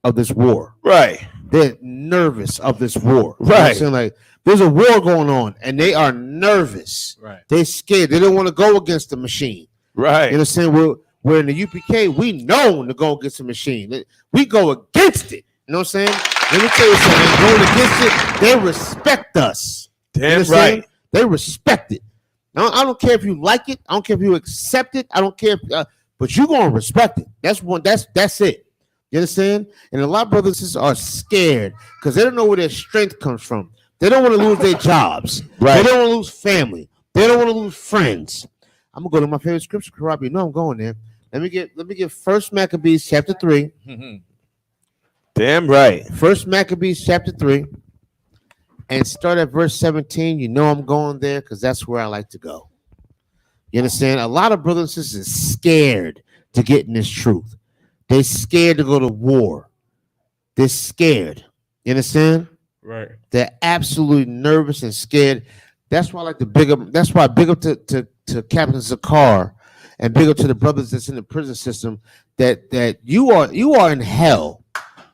of this war. Right. They're nervous of this war. Right. You know what I'm saying? Like, there's a war going on, and they are nervous. Right. They're scared. They don't want to go against the machine. Right. You know what I'm saying? We're in the UPK. We know to go against the machine. We go against it. You know what I'm saying? Let me tell you something. Going against it, they respect us. Damn right. They respect it. I don't care if you like it. I don't care if you accept it. I don't care, but you're gonna respect it. That's it. You understand? And a lot of brothers and sisters are scared because they don't know where their strength comes from. They don't want to lose their jobs. Right. They don't want to lose family. They don't want to lose friends. I'm gonna go to my favorite scripture, Karabi. You know I'm going there. Let me get First Maccabees chapter 3. Damn right. First Maccabees chapter 3. And start at verse 17. You know I'm going there because that's where I like to go. You understand? A lot of brothers and sisters are scared to get in this truth. They're scared to go to war. They're scared. You understand? Right. They're absolutely nervous and scared. That's why I like to big up. That's why I big up to Captain Zakar and big up to the brothers that's in the prison system. That you are in hell.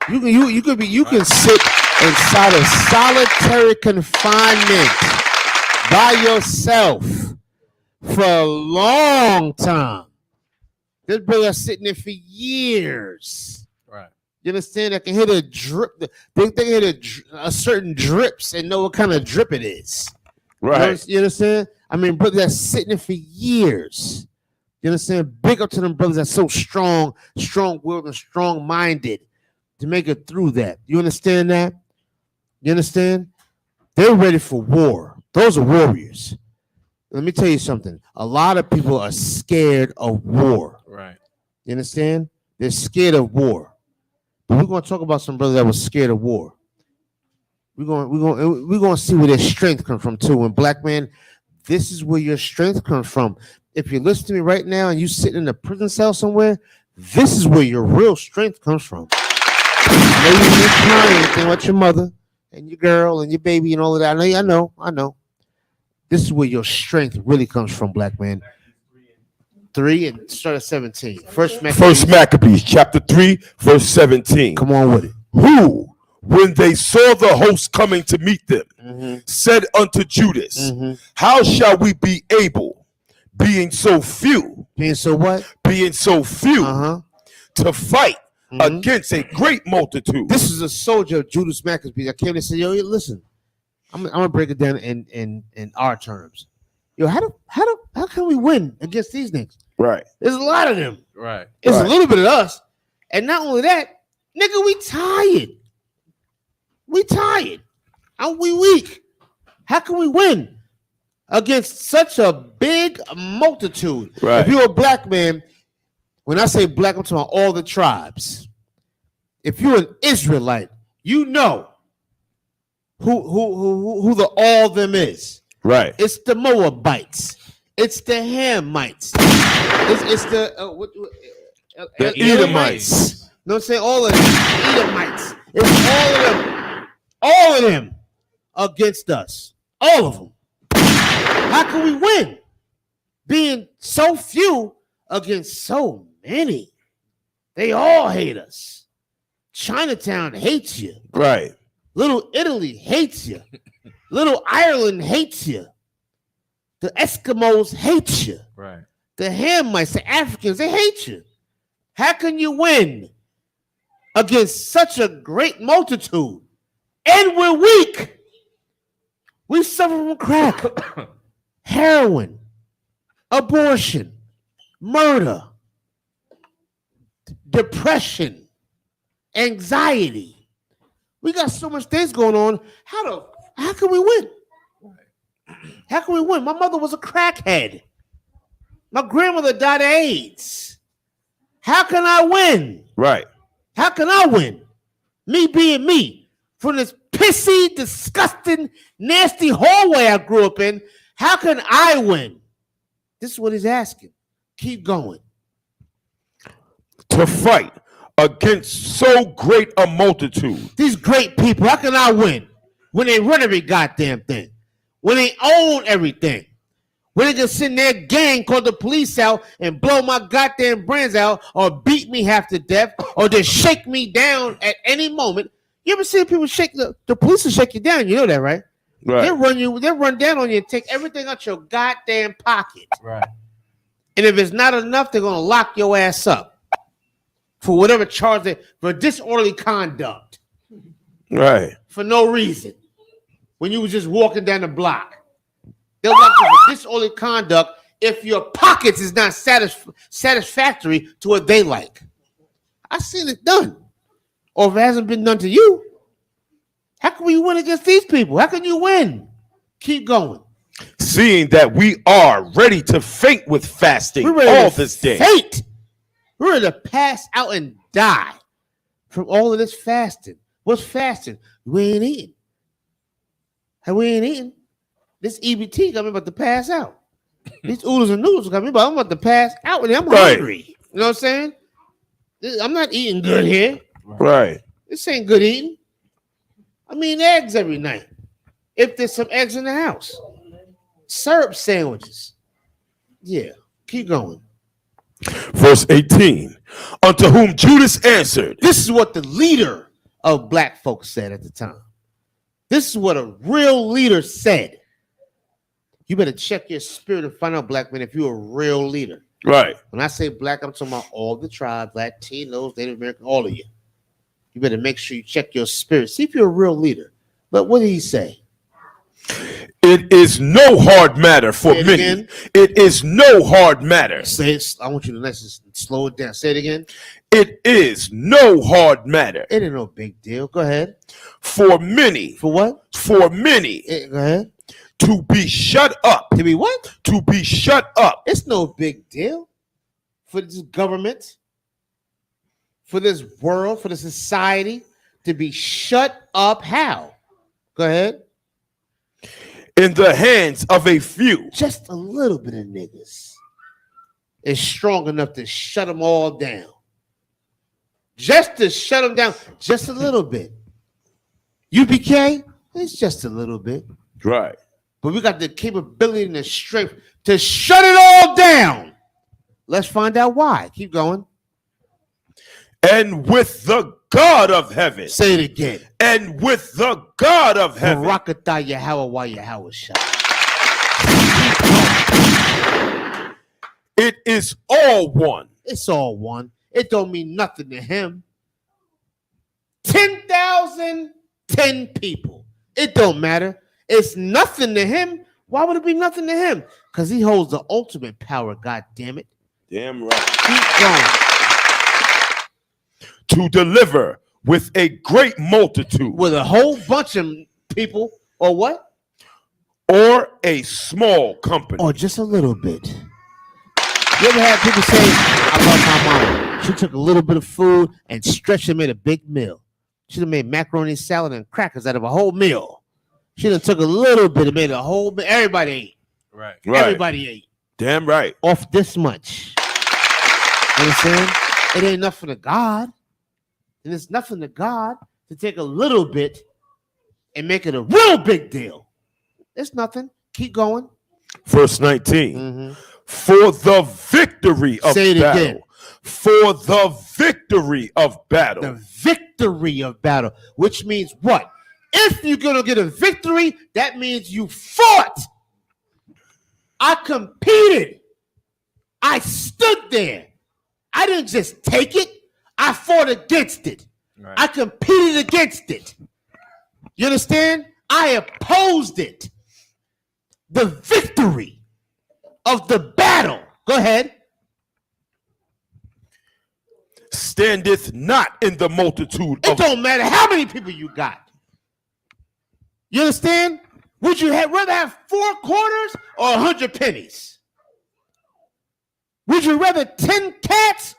You can sit inside of solitary confinement by yourself for a long time. This brother sitting there for years. Right. You understand? I can hear the drip. They can hear a certain drips and know what kind of drip it is. Right. You understand? I mean, brother that's sitting there for years. You understand? Big up to them brothers that's so strong-willed and strong-minded to make it through that. You understand that? You understand? They're ready for war. Those are warriors. Let me tell you something. A lot of people are scared of war. Right. You understand? They're scared of war. But we're going to talk about some brothers that was scared of war. We're going to see where their strength comes from too. And black man, this is where your strength comes from. If you listen to me right now and you sitting in a prison cell somewhere, this is where your real strength comes from. Maybe you're crying anything about your mother and your girl and your baby and all of that. I know. This is where your strength really comes from, black man. 3 and start at 17. First Maccabees chapter 3, verse 17. Come on with it. Who when they saw the host coming to meet them, said unto Judas, how shall we be able, being so few, being so what? Being so few to fight against a great multitude? This is a soldier of Judas Maccabees. I came and said, yo, listen, I'm gonna break it down in our terms. Yo, how can we win against these niggas? Right. There's a lot of them. Right. It's a little bit of us. And not only that, nigga, we tired. We tired. And we weak. How can we win against such a big multitude? Right. If you're a black man, when I say black, I'm talking about all the tribes. If you're an Israelite, you know who the all them is. Right. It's the Moabites. It's the Hamites. It's the Edomites. You know what I'm saying? All of them. Edomites. It's all of them against us. All of them. How can we win? Being so few against so many. They all hate us. Chinatown hates you. Right. Little Italy hates you. Little Ireland hates you. The Eskimos hate you. Right. The Hamites, the Africans, they hate you. How can you win against such a great multitude? And we're weak. We suffer from crack, heroin, abortion, murder, depression, anxiety. We got so much things going on. How can we win? How can we win? My mother was a crackhead. My grandmother died of AIDS. How can I win? Right. How can I win? Me being me. From this pissy, disgusting, nasty hallway I grew up in, how can I win? This is what he's asking. Keep going. To fight against so great a multitude. These great people, how can I win? When they run every goddamn thing. When they own everything. When they can send their gang, call the police out and blow my goddamn brains out or beat me half to death or just shake me down at any moment. You ever see people shake the police will shake you down? You know that, right? Right. They run down on you and take everything out your goddamn pocket. Right. And if it's not enough, they're gonna lock your ass up for whatever charge for disorderly conduct. Right. For no reason. When you was just walking down the block. They'll lock you for disorderly conduct if your pockets is not satisfactory to what they like. I've seen it done. Or if it hasn't been done to you, how can we win against these people? How can you win? Keep going. Seeing that we are ready to faint with fasting all this day. Faint. We're ready to pass out and die from all of this fasting. What's fasting? We ain't eating. And we ain't eating. This EBT got me about to pass out. These oodles and noodles got me, but I'm about to pass out and I'm hungry. You know what I'm saying? I'm not eating good here. Right. This ain't good eating. I mean eggs every night. If there's some eggs in the house. Syrup sandwiches. Yeah. Keep going. Verse 18. Unto whom Judas answered. This is what the leader of black folks said at the time. This is what a real leader said. You better check your spirit and find out, black man, if you're a real leader. Right. When I say black, I'm talking about all the tribes, Latinos, Native American, all of you. You better make sure you check your spirit. See if you're a real leader. But what did he say? It is no hard matter for many. Again. It is no hard matter. Say it. I want you to slow it down. Say it again. It is no hard matter. It ain't no big deal. Go ahead. For many. For what? For many. Go ahead. To be shut up. To be what? To be shut up. It's no big deal for this government, for this world, for the society to be shut up. How? Go ahead. In the hands of a few. Just a little bit of niggas is strong enough to shut them all down. Just to shut them down, just a little bit. UPK, it's just a little bit. Right. But we got the capability and the strength to shut it all down. Let's find out why. Keep going. And with the God of heaven. Say it again. And with the God of heaven. Barakatah Yahweh Yahweh Shah. It is all one. It's all one. It don't mean nothing to him. 10,000, 10 people. It don't matter. It's nothing to him. Why would it be nothing to him? Because he holds the ultimate power, God damn it. Damn right. Keep going. To deliver with a great multitude. With a whole bunch of people, or what? Or a small company. Or just a little bit. You ever had people say, I love my mama. She took a little bit of food and stretched and made a big meal. She done made macaroni salad and crackers out of a whole meal. She done took a little bit and made a whole meal. Everybody ate. Right. Everybody ate. Damn right. Off this much. You understand? It ain't nothing to God. And it's nothing to God to take a little bit and make it a real big deal. It's nothing. Keep going. Verse 19. For the victory of Say it battle. again. For the victory of battle. The victory of battle, which means what? If you're going to get a victory, that means you fought. I competed. I stood there. I didn't just take it. I fought against it. Right. I competed against it. You understand? I opposed it. The victory of the battle. Go ahead. Standeth not in the multitude It don't matter how many people you got. You understand? Would you rather have 4 quarters or 100 pennies? Would you rather 10 cats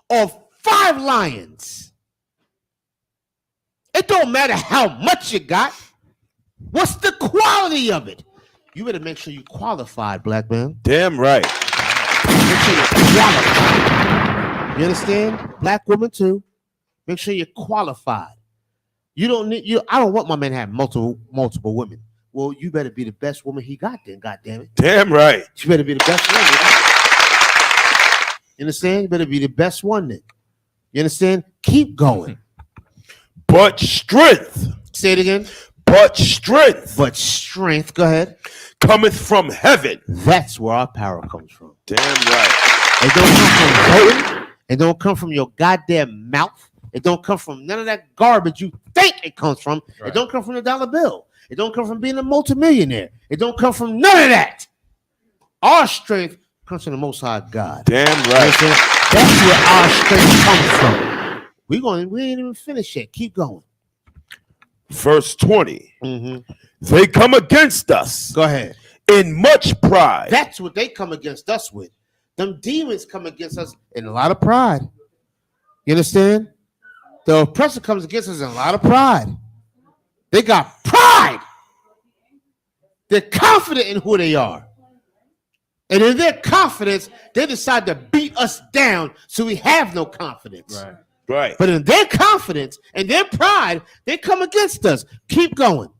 or 5 lions? It don't matter how much you got. What's the quality of it? You better make sure you qualified, black man. Damn right. Make sure you're qualified. You understand? Black woman too. Make sure you're qualified. You don't need you. I don't want my man to have multiple women. Well, you better be the best woman he got then, God damn it. Damn right. You better be the best woman. You understand? You better be the best one then. You understand? Keep going. But strength. Say it again. But strength. But strength. Go ahead. Cometh from heaven. That's where our power comes from. Damn right. It don't come from voting. It don't come from your goddamn mouth. It don't come from none of that garbage you think it comes from. Right. It don't come from the dollar bill. It don't come from being a multimillionaire. It don't come from none of that. Our strength comes from the Most High God. Damn right. That's where our strength comes from. We ain't even finished yet. Keep going. Verse 20. They come against us. Go ahead. In much pride. That's what they come against us with. Them demons come against us in a lot of pride. You understand? The oppressor comes against us in a lot of pride. They got pride. They're confident in who they are. And in their confidence, they decide to beat us down so we have no confidence. Right. Right. But in their confidence and their pride, they come against us. Keep going.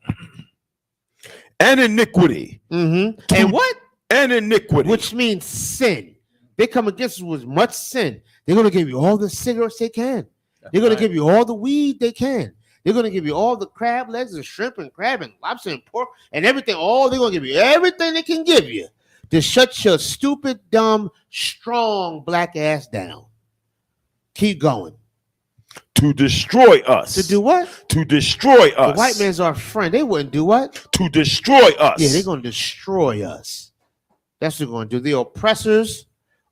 And iniquity. And what? And iniquity. Which means sin. They come against us with much sin. They're going to give you all the cigarettes they can. They're going to give you all the weed they can. They're going to give you all the crab legs and shrimp and crab and lobster and pork and everything. They're going to give you everything they can give you to shut your stupid, dumb, strong black ass down. Keep going. To destroy us. To do what? To destroy us. The white man's our friend. They wouldn't do what? To destroy us. Yeah, they're going to destroy us. That's what they're going to do. The oppressors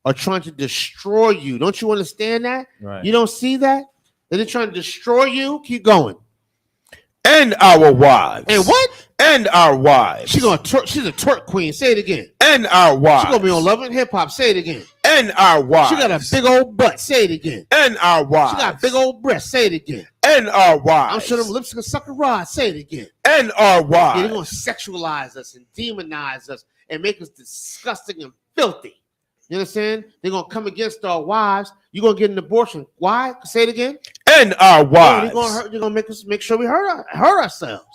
are trying to destroy you. Don't you understand that? Right. You don't see that? They're trying to destroy you. Keep going. And our wives. And what? And our wives. She's a twerk queen. Say it again. And our wives. She's gonna be on Love and Hip Hop. Say it again. And our wives. She got a big old butt. Say it again. And our wives. She got big old breasts. Say it again. And our wives. I'm sure them lips can suck a rod. Say it again. And our wives. Yeah, they're gonna sexualize us and demonize us and make us disgusting and filthy. You understand? They're gonna come against our wives. You're gonna get an abortion. Why? Say it again. And our wives. You're gonna make sure we hurt ourselves.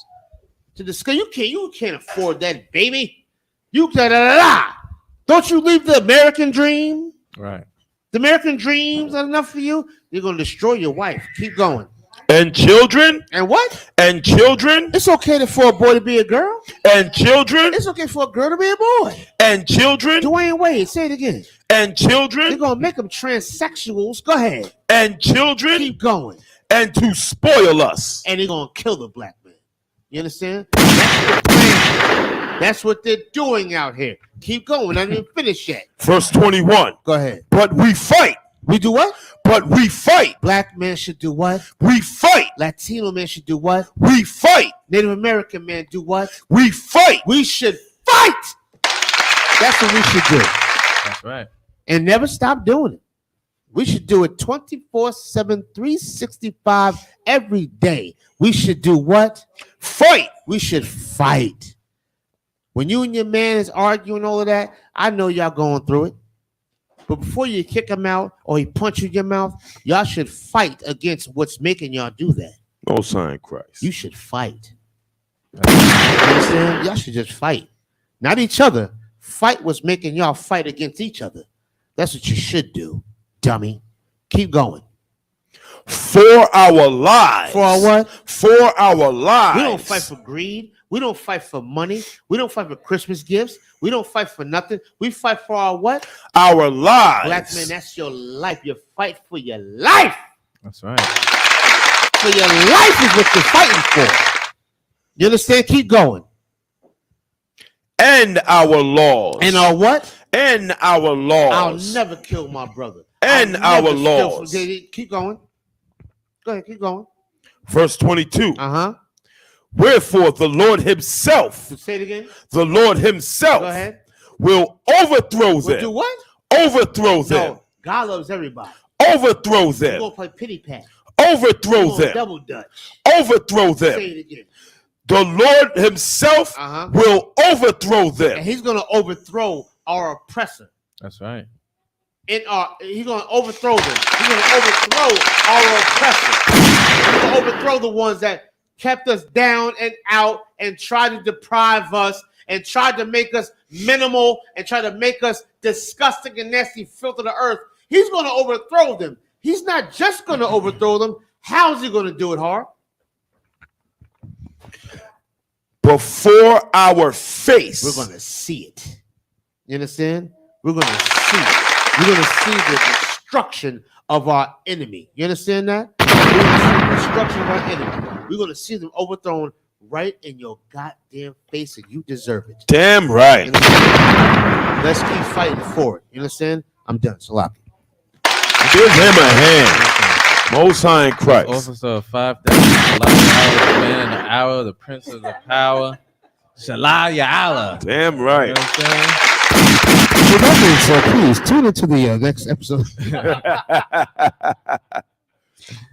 To discuss, you can't afford that, baby. Don't you leave the American dream? Right. The American dreams are enough for you. You're gonna destroy your wife. Keep going. And children. And what? And children. It's okay for a boy to be a girl. And children. It's okay for a girl to be a boy. And children. Dwayne Wade, say it again. And children. They're gonna make them transsexuals. Go ahead. And children. Keep going. And to spoil us. And they're gonna kill the black man. You understand? That's the plan. That's what they're doing out here. Keep going. I didn't finish yet. Verse 21. Go ahead. But we fight. We do what? But we fight. Black men should do what? We fight. Latino men should do what? We fight. Native American men do what? We fight. We should fight. That's what we should do. That's right. And never stop doing it. We should do it 24/7, 365 every day. We should do what? Fight. We should fight. When you and your man is arguing all of that, I know y'all going through it. But before you kick him out or he punch you in your mouth, y'all should fight against what's making y'all do that. Most High Christ. You should fight. You understand? Y'all should just fight. Not each other. Fight what's making y'all fight against each other. That's what you should do, dummy. Keep going. For our lives. For our what? For our lives. We don't fight for greed. We don't fight for money. We don't fight for Christmas gifts. We don't fight for nothing. We fight for our what? Our lives. Black man, that's your life. You fight for your life. That's right. For your life is what you're fighting for. You understand? Keep going. And our laws. And our what? And our laws. I'll never kill my brother. And our laws. Keep going. Go ahead, keep going. Verse 22. Uh-huh. Wherefore the Lord himself. Say it again. The Lord himself. Go ahead. Will overthrow them. Do what? Overthrow them. No, God loves everybody. Overthrow We're them. going to play pity pat. Overthrow them. Double dutch. Overthrow them. Say it again. The Lord himself will overthrow them. And he's going to overthrow our oppressor. That's right. He's going to overthrow them. He's going to overthrow our oppressor. He's going to overthrow the ones that kept us down and out and tried to deprive us and tried to make us minimal and try to make us disgusting and nasty filth of the earth. He's going to overthrow them. He's not just going to overthrow them. How's he going to do it, Har? Before our face. We're going to see it. You understand? We're going to see it. We're going to see the destruction of our enemy. You understand that? We're going to see the destruction of our enemy. We're going to see them overthrown right in your goddamn face, and you deserve it. Damn right. Let's keep fighting for it. You understand? I'm done. Salaki. Give him a hand. Most High in Christ. Officer of 5,000. The man in the hour, the prince of the power. Shalai Ya'ala. Damn right. You know what I'm saying? Remember, so please tune into the next episode.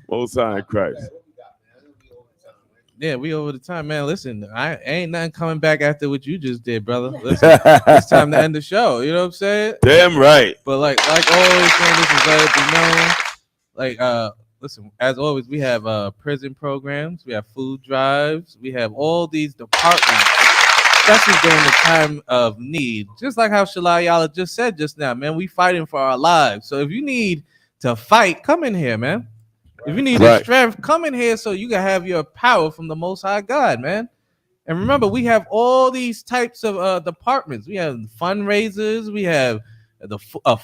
Most High in Christ. Yeah, we over the time, man. Listen, I ain't nothing coming back after what you just did, brother. Listen, it's time to end the show. You know what I'm saying? Damn right. But like always, man, this is let it be known. Like, listen, as always, we have prison programs, we have food drives, we have all these departments, especially during the time of need. Just like how Shalai Yala just said just now, man, we fighting for our lives. So if you need to fight, come in here, man. If you need the strength, come in here so you can have your power from the Most High God, man. And remember, we have all these types of departments. We have fundraisers. We have the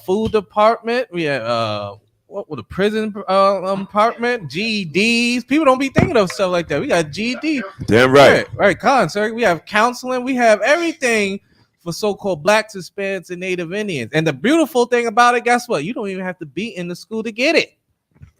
food department. We have what with the prison department, GEDs. People don't be thinking of stuff like that. We got GED. Damn right. Right, Con, sir. We have counseling. We have everything for so-called Blacks, Hispanics, and Native Indians. And the beautiful thing about it, guess what? You don't even have to be in the school to get it.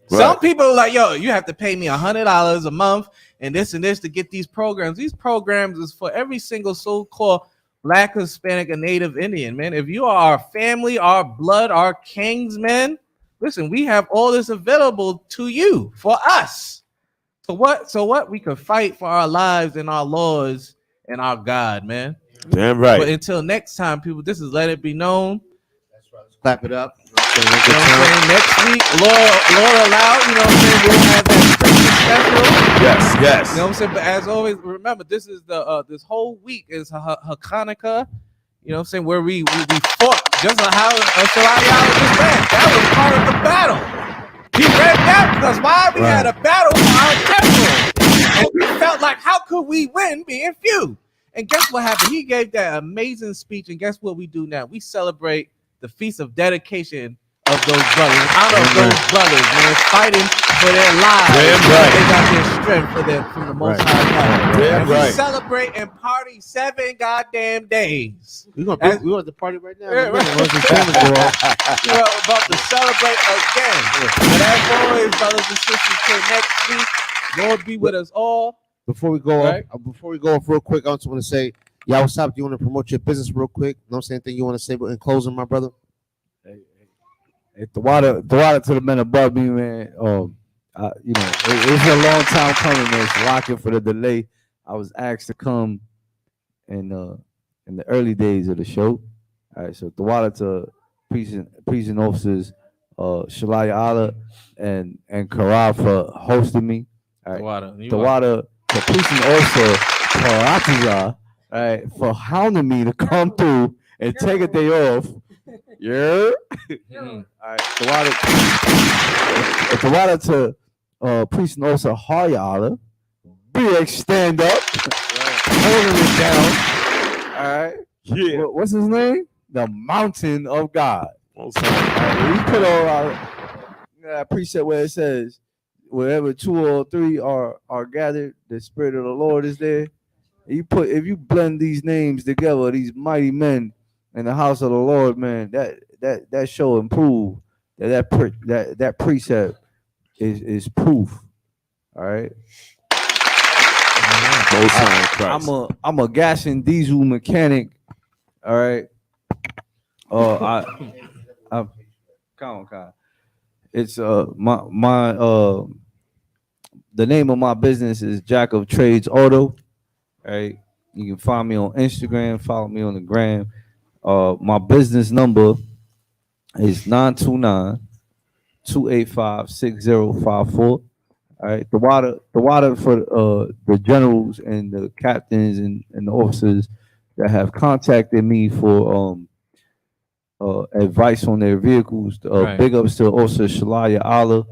Right. Some people are like, yo, you have to pay me $100 a month and this to get these programs. These programs is for every single so-called Black, Hispanic, and Native Indian, man. If you are our family, our blood, our kings, man, listen, we have all this available to you, for us. So what? We could fight for our lives and our laws and our God, man. Damn right. But until next time, people, this is Let It Be Known. That's right. Let's clap it up. You know what I'm saying? Next week, Lord allow, you know what I'm saying? We'll have that Christmas special. Yes. You know what I'm saying? But as always, remember, this is the this whole week is Hanukkah. You know what I'm saying? Where we fought just like how Shalai Ya'ala just read. That was part of the battle. He read that because why? We had a battle for our like, how could we win being few? And guess what happened? He gave that amazing speech, and guess what we do now? We celebrate the feast of dedication of those brothers, in honor of those brothers, man, fighting for their lives. Damn right. They got their strength from the Most High God. Damn And right. we celebrate and party 7 goddamn days. We want to party right now. Yeah, Once this cameras go off. We're about to celebrate again. And as always, brothers and sisters, till next week, Lord be with us all. Before we go Right. off real quick, I just want to say, y'all, what's up? Do you want to promote your business real quick? No, anything you want to say in closing, my brother? Hey, the water to the men above me, man. It's a long time coming, man. It's rocking for the delay. I was asked to come in the early days of the show. All right, so the water to prison officers, Shalaya Allah and Kara for hosting me. All right, the water to prison officer Paratiza, all right, for hounding me to come through and take a day off. Yeah. All right. The water to priest and officer Hayala. BX stand up. Holding it down. All right. Yeah. What's his name? The Mountain of God. All right, we put all that precept where it says, wherever 2 or 3 are gathered, the Spirit of the Lord is there. If you blend these names together, these mighty men in the house of the Lord, man, that show and prove that precept is proof. All right. I'm a gas and diesel mechanic. All right. It's the name of my business is Jack of Trades Auto. All right. You can find me on Instagram, follow me on the gram. My business number is 929-285-6054. All right. The water for the generals and the captains and the officers that have contacted me for advice on their vehicles. Right. Big ups to Officer Shalaya Allah.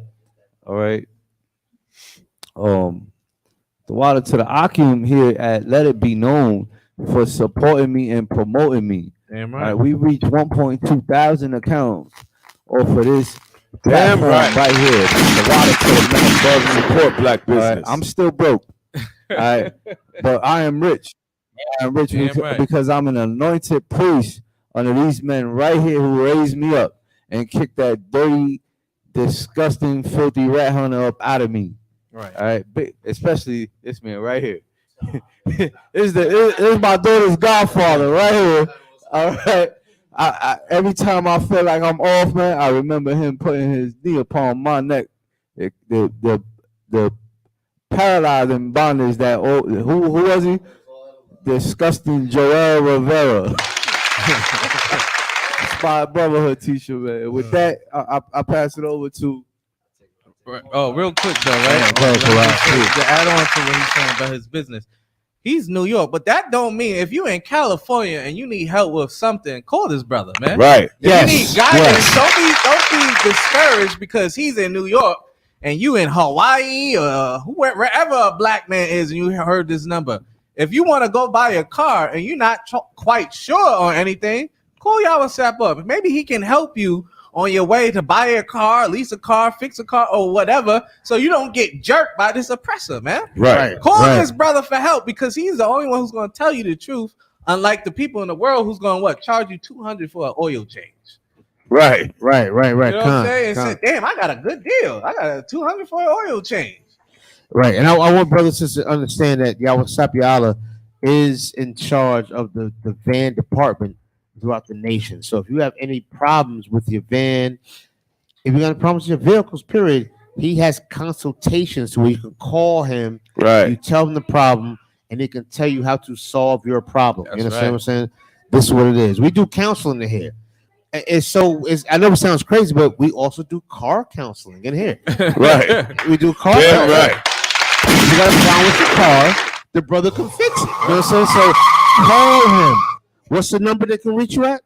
All right. The water to the Akim here at Let It Be Known for supporting me and promoting me. Damn All right. right, we reached 1.2 thousand accounts off of this Damn platform right. here. The water to the men above me. Support black All right, business. I'm still broke. All right, but I am rich. I am rich because I'm an anointed priest under these men right here who raised me up and kicked that dirty, disgusting, filthy rat hunter up out of me. Right. All right. Especially this man right here. This is my daughter's godfather right here. All right. I every time I feel like I'm off, man, I remember him putting his knee upon my neck. The paralyzing bondage that who was he? Disgusting Joel Rivera. Inspired Brotherhood t-shirt, man. With that, I pass it over to. Oh, real quick though, right? To add on to what he's saying about his business, he's New York, but that don't mean if you're in California and you need help with something, call this brother, man. Right. If you need guidance, don't be discouraged because he's in New York and you in Hawaii or wherever a black man is, and you heard this number. If you want to go buy a car and you're not quite sure on anything, call Yawasap up. Maybe he can help you on your way to buy a car, lease a car, fix a car, or whatever, so you don't get jerked by this oppressor, man. Right. Call this brother for help because he's the only one who's going to tell you the truth, unlike the people in the world who's going to charge you $200 for an oil change. Right. You know what I'm saying? And say, damn, I got a good deal. I got a $200 for an oil change. Right, and I want brothers and sisters to understand that Yawasap Yala is in charge of the van department throughout the nation. So if you have any problems with your van, if you got any problems with your vehicles, period, he has consultations where you can call him. Right. You tell him the problem, and he can tell you how to solve your problem. That's you understand right. what I'm saying? This is what it is. We do counseling in here. I know it sounds crazy, but we also do car counseling in here. Right. We do car Damn counseling. right. If you got a problem with your car, the brother can fix it. You know what I'm saying? So call him. What's the number that can reach you at?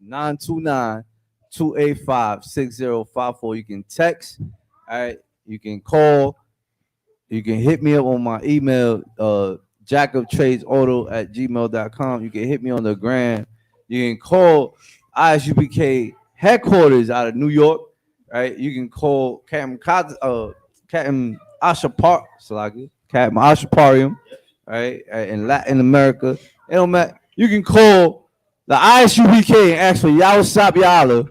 929-285-6054. You can text. All right. You can call. You can hit me up on my email, jackoftradesauto@gmail.com. You can hit me on the gram. You can call ISUPK headquarters out of New York, right? You can call Captain Ashaparium, right? In Latin America. It don't matter. You can call the ISUPK and ask for Yawasap Yala,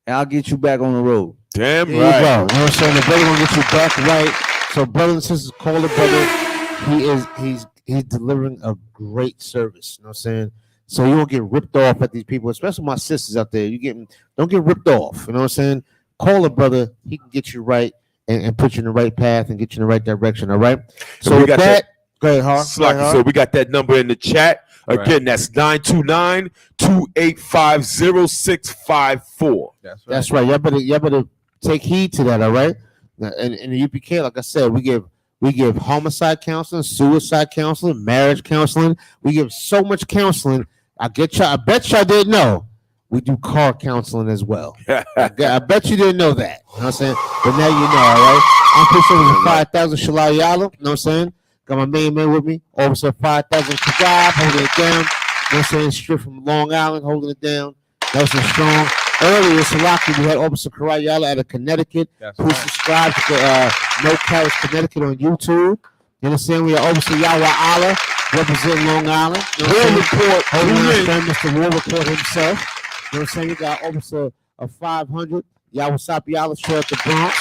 and I'll get you back on the road. Damn there right. you go. You know what I'm saying? The brother gonna get you back right. So, brothers and sisters, call the brother. He's delivering a great service. You know what I'm saying? So you won't get ripped off at these people, especially my sisters out there. Don't get ripped off. You know what I'm saying? Call a brother. He can get you right and put you in the right path and get you in the right direction. All right. So with that, go ahead, Har. So we got that number in the chat. Again, that's 929-285-0654. That's right. Y'all better take heed to that. All right. And the UPK, like I said, we give homicide counseling, suicide counseling, marriage counseling. We give so much counseling. I bet y'all didn't know we do car counseling as well. I bet you didn't know that. You know what I'm saying? But now you know, all right? I'm pushing over 5,000 Shalai Yala. You know what I'm saying? Got my main man with me. Officer 5,000 Kajab holding it down. You know what I'm saying? Straight from Long Island holding it down. Nelson Strong. Earlier, Salaki, we had Officer Karayala out of Connecticut. Please subscribe to No Carrots Connecticut on YouTube. You understand? We have Officer Yawa Allah representing Long Island. You know what I'm saying? Holding our friend, Mr. War Report himself. You know what I'm saying? We got Officer of 500, Yawasap Yala, straight up the Bronx,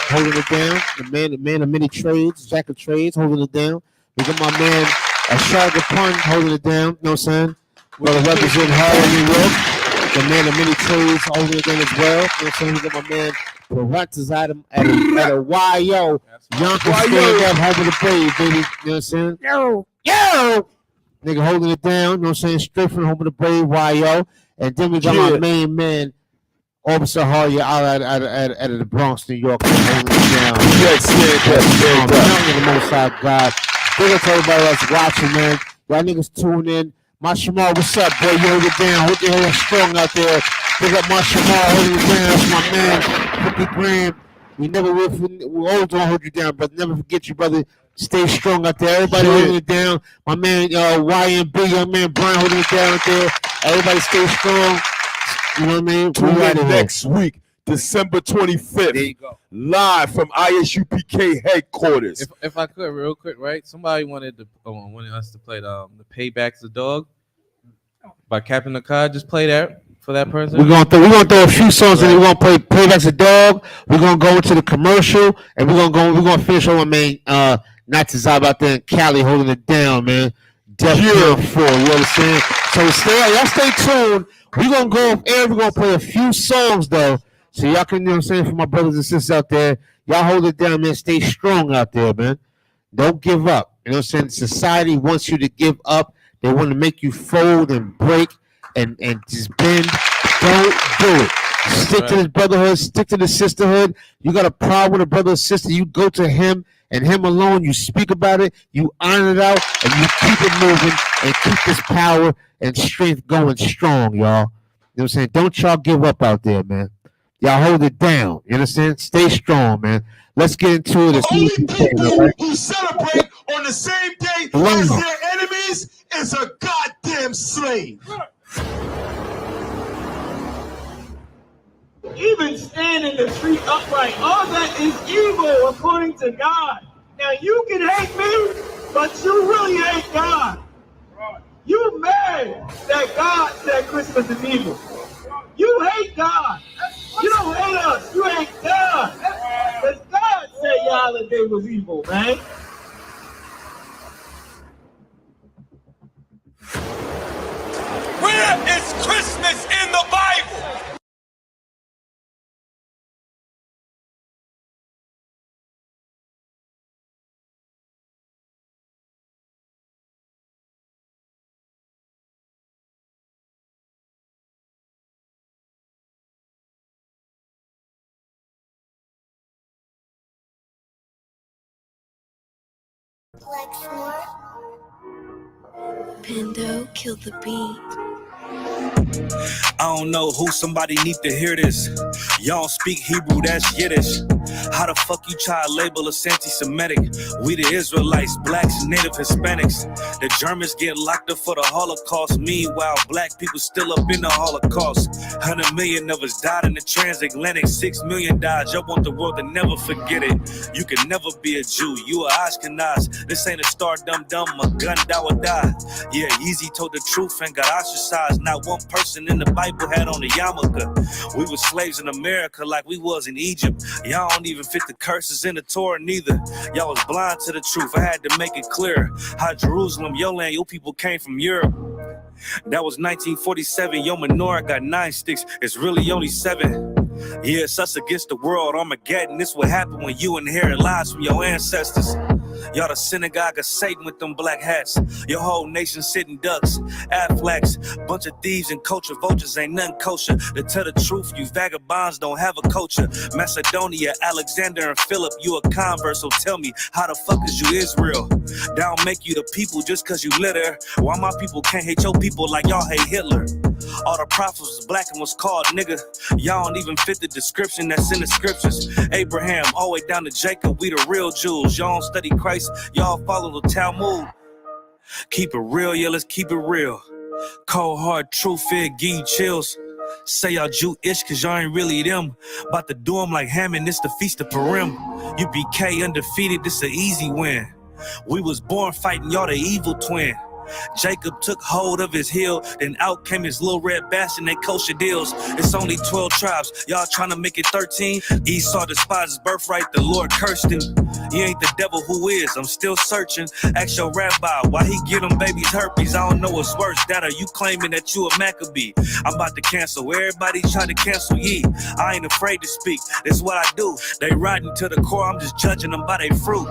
holding it down. The man of many trades, Jack of Trades, holding it down. We got my man, Sharga Pun, holding it down. You know what I'm saying? We're representing Harlem, New York. The man of many trades holding it down as well. You know what I'm saying? We got my man, Parantas at a YO. Yonkers stand up, holding the brave, baby. You know what I'm saying? Yo! Nigga holding it down. You know what I'm saying? Straight from home of the brave, YO. And then we got my main man, Officer Harya out of the Bronx, New York, holding it down. The most high God. Big up to everybody that's watching, man. Y'all niggas tune in. My Shamal, what's up, boy? You hold it down. Hold your head strong out there. Big up my Shamal, holding it down. That's my man, 50 grand. We always gonna hold you down, brother. Never forget you, brother. Stay strong out there. Everybody holding it down. My man, YMB, young man Brian holding it down out there. Everybody stay strong. You know what I mean? Tune in next week, December 25th. There you go. Live from ISUPK headquarters. If I could, real quick, right? Somebody wanted us to play the Payback's the Dog by Captain Akkad. Just play that for that person. We're gonna throw a few songs and we're gonna play Playback's a Dog. We're gonna go into the commercial and we're gonna finish on my main not to Zab out there in Cali holding it down, man. Def Jam 4, you understand? So y'all stay tuned. We're gonna go off air, we're gonna play a few songs though. So y'all can, you know what I'm saying, for my brothers and sisters out there, y'all hold it down, man. Stay strong out there, man. Don't give up. You know what I'm saying? Society wants you to give up. They want to make you fold and break and just bend. Don't do it. Stick to this brotherhood. Stick to the sisterhood. You got a problem with a brother or sister, you go to him and him alone. You speak about it. You iron it out, and you keep it moving and keep this power and strength going strong, y'all. You know what I'm saying? Don't y'all give up out there, man. Y'all hold it down. You understand? Stay strong, man. Let's get into it. Only people who celebrate on the same day as their enemies is a goddamn slave. Even stand in the street upright, all that is evil according to God. Now you can hate me, but you really hate God. You mad that God said Christmas is evil. You hate God. You don't hate us. You hate God. Because God said your holiday was evil, man. Where is Christmas in the Bible? Pendo killed the beat. I don't know who somebody need to hear this. Y'all speak Hebrew, that's Yiddish. How the fuck you try to label us anti-Semitic? We the Israelites, blacks, native Hispanics. The Germans get locked up for the Holocaust. Meanwhile, black people still up in the Holocaust. 100 million of us died in the transatlantic. 6 million died. Y'all want the world to never forget it. You can never be a Jew. You a Ashkenaz. This ain't a star dumb a gun die or die. Yeah, Yeezy told the truth and got ostracized. Not one person in the Bible had on a yarmulke. We were slaves in America like we was in Egypt. Y'all don't even fit the curses in the Torah neither. Y'all was blind to the truth. I had to make it clear how Jerusalem, your land, your people came from Europe. That was 1947. Your menorah got 9 sticks. It's really only 7. Yeah, it's us against the world. Armageddon. This what happened when you inherit lies from your ancestors. Y'all the synagogue of Satan with them black hats. Your whole nation sitting ducks, Aflacs, bunch of thieves and culture vultures ain't nothing kosher. To tell the truth, you vagabonds don't have a culture. Macedonia, Alexander and Philip, you a convert, so tell me, how the fuck is you Israel? That don't make you the people just cause you litter. Why my people can't hate your people like y'all hate Hitler? All the prophets was black and was called nigga. Y'all don't even fit the description that's in the scriptures. Abraham, all the way down to Jacob, we the real Jews. Y'all don't study Christ, y'all follow the Talmud. Keep it real, yeah, let's keep it real. Cold hard truth, fear, give you chills. Say y'all Jew-ish cause y'all ain't really them. About to do them like Hammond, it's the Feast of Purim. UBK undefeated, this an easy win. We was born fighting, y'all the evil twin. Jacob took hold of his heel, then out came his little red bastard and they kosher deals. It's only 12 tribes, y'all trying to make it 13. Esau despised his birthright, the Lord cursed him. He ain't the devil who is, I'm still searching. Ask your rabbi, why he give them babies herpes? I don't know what's worse, that or you claiming that you a Maccabee. I'm about to cancel, everybody try to cancel ye. I ain't afraid to speak, that's what I do. They riding to the core, I'm just judging them by their fruit.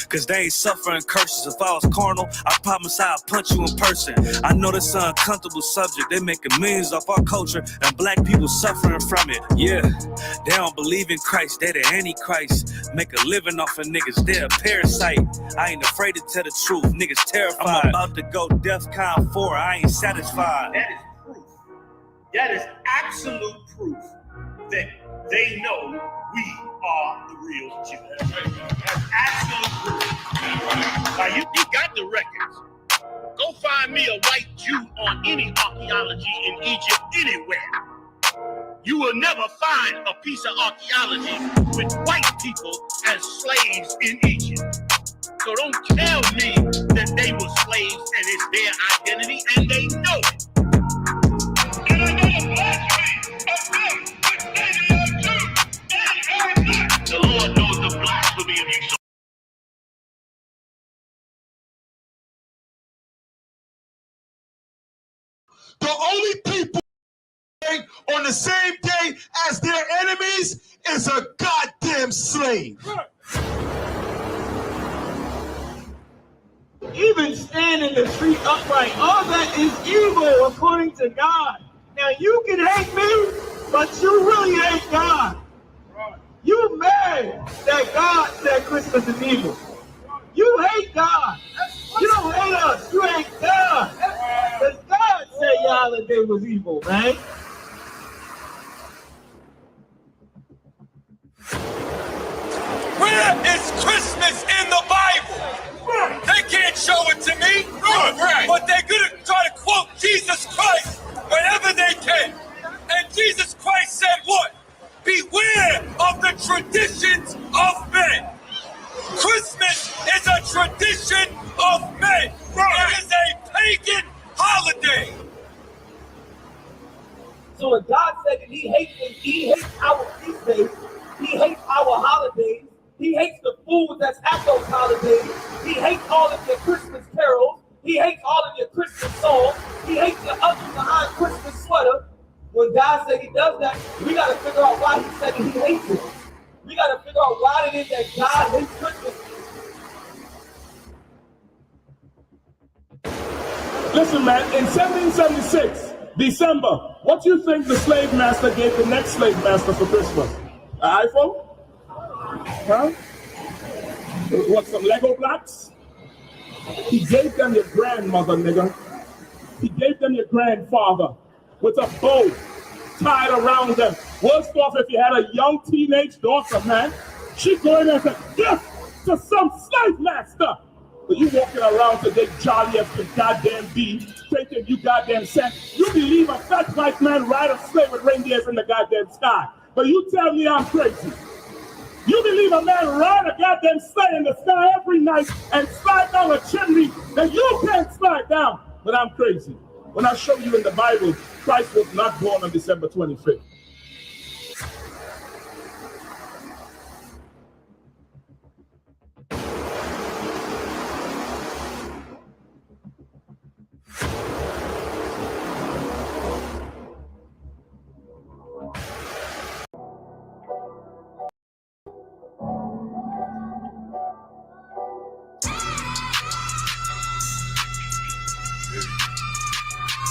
Cause they ain't suffering curses. If I was carnal, I promise I'll punch you in person. I know this an uncomfortable subject. They making millions off our culture and black people suffering from it. Yeah, they don't believe in Christ. They the Antichrist. Make a living off of niggas. They're a parasite. I ain't afraid to tell the truth. Niggas terrified. I'm about to go DEFCON 4. I ain't satisfied. That is proof. That is absolute proof that they know we are the real Jews. That's absolute proof. Now you got the records. Go find me a white Jew on any archaeology in Egypt anywhere. You will never find a piece of archaeology with white people as slaves in Egypt. So don't tell me that they were slaves and it's their identity, and they know it. And I know blasphemy of them, the Lord knows the blasphemy of you. The only people on the same day as their enemies is a goddamn slave. Even stand in the street upright, all that is evil according to God. Now you can hate me, but you really hate God. You mad that God said Christmas is evil. You hate God. You don't hate us, you hate God. Because God said your holiday was evil, man. Where is Christmas in the Bible? They can't show it to me, but they're gonna try to quote Jesus Christ whenever they can. And Jesus Christ said what? Beware of the traditions of men. Christmas is a tradition of men. It is a pagan holiday. So when God said that he hates our feast days, he hates our holidays, he hates the food that's at those holidays, he hates all of your Christmas carols, he hates all of your Christmas songs, he hates your ugly behind Christmas sweater. When God said he does that, we got to figure out why he said he hates it. We got to figure out why it is that God hates Christmas. Listen, man, in 1776, December, what do you think the slave master gave the next slave master for Christmas? An iPhone? Huh? What, some Lego blocks? He gave them your grandmother, nigga. He gave them your grandfather with a bow tied around them Worst off, if you had a young teenage daughter, man, she'd go in there and say, yes, to some slave master. But you walking around today jolly as can goddamn be, thinking you goddamn sent. You believe a fat white man ride a sleigh with reindeers in the goddamn sky. But you tell me I'm crazy. You believe a man ride a goddamn sleigh in the sky every night and slide down a chimney that you can't slide down. But I'm crazy. When I show you in the Bible, Christ was not born on December 25th.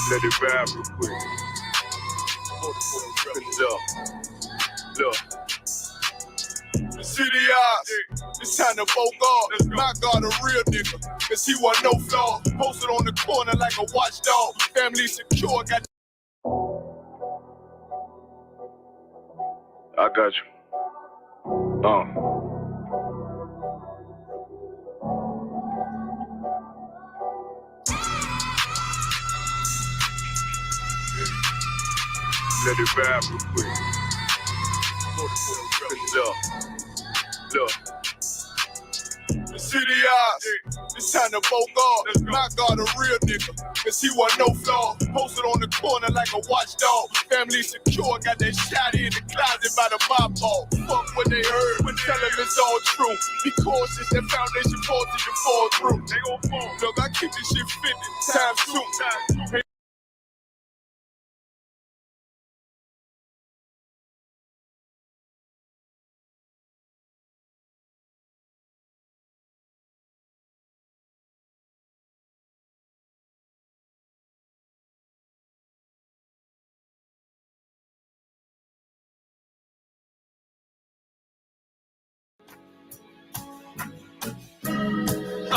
Let it vibe real quick. Look. The city eyes, it's time to folk off. My God, a real nigga, cause he wasn't no flaw. Posted on the corner like a watchdog. Family secure, got. I got you. Let it vibe real quick. Look. The city eyes, it's time to folk off. My God, a real nigga, cause he wasn't no flaw. Posted on the corner like a watchdog. Family secure, got that shotty in the closet by the mob ball. Fuck what they heard, but tell them it's all true. Be cautious, that foundation falls till you fall through. They gon' fall. Look, I keep this shit 50 times two.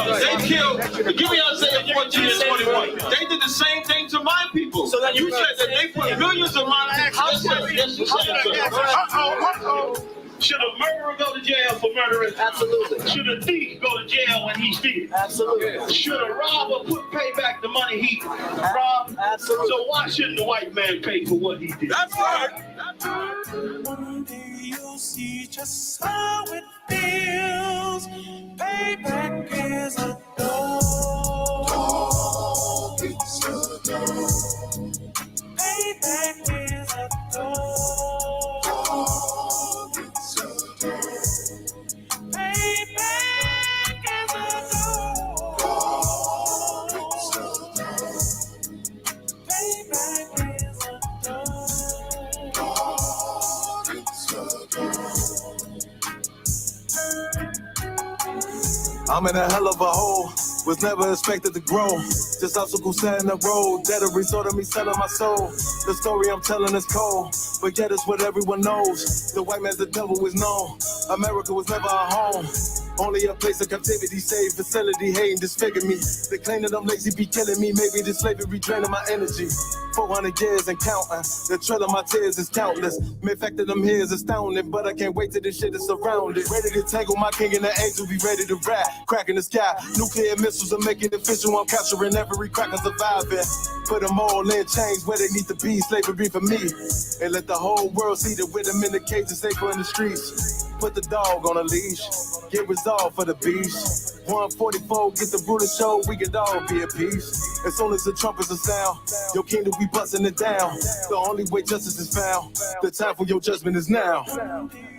They killed, give me Isaiah 14 and 21. They did the same thing to my people. So that you said that they put millions of my taxes. Yes, you said. Should a murderer go to jail for murdering? Absolutely. Should a thief go to jail when he steals? Absolutely. Should a robber pay back the money he robbed? Absolutely. So why shouldn't the white man pay for what he did? That's right. One day you'll see just how it feels. Payback is a dog. It's a dog. Payback is a dog. It's a dog. Payback is a dog. It's a dog. Payback is a dog. It's a dog. I'm in a hell of a hole, was never expected to grow. Just obstacles set in the road, that a result of me selling my soul. The story I'm telling is cold, but yet it's what everyone knows. The white man's the devil is known. America was never our home. Only a place of captivity, safe facility, hating, disfigure me. They claim that I'm lazy, be killing me. Maybe this slavery draining my energy. 400 years and counting. The trail of my tears is countless. The fact that I'm here is astounding, but I can't wait till this shit is surrounded. Ready to tangle my king and the angel, be ready to rap. Cracking the sky, nuclear missiles are making it official. I'm capturing every crack and surviving. Put them all in chains where they need to be. Slavery for me. And let the whole world see that with them in the cages, safer in the streets. Put the dog on a leash. Get resolved for the beast. 144, get the ruler show, we can all be at peace. As soon as the trumpets are sound, your kingdom we busting it down. The only way justice is found, the time for your judgment is now.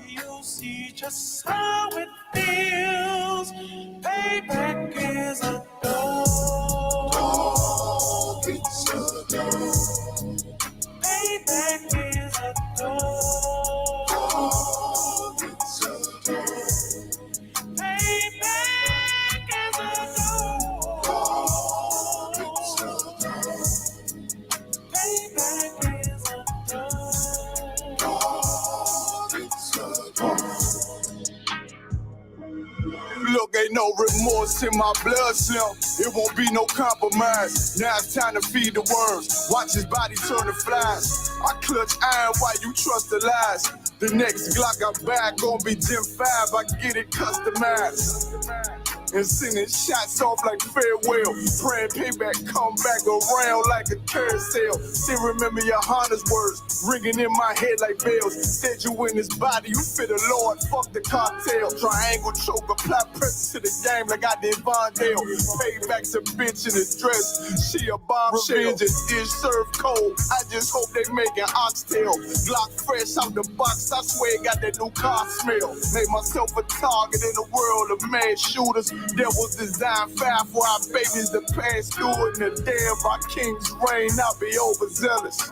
You'll see just how it feels. Payback is a dog. It's a dog. Payback is a dog. It's a dog. Payback is a dog. It's a dog. Payback is a dog. It's a dog. Look, ain't no remorse in my blood slim. It won't be no compromise. Now it's time to feed the worms. Watch his body turn to flies. I clutch iron while you trust the lies. The next Glock I buy gon' be Gen 5. I get it customized. And sending shots off like farewell. Praying payback come back around like a carousel. Still remember your Honda's words ringing in my head like bells. Said you in his body, you fit the Lord, fuck the cocktail. Triangle choke, apply pressure to the game like I did Vondale. Payback's a bitch in a dress, she a bombshell. Revenge is served cold, I just hope they make an oxtail. Glock fresh out the box, I swear it got that new car smell. Made myself a target in a world of mad shooters. Devils design fire for our babies to pass through it. And the day of our king's reign, I'll be overzealous.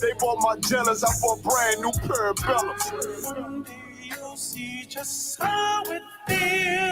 They bought my jealous, I bought brand new pair of bellows. You'll see just how it feels.